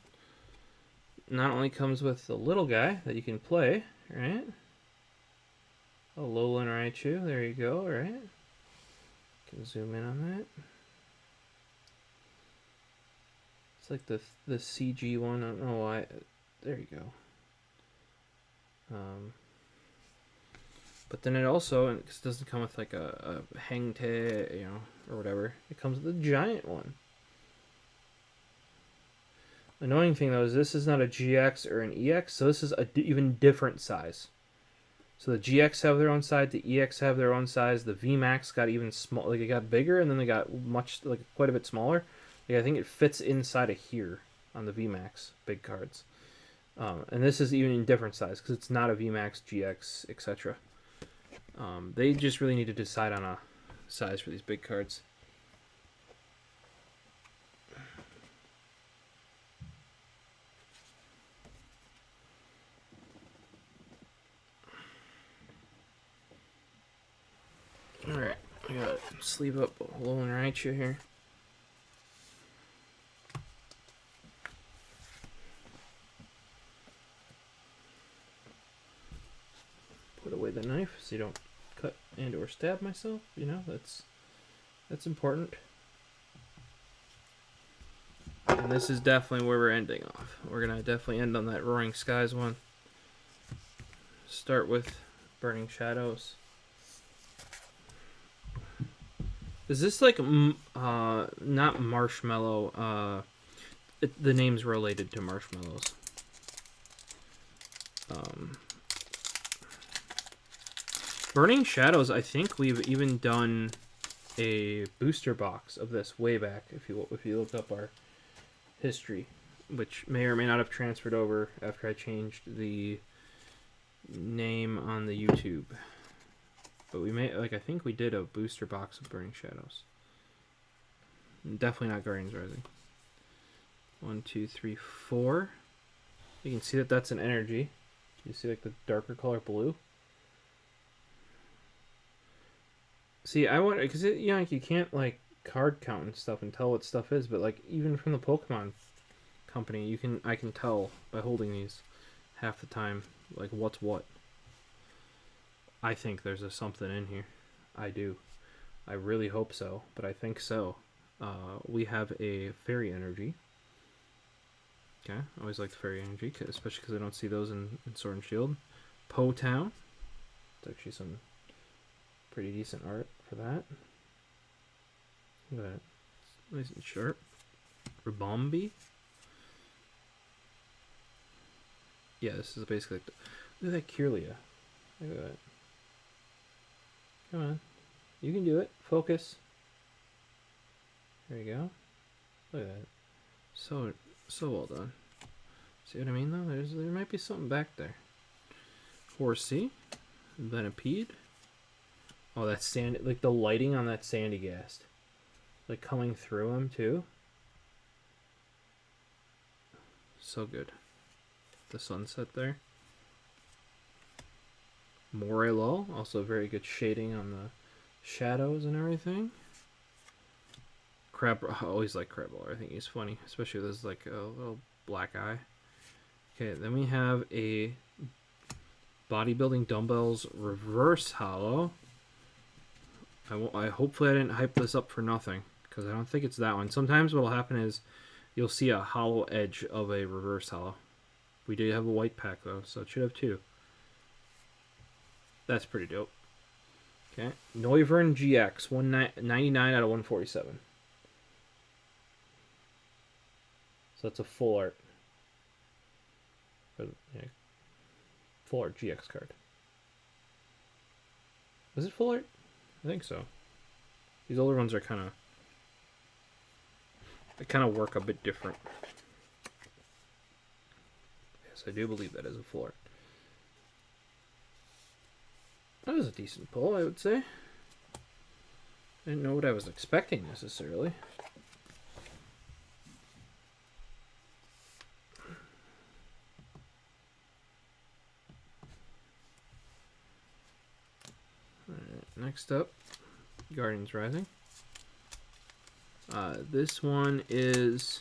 not only comes with the little guy that you can play, right? A Lowland Raichu, there you go, right? Can zoom in on that. It's like the CG one. I don't know why. There you go. But then it also, and it doesn't come with like a hang tag, you know, or whatever. It comes with a giant one. Annoying thing though is this is not a GX or an EX, so this is a even different size. So the GX have their own size, the EX have their own size, the VMAX got even small, like it got bigger, and then they got much, like quite a bit smaller. Like I think it fits inside of here on the VMAX big cards, and this is even in different size because it's not a VMAX, GX, etc. They just really need to decide on a size for these big cards. Alright, I got sleeve up Lowland Raichu here. Put away the knife so you don't cut and or stab myself, you know, that's important. And this is definitely where we're ending off. We're gonna definitely end on that Roaring Skies one. Start with Burning Shadows. Is this like not marshmallow? The name's related to marshmallows. Burning Shadows. I think we've even done a booster box of this way back. If you looked up our history, which may or may not have transferred over after I changed the name on the YouTube. But we may, like, I think we did a booster box of Burning Shadows. Definitely not Guardians Rising. 1, 2, 3, 4. You can see that that's an energy. You see like the darker color blue. See, I want, because you know, like you can't like card count and stuff and tell what stuff is, but like even from the Pokemon company, I can tell by holding these half the time like what's what. I think there's something in here. I do. I really hope so, but I think so. We have a Fairy Energy. Okay, I always like the Fairy Energy, especially because I don't see those in Sword and Shield. Po Town. It's actually some pretty decent art for that. Look at that. It's nice and sharp. Ribombi. Yeah, this is basically like look at that Kirlia. Look at that. Come on. You can do it. Focus. There you go. Look at that. So well done. See what I mean though? There might be something back there. Horsey. Venipede. Oh, that sand, like the lighting on that Sandygast. Like coming through him too. So good. The sunset there. Morello, also very good shading on the shadows and everything. Crab, I always like Crabballer. I think he's funny, especially with his like a little black eye. Okay, then we have a Bodybuilding Dumbbells Reverse Hollow. I hopefully I didn't hype this up for nothing because I don't think it's that one. Sometimes what'll happen is you'll see a hollow edge of a reverse hollow. We did have a white pack though, so it should have two. That's pretty dope. Okay, Noivern GX 199 out of 147. So that's a full art. Yeah, full art GX card. Is it full art? I think so. These older ones are they kind of work a bit different. Yes, I do believe that is a full art. That was a decent pull, I would say. I didn't know what I was expecting necessarily. Alright, next up, Guardians Rising. This one is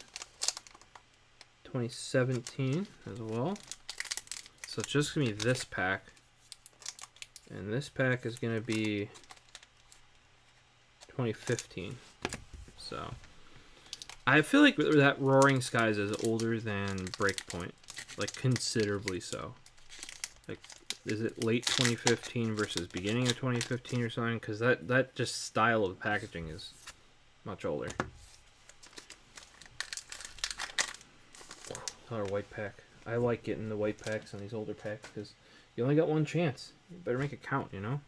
2017 as well. So it's just going to be this pack. And this pack is going to be 2015. So I feel like that Roaring Skies is older than Breakpoint. Like, considerably so. Like, is it late 2015 versus beginning of 2015 or something? Because that just style of packaging is much older. Another white pack. I like getting the white packs on these older packs because you only got one chance. You better make it count, you know?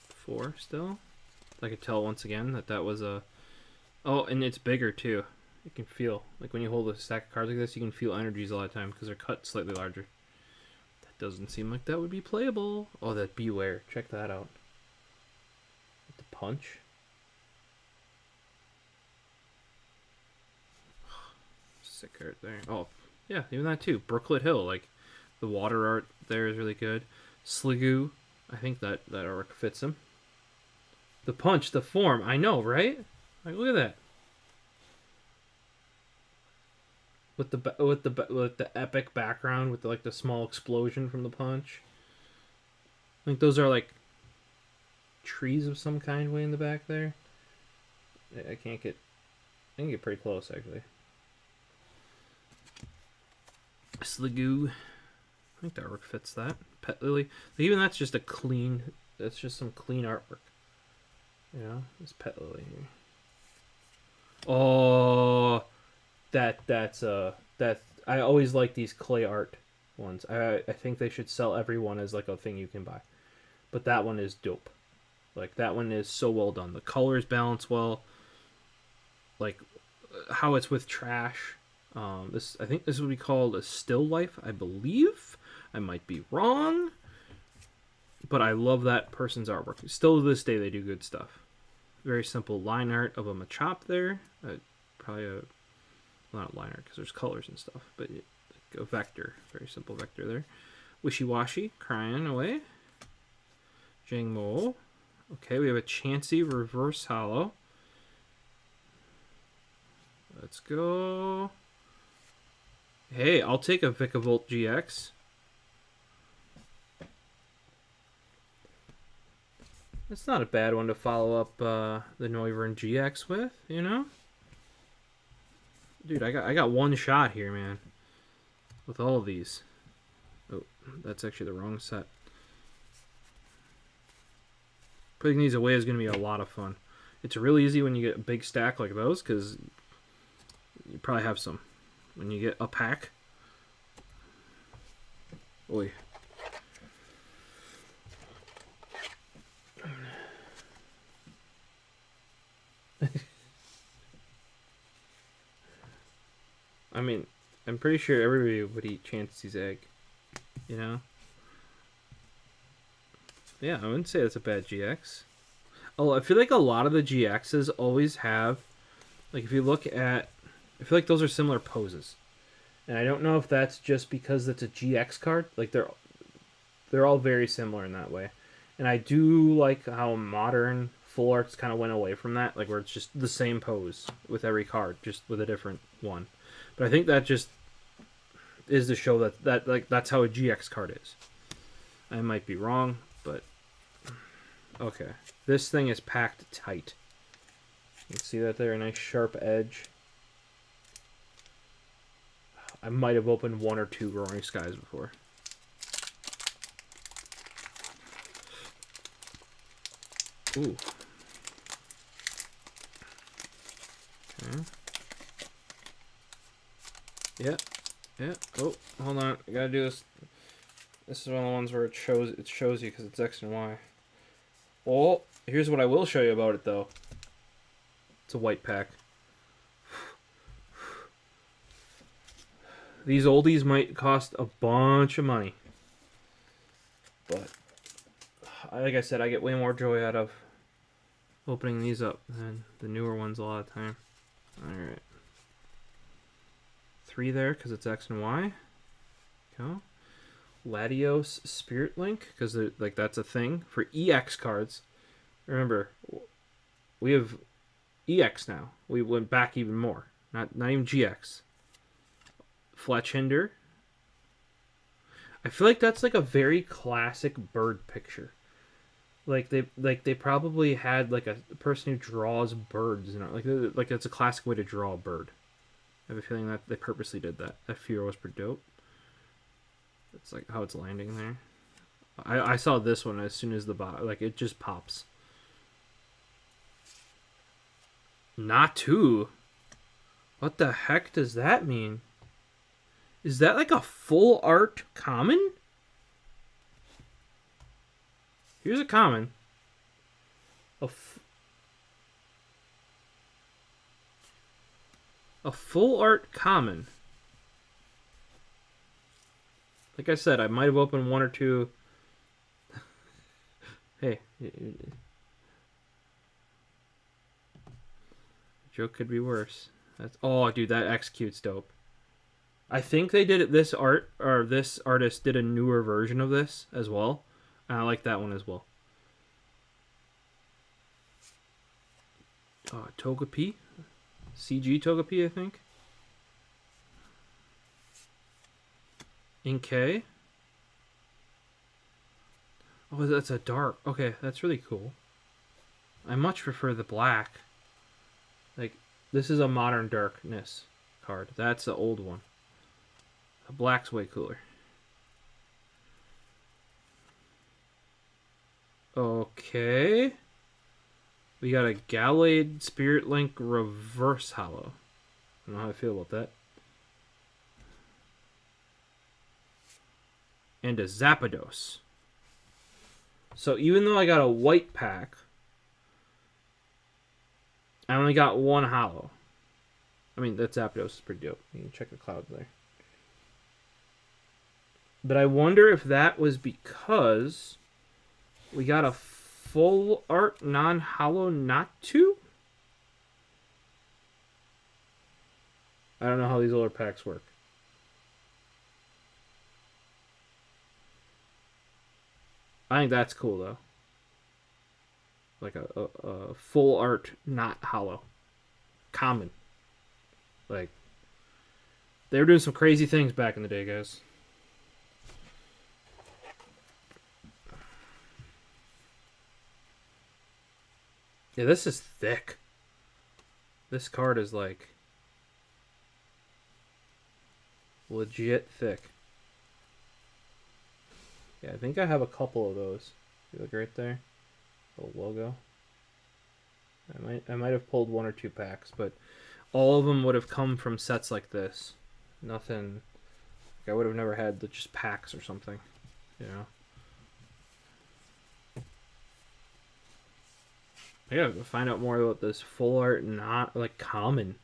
Four still. I could tell once again that was a... Oh, and it's bigger too. You can feel, like when you hold a stack of cards like this, you can feel energies a lot of time because they're cut slightly larger. That doesn't seem like that would be playable. Oh, that Beware. Check that out. The punch. Sick art there. Oh, yeah, even that too. Brooklet Hill, like the water art there is really good. Sliggoo, I think that arc fits him. The punch, the form, I know, right? Like, look at that. With the epic background, with the small explosion from the punch. I think those are like trees of some kind way in the back there. I can get pretty close actually. Sliggoo, I think that artwork fits that. Pet Lily, like, even that's just some clean artwork. You know, this Pet Lily here. Oh, that's I always like these clay art ones. I think they should sell every one as like a thing you can buy. But that one is dope. Like, that one is so well done. The colors balance well. Like, how it's with trash. I think this would be called a still life, I believe. I might be wrong. But I love that person's artwork. Still to this day, they do good stuff. Very simple line art of a Machop there. Probably a... Well, not line art because there's colors and stuff. But like a vector. Very simple vector there. Wishy Washy, crying away. Jangmo. Okay, we have a Chansey reverse hollow. Let's go. Hey, I'll take a Vikavolt GX. That's not a bad one to follow up the Noivern GX with, you know? Dude, I got one shot here, man. With all of these. Oh, that's actually the wrong set. Putting these away is going to be a lot of fun. It's really easy when you get a big stack like those, because you probably have some. When you get a pack. Oi. I mean, I'm pretty sure everybody would eat Chansey's egg. You know? Yeah, I wouldn't say that's a bad GX. Oh, I feel like a lot of the GXs always have, like, if you look at, I feel like those are similar poses. And I don't know if that's just because it's a GX card. Like, they're all very similar in that way. And I do like how modern full arts kind of went away from that, like where it's just the same pose with every card, just with a different one. But I think that just is to show that like that's how a GX card is. I might be wrong, but okay. This thing is packed tight. You can see that there, a nice sharp edge. I might have opened one or two Roaring Skies before. Ooh. Okay. Yeah. Oh, hold on. I gotta do this. This is one of the ones where it shows you because it's X and Y. Oh, here's what I will show you about it though. It's a white pack. These oldies might cost a bunch of money, but like I said, I get way more joy out of opening these up than the newer ones a lot of time. Alright. 3 there because it's X and Y. Go. Latios Spirit Link, because like that's a thing for EX cards. Remember, we have EX now. We went back even more. Not even GX. Fletchinder. I feel like that's like a very classic bird picture. Like they probably had like a person who draws birds, like it's a classic way to draw a bird. I have a feeling that they purposely did that. That Furo was pretty dope. It's like how it's landing there. I saw this one as soon as the bot, like it just pops. Not two. What the heck does that mean? Is that like a full art common? Here's a common. A full art common. Like I said, I might have opened one or two. Hey, joke could be worse. That's dude, that execute's dope. I think they did it. This artist did a newer version of this as well, and I like that one as well. Togepi, CG Togepi, I think. Inkay. Oh, that's a dark. Okay, that's really cool. I much prefer the black. Like, this is a modern darkness card. That's the old one. The black's way cooler. Okay. We got a Gallade Spirit Link Reverse Hollow. I don't know how I feel about that. And a Zapdos. So even though I got a white pack, I only got one hollow. I mean, that Zapdos is pretty dope. You can check the clouds there. But I wonder if that was because we got a full art non-hollow Natu? I don't know how these older packs work. I think that's cool, though. Like a full art, not hollow. Common. Like, they were doing some crazy things back in the day, guys. Yeah, this is thick. This card is, like, legit thick. Yeah, I think I have a couple of those. You look right there, the logo. I might have pulled one or two packs, but all of them would have come from sets like this. Nothing. Like I would have never had just packs or something, you know. I gotta find out more about this full art, not like common.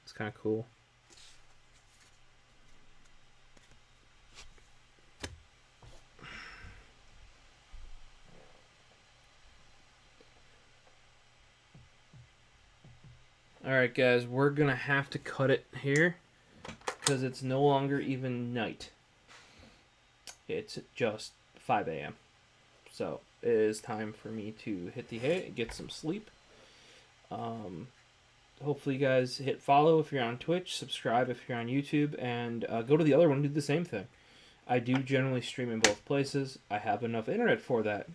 It's kind of cool. Alright guys, we're going to have to cut it here because it's no longer even night. It's just 5 a.m. So it is time for me to hit the hay, get some sleep. Hopefully you guys hit follow if you're on Twitch, subscribe if you're on YouTube, and go to the other one and do the same thing. I do generally stream in both places. I have enough internet for that.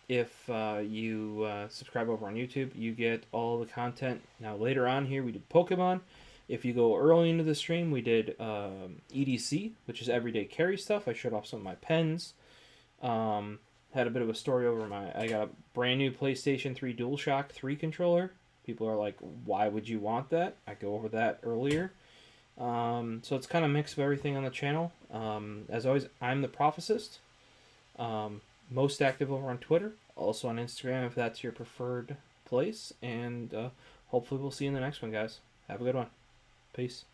If you subscribe over on YouTube, you get all the content. Now, later on here, we did Pokemon. If you go early into the stream, we did EDC, which is everyday carry stuff. I showed off some of my pens. Had a bit of a story over I got a brand new PlayStation 3 DualShock 3 controller. People are like, why would you want that? I go over that earlier. So it's kind of a mix of everything on the channel. As always, I'm TheProfosist. Most active over on Twitter, also on Instagram if that's your preferred place, and hopefully we'll see you in the next one, guys. Have a good one. Peace.